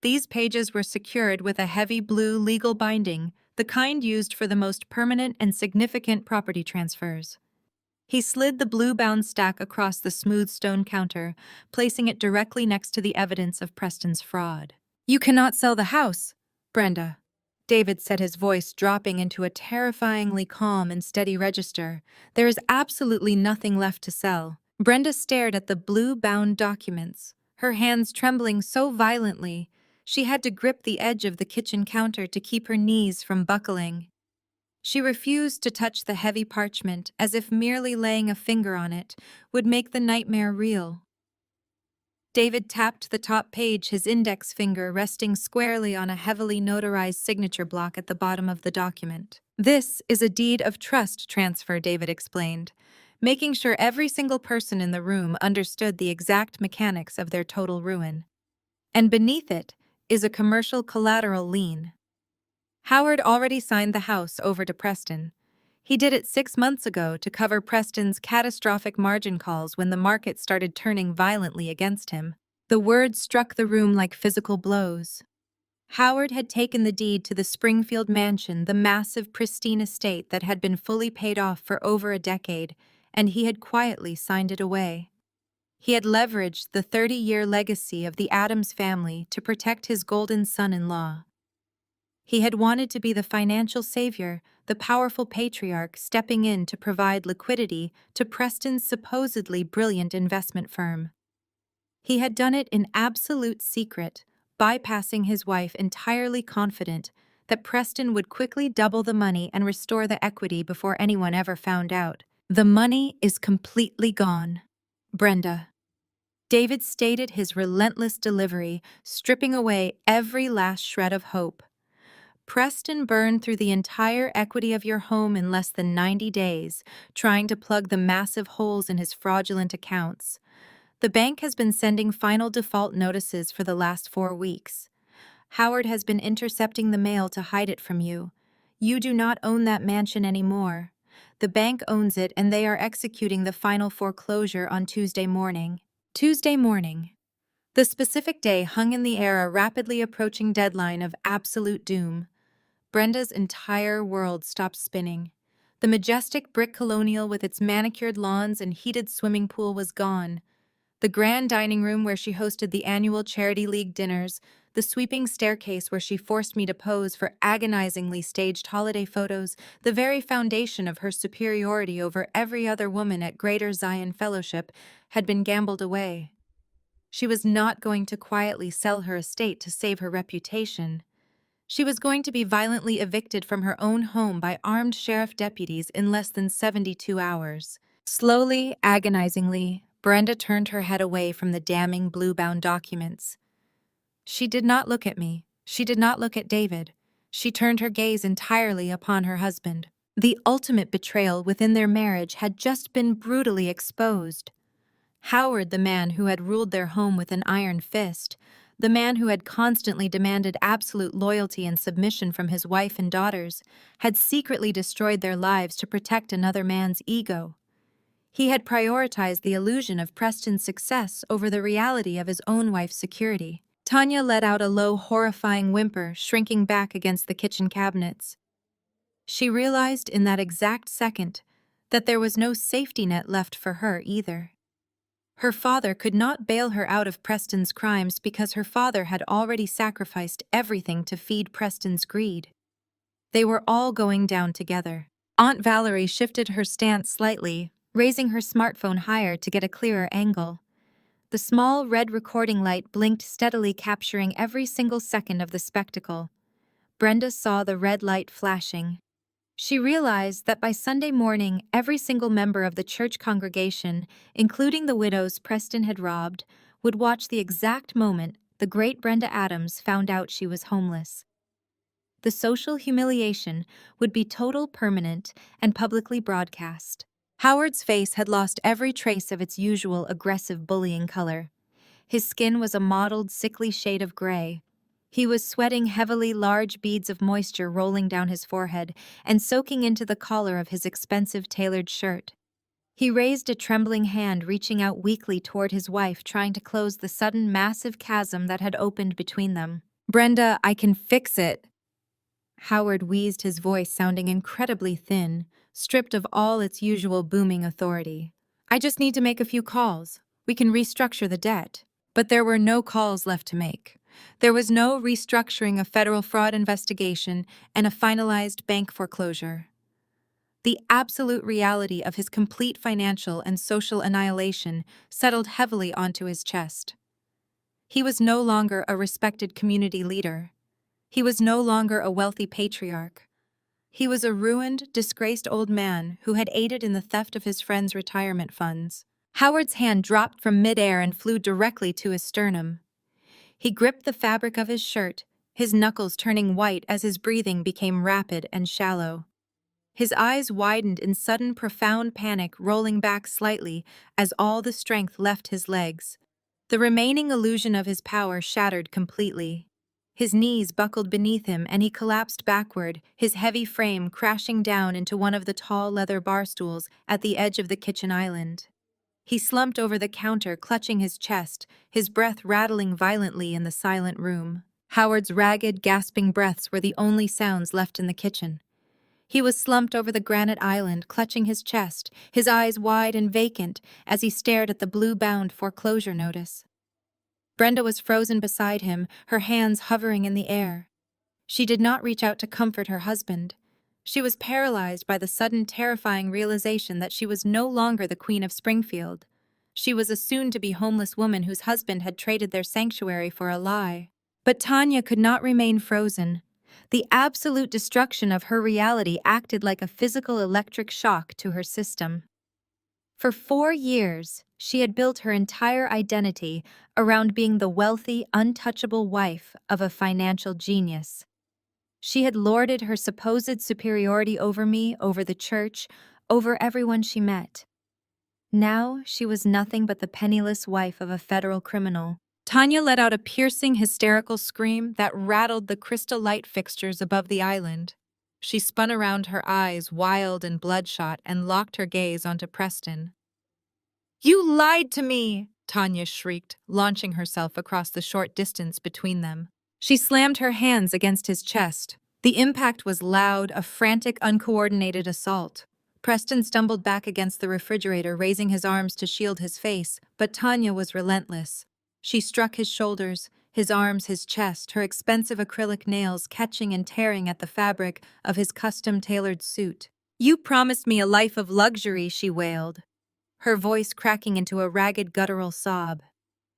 A: These pages were secured with a heavy blue legal binding, the kind used for the most permanent and significant property transfers. He slid the blue-bound stack across the smooth stone counter, placing it directly next to the evidence of Preston's fraud. "You cannot sell the house, Brenda," David said, his voice dropping into a terrifyingly calm and steady register. "There is absolutely nothing left to sell." Brenda stared at the blue-bound documents, her hands trembling so violently she had to grip the edge of the kitchen counter to keep her knees from buckling. She refused to touch the heavy parchment, as if merely laying a finger on it would make the nightmare real. David tapped the top page, his index finger resting squarely on a heavily notarized signature block at the bottom of the document. "This is a deed of trust transfer," David explained, making sure every single person in the room understood the exact mechanics of their total ruin. "And beneath it is a commercial collateral lien." Howard already signed the house over to Preston. He did it 6 months ago to cover Preston's catastrophic margin calls when the market started turning violently against him. The words struck the room like physical blows. Howard had taken the deed to the Springfield mansion, the massive, pristine estate that had been fully paid off for over a decade, and he had quietly signed it away. He had leveraged the 30-year legacy of the Addams family to protect his golden son-in-law. He had wanted to be the financial savior, the powerful patriarch stepping in to provide liquidity to Preston's supposedly brilliant investment firm. He had done it in absolute secret, bypassing his wife, entirely confident that Preston would quickly double the money and restore the equity before anyone ever found out. "The money is completely gone, Brenda." David stated, his relentless delivery stripping away every last shred of hope. "Preston burned through the entire equity of your home in less than 90 days, trying to plug the massive holes in his fraudulent accounts. The bank has been sending final default notices for the last 4 weeks. Howard has been intercepting the mail to hide it from you. You do not own that mansion anymore. The bank owns it, and they are executing the final foreclosure on Tuesday morning." Tuesday morning. The specific day hung in the air, a rapidly approaching deadline of absolute doom. Brenda's entire world stopped spinning. The majestic brick colonial with its manicured lawns and heated swimming pool was gone. The grand dining room where she hosted the annual Charity League dinners, the sweeping staircase where she forced me to pose for agonizingly staged holiday photos, the very foundation of her superiority over every other woman at Greater Zion Fellowship, had been gambled away. She was not going to quietly sell her estate to save her reputation. She was going to be violently evicted from her own home by armed sheriff deputies in less than 72 hours. Slowly, agonizingly, Brenda turned her head away from the damning blue-bound documents. She did not look at me. She did not look at David. She turned her gaze entirely upon her husband. The ultimate betrayal within their marriage had just been brutally exposed. Howard, the man who had ruled their home with an iron fist, the man who had constantly demanded absolute loyalty and submission from his wife and daughters, had secretly destroyed their lives to protect another man's ego. He had prioritized the illusion of Preston's success over the reality of his own wife's security. Tanya let out a low, horrifying whimper, shrinking back against the kitchen cabinets. She realized in that exact second that there was no safety net left for her either. Her father could not bail her out of Preston's crimes because her father had already sacrificed everything to feed Preston's greed. They were all going down together. Aunt Valerie shifted her stance slightly, raising her smartphone higher to get a clearer angle. The small red recording light blinked steadily, capturing every single second of the spectacle. Brenda saw the red light flashing. She realized that by Sunday morning, every single member of the church congregation, including the widows Preston had robbed, would watch the exact moment the great Brenda Adams found out she was homeless. The social humiliation would be total, permanent, and publicly broadcast. Howard's face had lost every trace of its usual aggressive bullying color. His skin was a mottled, sickly shade of gray. He was sweating heavily, large beads of moisture rolling down his forehead and soaking into the collar of his expensive tailored shirt. He raised a trembling hand, reaching out weakly toward his wife, trying to close the sudden, massive chasm that had opened between them. "Brenda, I can fix it." Howard wheezed, his voice sounding incredibly thin, stripped of all its usual booming authority. "I just need to make a few calls. We can restructure the debt." But there were no calls left to make. There was no restructuring a federal fraud investigation and a finalized bank foreclosure. The absolute reality of his complete financial and social annihilation settled heavily onto his chest. He was no longer a respected community leader. He was no longer a wealthy patriarch. He was a ruined, disgraced old man who had aided in the theft of his friends' retirement funds. Howard's hand dropped from midair and flew directly to his sternum. He gripped the fabric of his shirt, his knuckles turning white as his breathing became rapid and shallow. His eyes widened in sudden, profound panic, rolling back slightly as all the strength left his legs. The remaining illusion of his power shattered completely. His knees buckled beneath him and he collapsed backward, his heavy frame crashing down into one of the tall leather bar stools at the edge of the kitchen island. He slumped over the counter, clutching his chest, his breath rattling violently in the silent room. Howard's ragged, gasping breaths were the only sounds left in the kitchen. He was slumped over the granite island, clutching his chest, his eyes wide and vacant as he stared at the blue-bound foreclosure notice. Brenda was frozen beside him, her hands hovering in the air. She did not reach out to comfort her husband. She was paralyzed by the sudden, terrifying realization that she was no longer the Queen of Springfield. She was a soon-to-be homeless woman whose husband had traded their sanctuary for a lie. But Tanya could not remain frozen. The absolute destruction of her reality acted like a physical electric shock to her system. For 4 years, she had built her entire identity around being the wealthy, untouchable wife of a financial genius. She had lorded her supposed superiority over me, over the church, over everyone she met. Now she was nothing but the penniless wife of a federal criminal. Tanya let out a piercing, hysterical scream that rattled the crystal light fixtures above the island. She spun around, her eyes wild and bloodshot, and locked her gaze onto Preston. "You lied to me!" Tanya shrieked, launching herself across the short distance between them. She slammed her hands against his chest. The impact was loud, a frantic, uncoordinated assault. Preston stumbled back against the refrigerator, raising his arms to shield his face, but Tanya was relentless. She struck his shoulders, his arms, his chest, her expensive acrylic nails catching and tearing at the fabric of his custom-tailored suit. "You promised me a life of luxury," she wailed, her voice cracking into a ragged, guttural sob.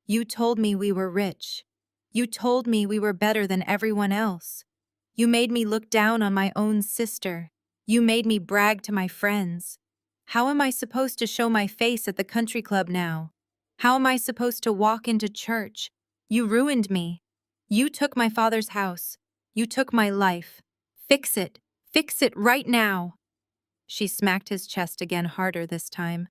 A: "You told me we were rich. You told me we were better than everyone else. You made me look down on my own sister. You made me brag to my friends. How am I supposed to show my face at the country club now? How am I supposed to walk into church? You ruined me. You took my father's house. You took my life. Fix it. Fix it right now." She smacked his chest again, harder this time.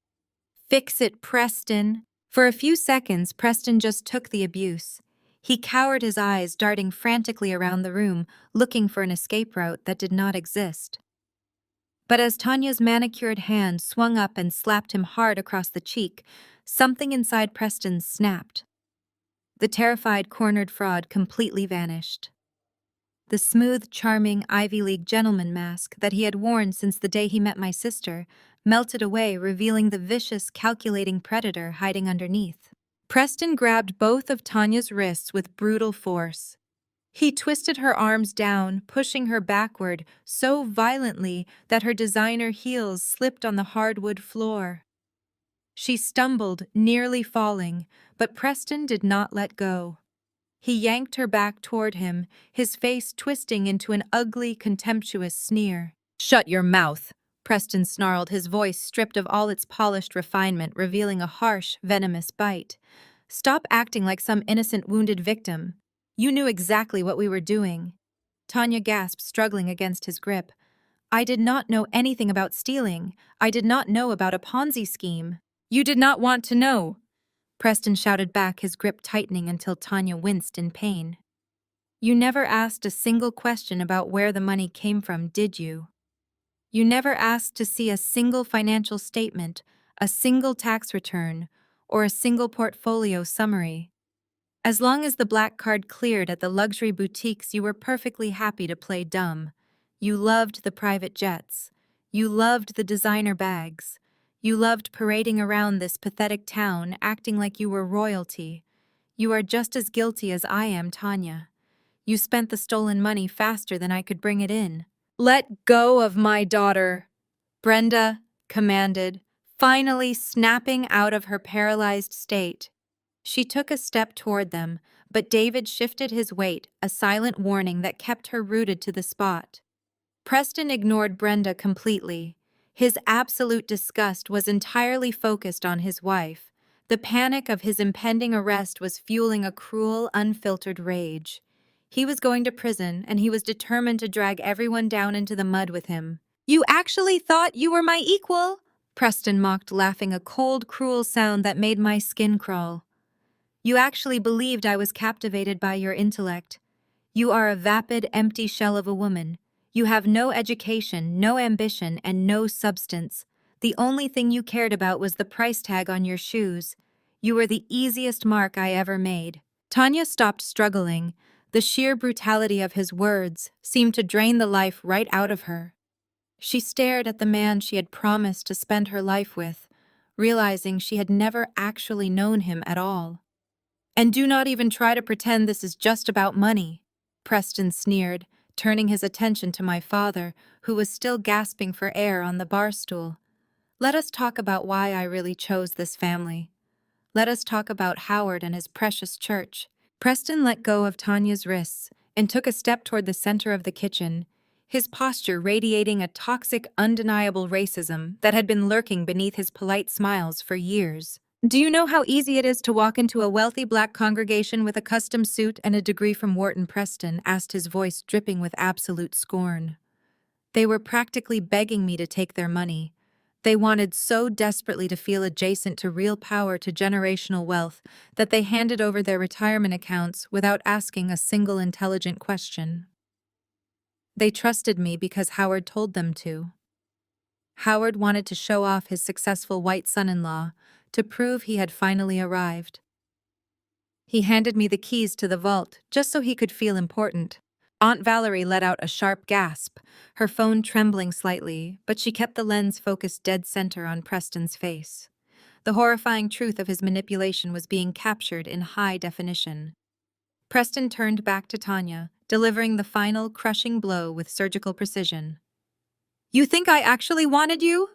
A: "Fix it, Preston." For a few seconds, Preston just took the abuse. He cowered, his eyes darting frantically around the room, looking for an escape route that did not exist. But as Tanya's manicured hand swung up and slapped him hard across the cheek, something inside Preston snapped. The terrified, cornered fraud completely vanished. The smooth, charming Ivy League gentleman mask that he had worn since the day he met my sister melted away, revealing the vicious, calculating predator hiding underneath. Preston grabbed both of Tanya's wrists with brutal force. He twisted her arms down, pushing her backward so violently that her designer heels slipped on the hardwood floor. She stumbled, nearly falling, but Preston did not let go. He yanked her back toward him, his face twisting into an ugly, contemptuous sneer. "Shut your mouth," Preston snarled, his voice stripped of all its polished refinement, revealing a harsh, venomous bite. "Stop acting like some innocent, wounded victim. You knew exactly what we were doing." Tanya gasped, struggling against his grip. "I did not know anything about stealing. I did not know about a Ponzi scheme." "You did not want to know," Preston shouted back, his grip tightening until Tanya winced in pain. "You never asked a single question about where the money came from, did you? You never asked to see a single financial statement, a single tax return, or a single portfolio summary. As long as the black card cleared at the luxury boutiques, you were perfectly happy to play dumb. You loved the private jets. You loved the designer bags. You loved parading around this pathetic town, acting like you were royalty. You are just as guilty as I am, Tanya. You spent the stolen money faster than I could bring it in." "Let go of my daughter," Brenda commanded, finally snapping out of her paralyzed state. She took a step toward them, but David shifted his weight, a silent warning that kept her rooted to the spot. Preston ignored Brenda completely. His absolute disgust was entirely focused on his wife. The panic of his impending arrest was fueling a cruel, unfiltered rage. He was going to prison, and he was determined to drag everyone down into the mud with him. "You actually thought you were my equal?" Preston mocked, laughing, a cold, cruel sound that made my skin crawl. "You actually believed I was captivated by your intellect. You are a vapid, empty shell of a woman. You have no education, no ambition, and no substance. The only thing you cared about was the price tag on your shoes. You were the easiest mark I ever made." Tanya stopped struggling. The sheer brutality of his words seemed to drain the life right out of her. She stared at the man she had promised to spend her life with, realizing she had never actually known him at all. "And do not even try to pretend this is just about money," Preston sneered, turning his attention to my father, who was still gasping for air on the bar stool. "Let us talk about why I really chose this family. Let us talk about Howard and his precious church." Preston let go of Tanya's wrists and took a step toward the center of the kitchen, his posture radiating a toxic, undeniable racism that had been lurking beneath his polite smiles for years. "Do you know how easy it is to walk into a wealthy black congregation with a custom suit and a degree from Wharton?" Preston asked, his voice dripping with absolute scorn. "They were practically begging me to take their money. They wanted so desperately to feel adjacent to real power, to generational wealth, that they handed over their retirement accounts without asking a single intelligent question. They trusted me because Howard told them to. Howard wanted to show off his successful white son-in-law, to prove he had finally arrived. He handed me the keys to the vault just so he could feel important." Aunt Valerie let out a sharp gasp, her phone trembling slightly, but she kept the lens focused dead center on Preston's face. The horrifying truth of his manipulation was being captured in high definition. Preston turned back to Tanya, delivering the final, crushing blow with surgical precision. "You think I actually wanted you?"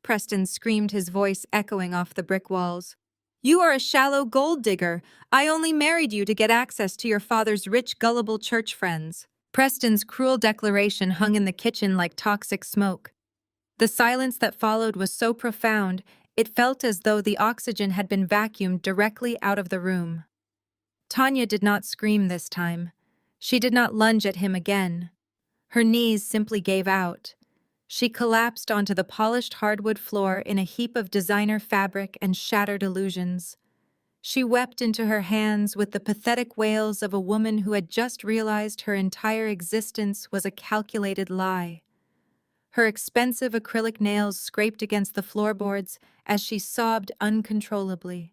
A: Preston screamed, his voice echoing off the brick walls. "You are a shallow gold digger. I only married you to get access to your father's rich, gullible church friends." Preston's cruel declaration hung in the kitchen like toxic smoke. The silence that followed was so profound, it felt as though the oxygen had been vacuumed directly out of the room. Tanya did not scream this time. She did not lunge at him again. Her knees simply gave out. She collapsed onto the polished hardwood floor in a heap of designer fabric and shattered illusions. She wept into her hands with the pathetic wails of a woman who had just realized her entire existence was a calculated lie. Her expensive acrylic nails scraped against the floorboards as she sobbed uncontrollably.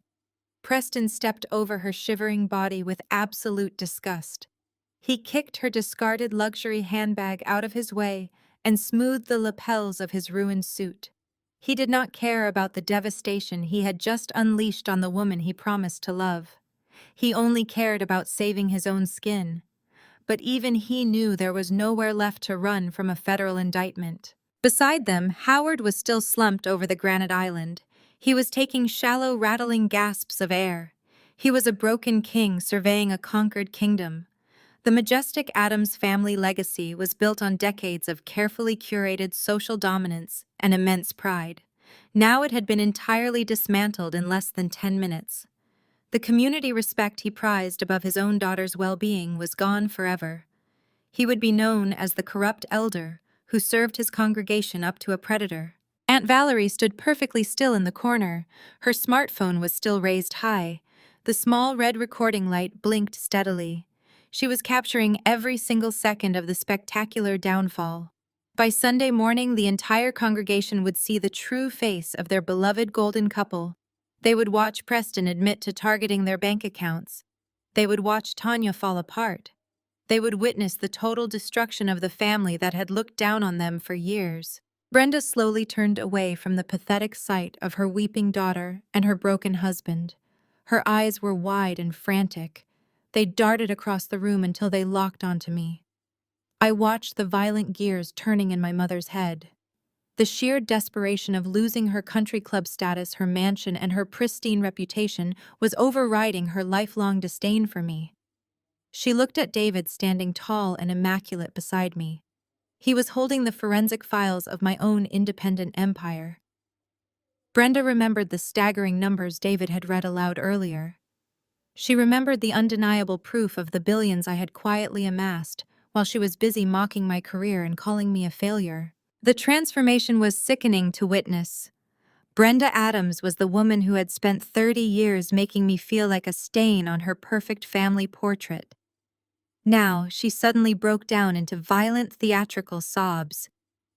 A: Preston stepped over her shivering body with absolute disgust. He kicked her discarded luxury handbag out of his way and smoothed the lapels of his ruined suit. He did not care about the devastation he had just unleashed on the woman he promised to love. He only cared about saving his own skin. But even he knew there was nowhere left to run from a federal indictment. Beside them, Howard was still slumped over the granite island. He was taking shallow, rattling gasps of air. He was a broken king surveying a conquered kingdom. The majestic Addams family legacy was built on decades of carefully curated social dominance and immense pride. Now it had been entirely dismantled in less than 10 minutes. The community respect he prized above his own daughter's well-being was gone forever. He would be known as the corrupt elder who served his congregation up to a predator. Aunt Valerie stood perfectly still in the corner. Her smartphone was still raised high. The small red recording light blinked steadily. She was capturing every single second of the spectacular downfall. By Sunday morning, the entire congregation would see the true face of their beloved golden couple. They would watch Preston admit to targeting their bank accounts. They would watch Tanya fall apart. They would witness the total destruction of the family that had looked down on them for years. Brenda slowly turned away from the pathetic sight of her weeping daughter and her broken husband. Her eyes were wide and frantic. They darted across the room until they locked onto me. I watched the violent gears turning in my mother's head. The sheer desperation of losing her country club status, her mansion, and her pristine reputation was overriding her lifelong disdain for me. She looked at David standing tall and immaculate beside me. He was holding the forensic files of my own independent empire. Brenda remembered the staggering numbers David had read aloud earlier. She remembered the undeniable proof of the billions I had quietly amassed while she was busy mocking my career and calling me a failure. The transformation was sickening to witness. Brenda Addams was the woman who had spent 30 years making me feel like a stain on her perfect family portrait. Now, she suddenly broke down into violent theatrical sobs.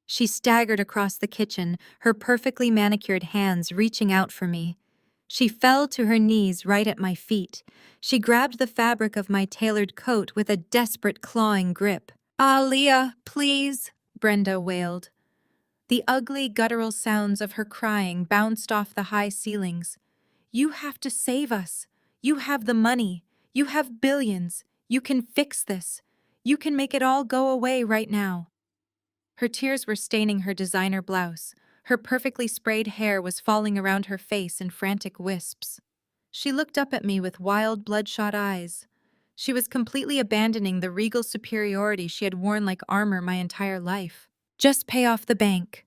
A: She staggered across the kitchen, her perfectly manicured hands reaching out for me. She fell to her knees right at my feet. She grabbed the fabric of my tailored coat with a desperate clawing grip. "Aaliyah, please," Brenda wailed. The ugly, guttural sounds of her crying bounced off the high ceilings. "You have to save us. You have the money. You have billions. You can fix this. You can make it all go away right now." Her tears were staining her designer blouse. Her perfectly sprayed hair was falling around her face in frantic wisps. She looked up at me with wild, bloodshot eyes. She was completely abandoning the regal superiority she had worn like armor my entire life. "Just pay off the bank,"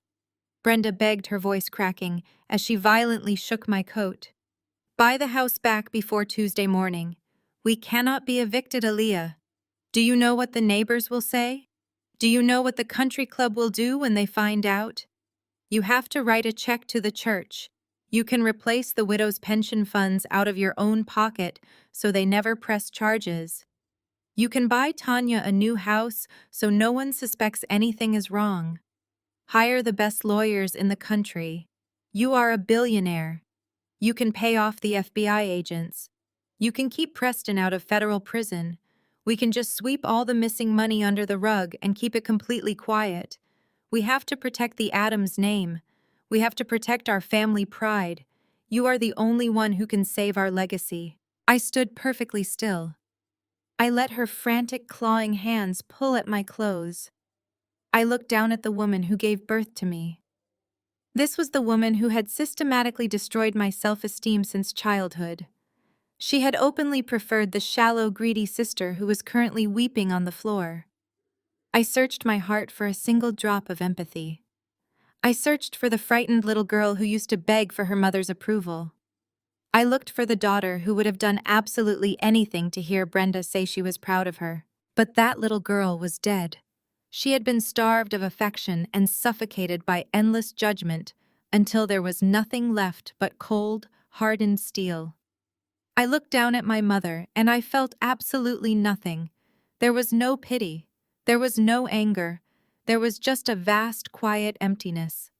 A: Brenda begged, her voice cracking, as she violently shook my coat. "Buy the house back before Tuesday morning. We cannot be evicted, Aaliyah. Do you know what the neighbors will say? Do you know what the country club will do when they find out? You have to write a check to the church. You can replace the widow's pension funds out of your own pocket so they never press charges. You can buy Tanya a new house so no one suspects anything is wrong. Hire the best lawyers in the country. You are a billionaire. You can pay off the FBI agents. You can keep Preston out of federal prison. We can just sweep all the missing money under the rug and keep it completely quiet. We have to protect the Addams name. We have to protect our family pride. You are the only one who can save our legacy." I stood perfectly still. I let her frantic, clawing hands pull at my clothes. I looked down at the woman who gave birth to me. This was the woman who had systematically destroyed my self-esteem since childhood. She had openly preferred the shallow, greedy sister who was currently weeping on the floor. I searched my heart for a single drop of empathy. I searched for the frightened little girl who used to beg for her mother's approval. I looked for the daughter who would have done absolutely anything to hear Brenda say she was proud of her. But that little girl was dead. She had been starved of affection and suffocated by endless judgment until there was nothing left but cold, hardened steel. I looked down at my mother and I felt absolutely nothing. There was no pity. There was no anger. There was just a vast, quiet emptiness.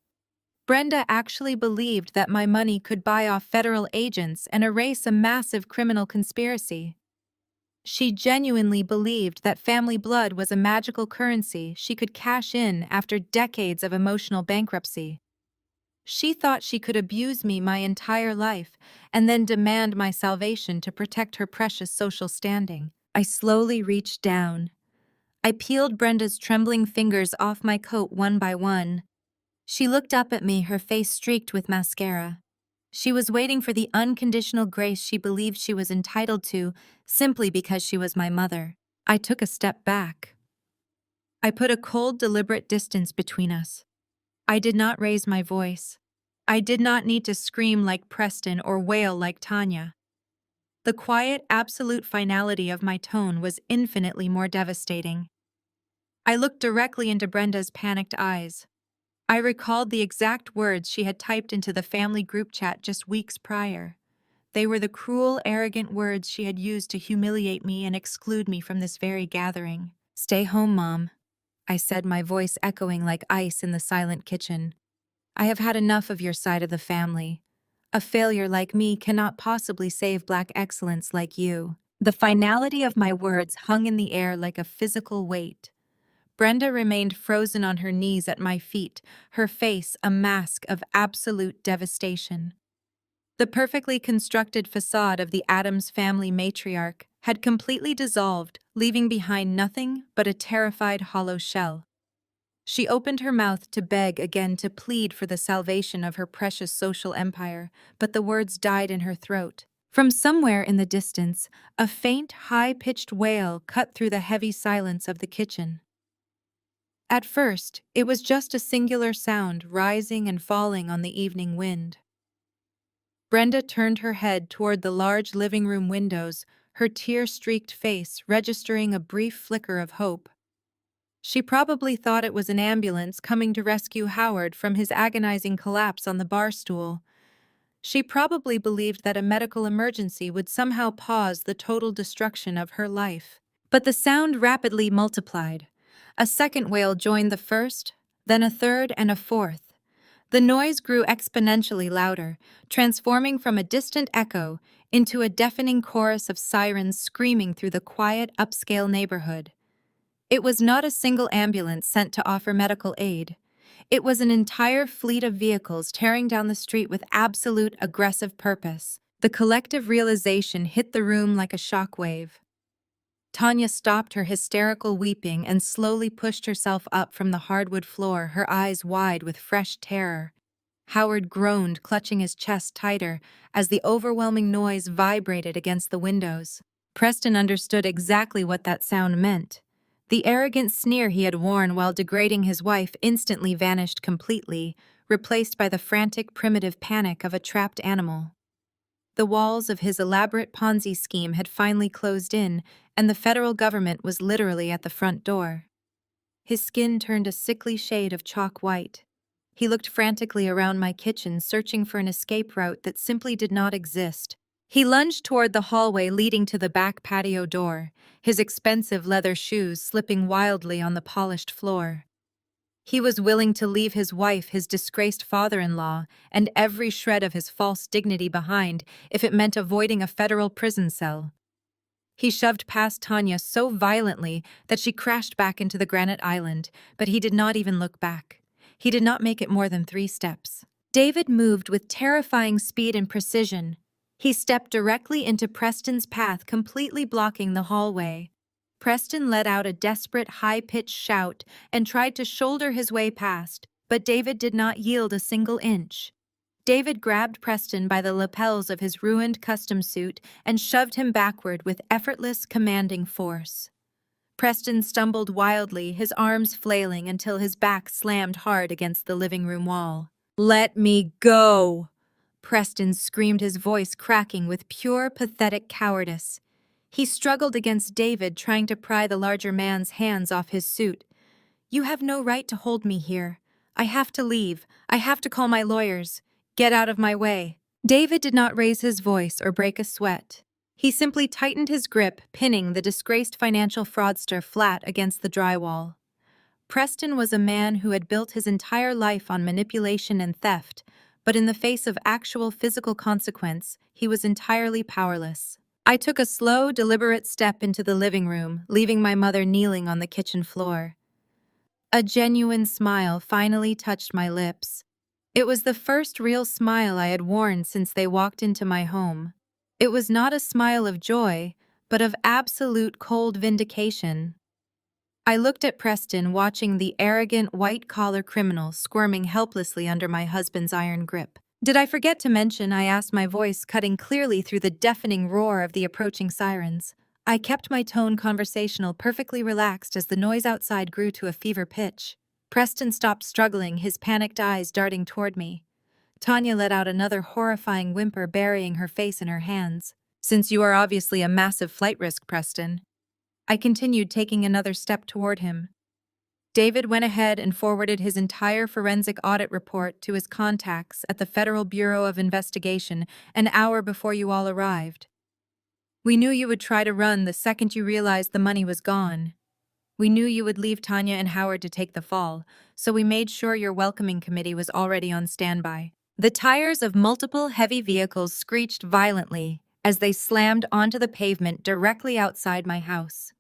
A: Brenda actually believed that my money could buy off federal agents and erase a massive criminal conspiracy. She genuinely believed that family blood was a magical currency she could cash in after decades of emotional bankruptcy. She thought she could abuse me my entire life and then demand my salvation to protect her precious social standing. I slowly reached down. I peeled Brenda's trembling fingers off my coat one by one. She looked up at me, her face streaked with mascara. She was waiting for the unconditional grace she believed she was entitled to simply because she was my mother. I took a step back. I put a cold, deliberate distance between us. I did not raise my voice. I did not need to scream like Preston or wail like Tanya. The quiet, absolute finality of my tone was infinitely more devastating. I looked directly into Brenda's panicked eyes. I recalled the exact words she had typed into the family group chat just weeks prior. They were the cruel, arrogant words she had used to humiliate me and exclude me from this very gathering. "Stay home, Mom," I said, my voice echoing like ice in the silent kitchen. "I have had enough of your side of the family. A failure like me cannot possibly save Black excellence like you." The finality of my words hung in the air like a physical weight. Brenda remained frozen on her knees at my feet, her face a mask of absolute devastation. The perfectly constructed facade of the Addams family matriarch had completely dissolved, leaving behind nothing but a terrified hollow shell. She opened her mouth to beg again, to plead for the salvation of her precious social empire, but the words died in her throat. From somewhere in the distance, a faint, high-pitched wail cut through the heavy silence of the kitchen. At first, it was just a singular sound rising and falling on the evening wind. Brenda turned her head toward the large living room windows, her tear-streaked face registering a brief flicker of hope. She probably thought it was an ambulance coming to rescue Howard from his agonizing collapse on the bar stool. She probably believed that a medical emergency would somehow pause the total destruction of her life. But the sound rapidly multiplied. A second wail joined the first, then a third and a fourth. The noise grew exponentially louder, transforming from a distant echo into a deafening chorus of sirens screaming through the quiet, upscale neighborhood. It was not a single ambulance sent to offer medical aid. It was an entire fleet of vehicles tearing down the street with absolute aggressive purpose. The collective realization hit the room like a shockwave. Tanya stopped her hysterical weeping and slowly pushed herself up from the hardwood floor, her eyes wide with fresh terror. Howard groaned, clutching his chest tighter as the overwhelming noise vibrated against the windows. Preston understood exactly what that sound meant. The arrogant sneer he had worn while degrading his wife instantly vanished completely, replaced by the frantic, primitive panic of a trapped animal. The walls of his elaborate Ponzi scheme had finally closed in, and the federal government was literally at the front door. His skin turned a sickly shade of chalk white. He looked frantically around my kitchen, searching for an escape route that simply did not exist. He lunged toward the hallway leading to the back patio door, his expensive leather shoes slipping wildly on the polished floor. He was willing to leave his wife, his disgraced father-in-law, and every shred of his false dignity behind if it meant avoiding a federal prison cell. He shoved past Tanya so violently that she crashed back into the granite island, but he did not even look back. He did not make it more than 3 steps. David moved with terrifying speed and precision. He stepped directly into Preston's path, completely blocking the hallway. Preston let out a desperate, high-pitched shout and tried to shoulder his way past, but David did not yield a single inch. David grabbed Preston by the lapels of his ruined custom suit and shoved him backward with effortless, commanding force. Preston stumbled wildly, his arms flailing until his back slammed hard against the living room wall. "Let me go!" Preston screamed, his voice cracking with pure, pathetic cowardice. He struggled against David, trying to pry the larger man's hands off his suit. "You have no right to hold me here. I have to leave. I have to call my lawyers. Get out of my way." David did not raise his voice or break a sweat. He simply tightened his grip, pinning the disgraced financial fraudster flat against the drywall. Preston was a man who had built his entire life on manipulation and theft, but in the face of actual physical consequence, he was entirely powerless. I took a slow, deliberate step into the living room, leaving my mother kneeling on the kitchen floor. A genuine smile finally touched my lips. It was the first real smile I had worn since they walked into my home. It was not a smile of joy, but of absolute cold vindication. I looked at Preston, watching the arrogant white-collar criminal squirming helplessly under my husband's iron grip. Did I forget to mention, I asked, my voice cutting clearly through the deafening roar of the approaching sirens. I kept my tone conversational, perfectly relaxed as the noise outside grew to a fever pitch. Preston stopped struggling, his panicked eyes darting toward me. Tanya let out another horrifying whimper, burying her face in her hands. "Since you are obviously a massive flight risk, Preston." I continued, taking another step toward him. David went ahead and forwarded his entire forensic audit report to his contacts at the Federal Bureau of Investigation an hour before you all arrived. "We knew you would try to run the second you realized the money was gone. We knew you would leave Tanya and Howard to take the fall, so we made sure your welcoming committee was already on standby." The tires of multiple heavy vehicles screeched violently as they slammed onto the pavement directly outside my house.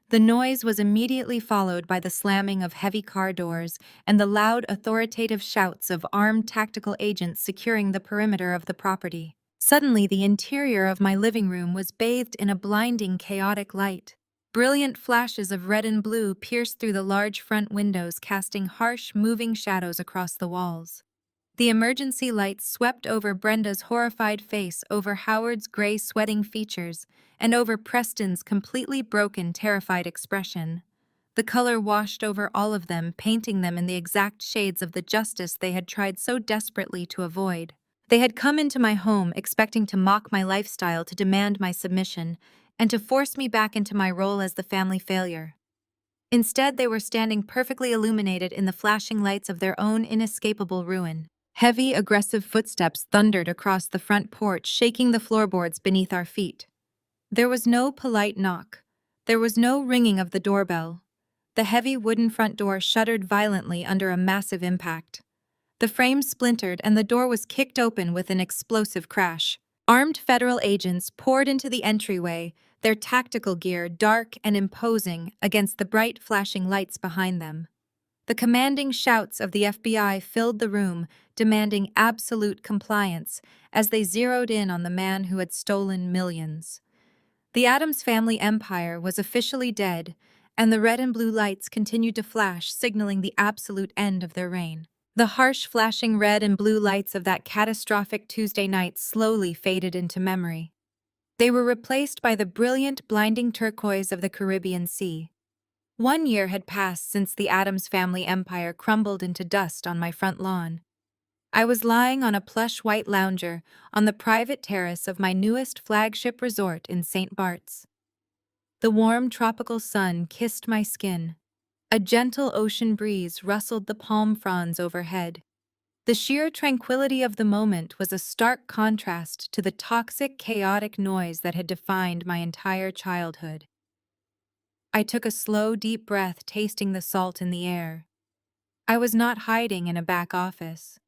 A: The noise was immediately followed by the slamming of heavy car doors and the loud, authoritative shouts of armed tactical agents securing the perimeter of the property. Suddenly, the interior of my living room was bathed in a blinding, chaotic light. Brilliant flashes of red and blue pierced through the large front windows, casting harsh, moving shadows across the walls. The emergency lights swept over Brenda's horrified face, over Howard's gray, sweating features, and over Preston's completely broken, terrified expression. The color washed over all of them, painting them in the exact shades of the justice they had tried so desperately to avoid. They had come into my home expecting to mock my lifestyle, to demand my submission, and to force me back into my role as the family failure. Instead, they were standing perfectly illuminated in the flashing lights of their own inescapable ruin. Heavy, aggressive footsteps thundered across the front porch, shaking the floorboards beneath our feet. There was no polite knock. There was no ringing of the doorbell. The heavy wooden front door shuddered violently under a massive impact. The frame splintered and the door was kicked open with an explosive crash. Armed federal agents poured into the entryway, their tactical gear dark and imposing against the bright flashing lights behind them. The commanding shouts of the FBI filled the room, demanding absolute compliance as they zeroed in on the man who had stolen millions. The Addams family empire was officially dead, and the red and blue lights continued to flash, signaling the absolute end of their reign. The harsh, flashing red and blue lights of that catastrophic Tuesday night slowly faded into memory. They were replaced by the brilliant, blinding turquoise of the Caribbean Sea. 1 year had passed since the Addams family empire crumbled into dust on my front lawn. I was lying on a plush white lounger on the private terrace of my newest flagship resort in St. Bart's. The warm tropical sun kissed my skin. A gentle ocean breeze rustled the palm fronds overhead. The sheer tranquility of the moment was a stark contrast to the toxic, chaotic noise that had defined my entire childhood. I took a slow, deep breath, tasting the salt in the air. I was not hiding in a back office.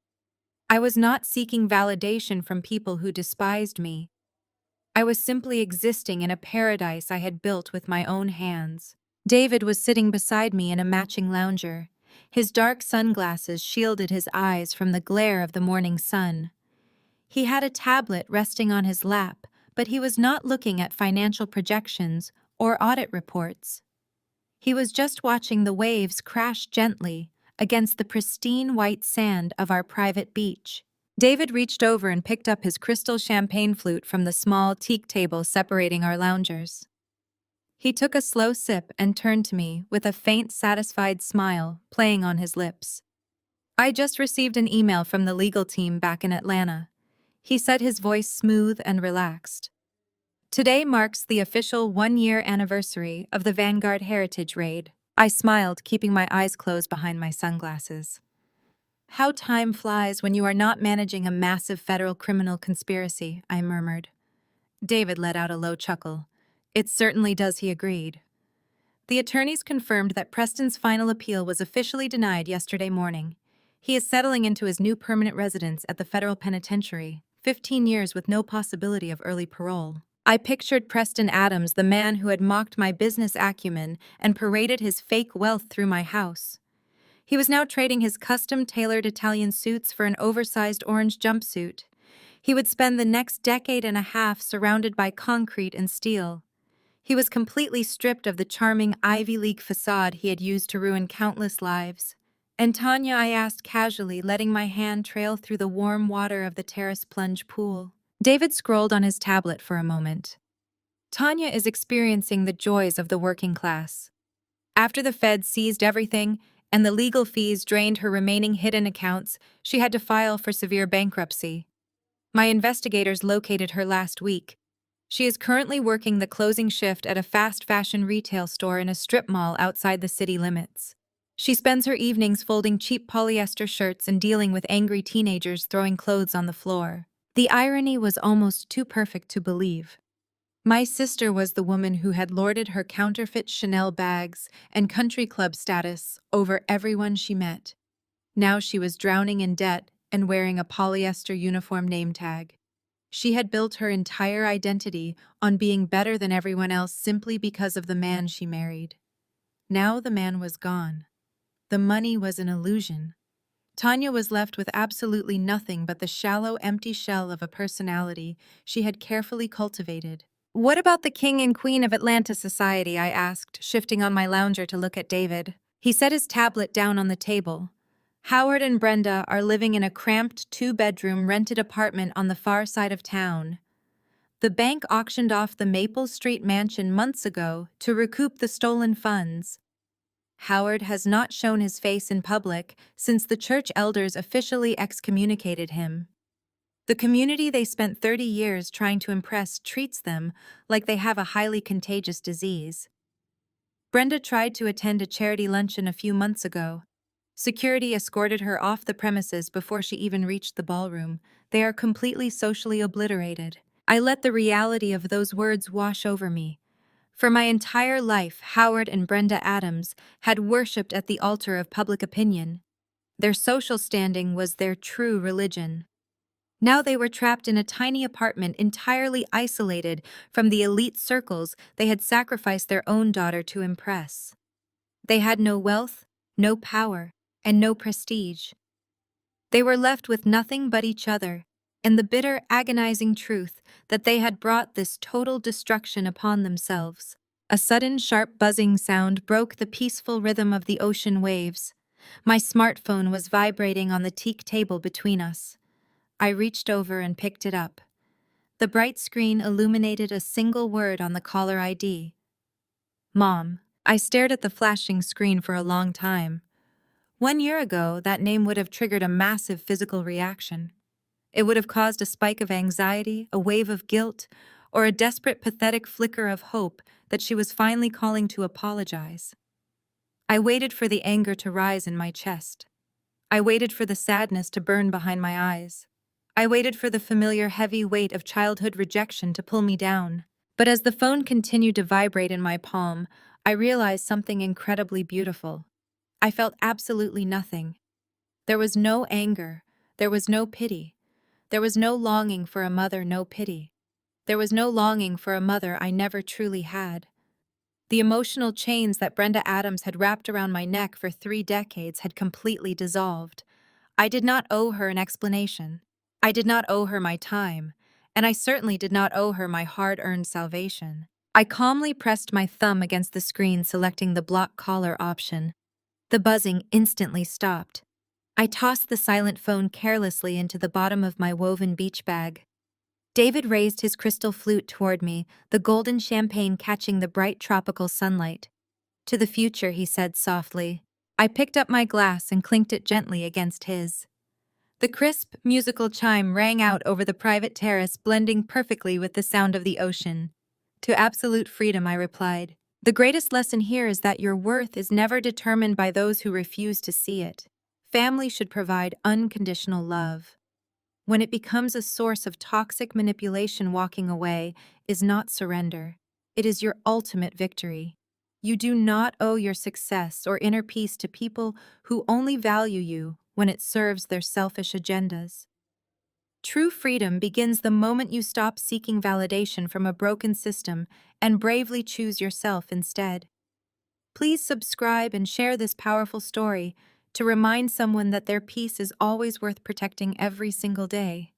A: I was not seeking validation from people who despised me. I was simply existing in a paradise I had built with my own hands. David was sitting beside me in a matching lounger. His dark sunglasses shielded his eyes from the glare of the morning sun. He had a tablet resting on his lap, but he was not looking at financial projections or audit reports. He was just watching the waves crash gently against the pristine white sand of our private beach. David reached over and picked up his crystal champagne flute from the small teak table separating our loungers. He took a slow sip and turned to me with a faint, satisfied smile playing on his lips. "I just received an email from the legal team back in Atlanta," he said, his voice smooth and relaxed. "Today marks the official 1-year anniversary of the Vanguard Heritage Raid." I smiled, keeping my eyes closed behind my sunglasses. "How time flies when you are not managing a massive federal criminal conspiracy," I murmured. David let out a low chuckle. "It certainly does," he agreed. The attorneys confirmed that Preston's final appeal was officially denied yesterday morning. He is settling into his new permanent residence at the federal penitentiary, 15 years with no possibility of early parole. I pictured Preston Adams, the man who had mocked my business acumen and paraded his fake wealth through my house. He was now trading his custom-tailored Italian suits for an oversized orange jumpsuit. He would spend the next decade and a half surrounded by concrete and steel. He was completely stripped of the charming Ivy League facade he had used to ruin countless lives. "And Tanya?" I asked casually, letting my hand trail through the warm water of the terrace plunge pool. David scrolled on his tablet for a moment. "Tanya is experiencing the joys of the working class. After the Fed seized everything and the legal fees drained her remaining hidden accounts, she had to file for severe bankruptcy. My investigators located her last week. She is currently working the closing shift at a fast fashion retail store in a strip mall outside the city limits. She spends her evenings folding cheap polyester shirts and dealing with angry teenagers throwing clothes on the floor." The irony was almost too perfect to believe. My sister was the woman who had lorded her counterfeit Chanel bags and country club status over everyone she met. Now she was drowning in debt and wearing a polyester uniform name tag. She had built her entire identity on being better than everyone else simply because of the man she married. Now the man was gone. The money was an illusion. Tanya was left with absolutely nothing but the shallow, empty shell of a personality she had carefully cultivated. "What about the king and queen of Atlanta society?" I asked, shifting on my lounger to look at David. He set his tablet down on the table. "Howard and Brenda are living in a cramped two-bedroom rented apartment on the far side of town. The bank auctioned off the Maple Street mansion months ago to recoup the stolen funds. Howard has not shown his face in public since the church elders officially excommunicated him. The community they spent 30 years trying to impress treats them like they have a highly contagious disease. Brenda tried to attend a charity luncheon a few months ago. Security escorted her off the premises before she even reached the ballroom. They are completely socially obliterated." I let the reality of those words wash over me. For my entire life, Howard and Brenda Adams had worshipped at the altar of public opinion. Their social standing was their true religion. Now they were trapped in a tiny apartment entirely isolated from the elite circles they had sacrificed their own daughter to impress. They had no wealth, no power, and no prestige. They were left with nothing but each other, and the bitter, agonizing truth that they had brought this total destruction upon themselves. A sudden, sharp buzzing sound broke the peaceful rhythm of the ocean waves. My smartphone was vibrating on the teak table between us. I reached over and picked it up. The bright screen illuminated a single word on the caller ID. "Mom." I stared at the flashing screen for a long time. 1 year ago, that name would have triggered a massive physical reaction. It would have caused a spike of anxiety, a wave of guilt, or a desperate, pathetic flicker of hope that she was finally calling to apologize. I waited for the anger to rise in my chest. I waited for the sadness to burn behind my eyes. I waited for the familiar heavy weight of childhood rejection to pull me down. But as the phone continued to vibrate in my palm, I realized something incredibly beautiful. I felt absolutely nothing. There was no anger. There was no pity. There was no longing for a mother, no pity. There was no longing for a mother I never truly had. The emotional chains that Brenda Adams had wrapped around my neck for 3 decades had completely dissolved. I did not owe her an explanation. I did not owe her my time, and I certainly did not owe her my hard-earned salvation. I calmly pressed my thumb against the screen, selecting the block caller option. The buzzing instantly stopped. I tossed the silent phone carelessly into the bottom of my woven beach bag. David raised his crystal flute toward me, the golden champagne catching the bright tropical sunlight. "To the future," he said softly. I picked up my glass and clinked it gently against his. The crisp, musical chime rang out over the private terrace, blending perfectly with the sound of the ocean. "To absolute freedom," I replied. "The greatest lesson here is that your worth is never determined by those who refuse to see it. Family should provide unconditional love. When it becomes a source of toxic manipulation, walking away is not surrender. It is your ultimate victory. You do not owe your success or inner peace to people who only value you when it serves their selfish agendas. True freedom begins the moment you stop seeking validation from a broken system and bravely choose yourself instead. Please subscribe and share this powerful story to remind someone that their peace is always worth protecting every single day.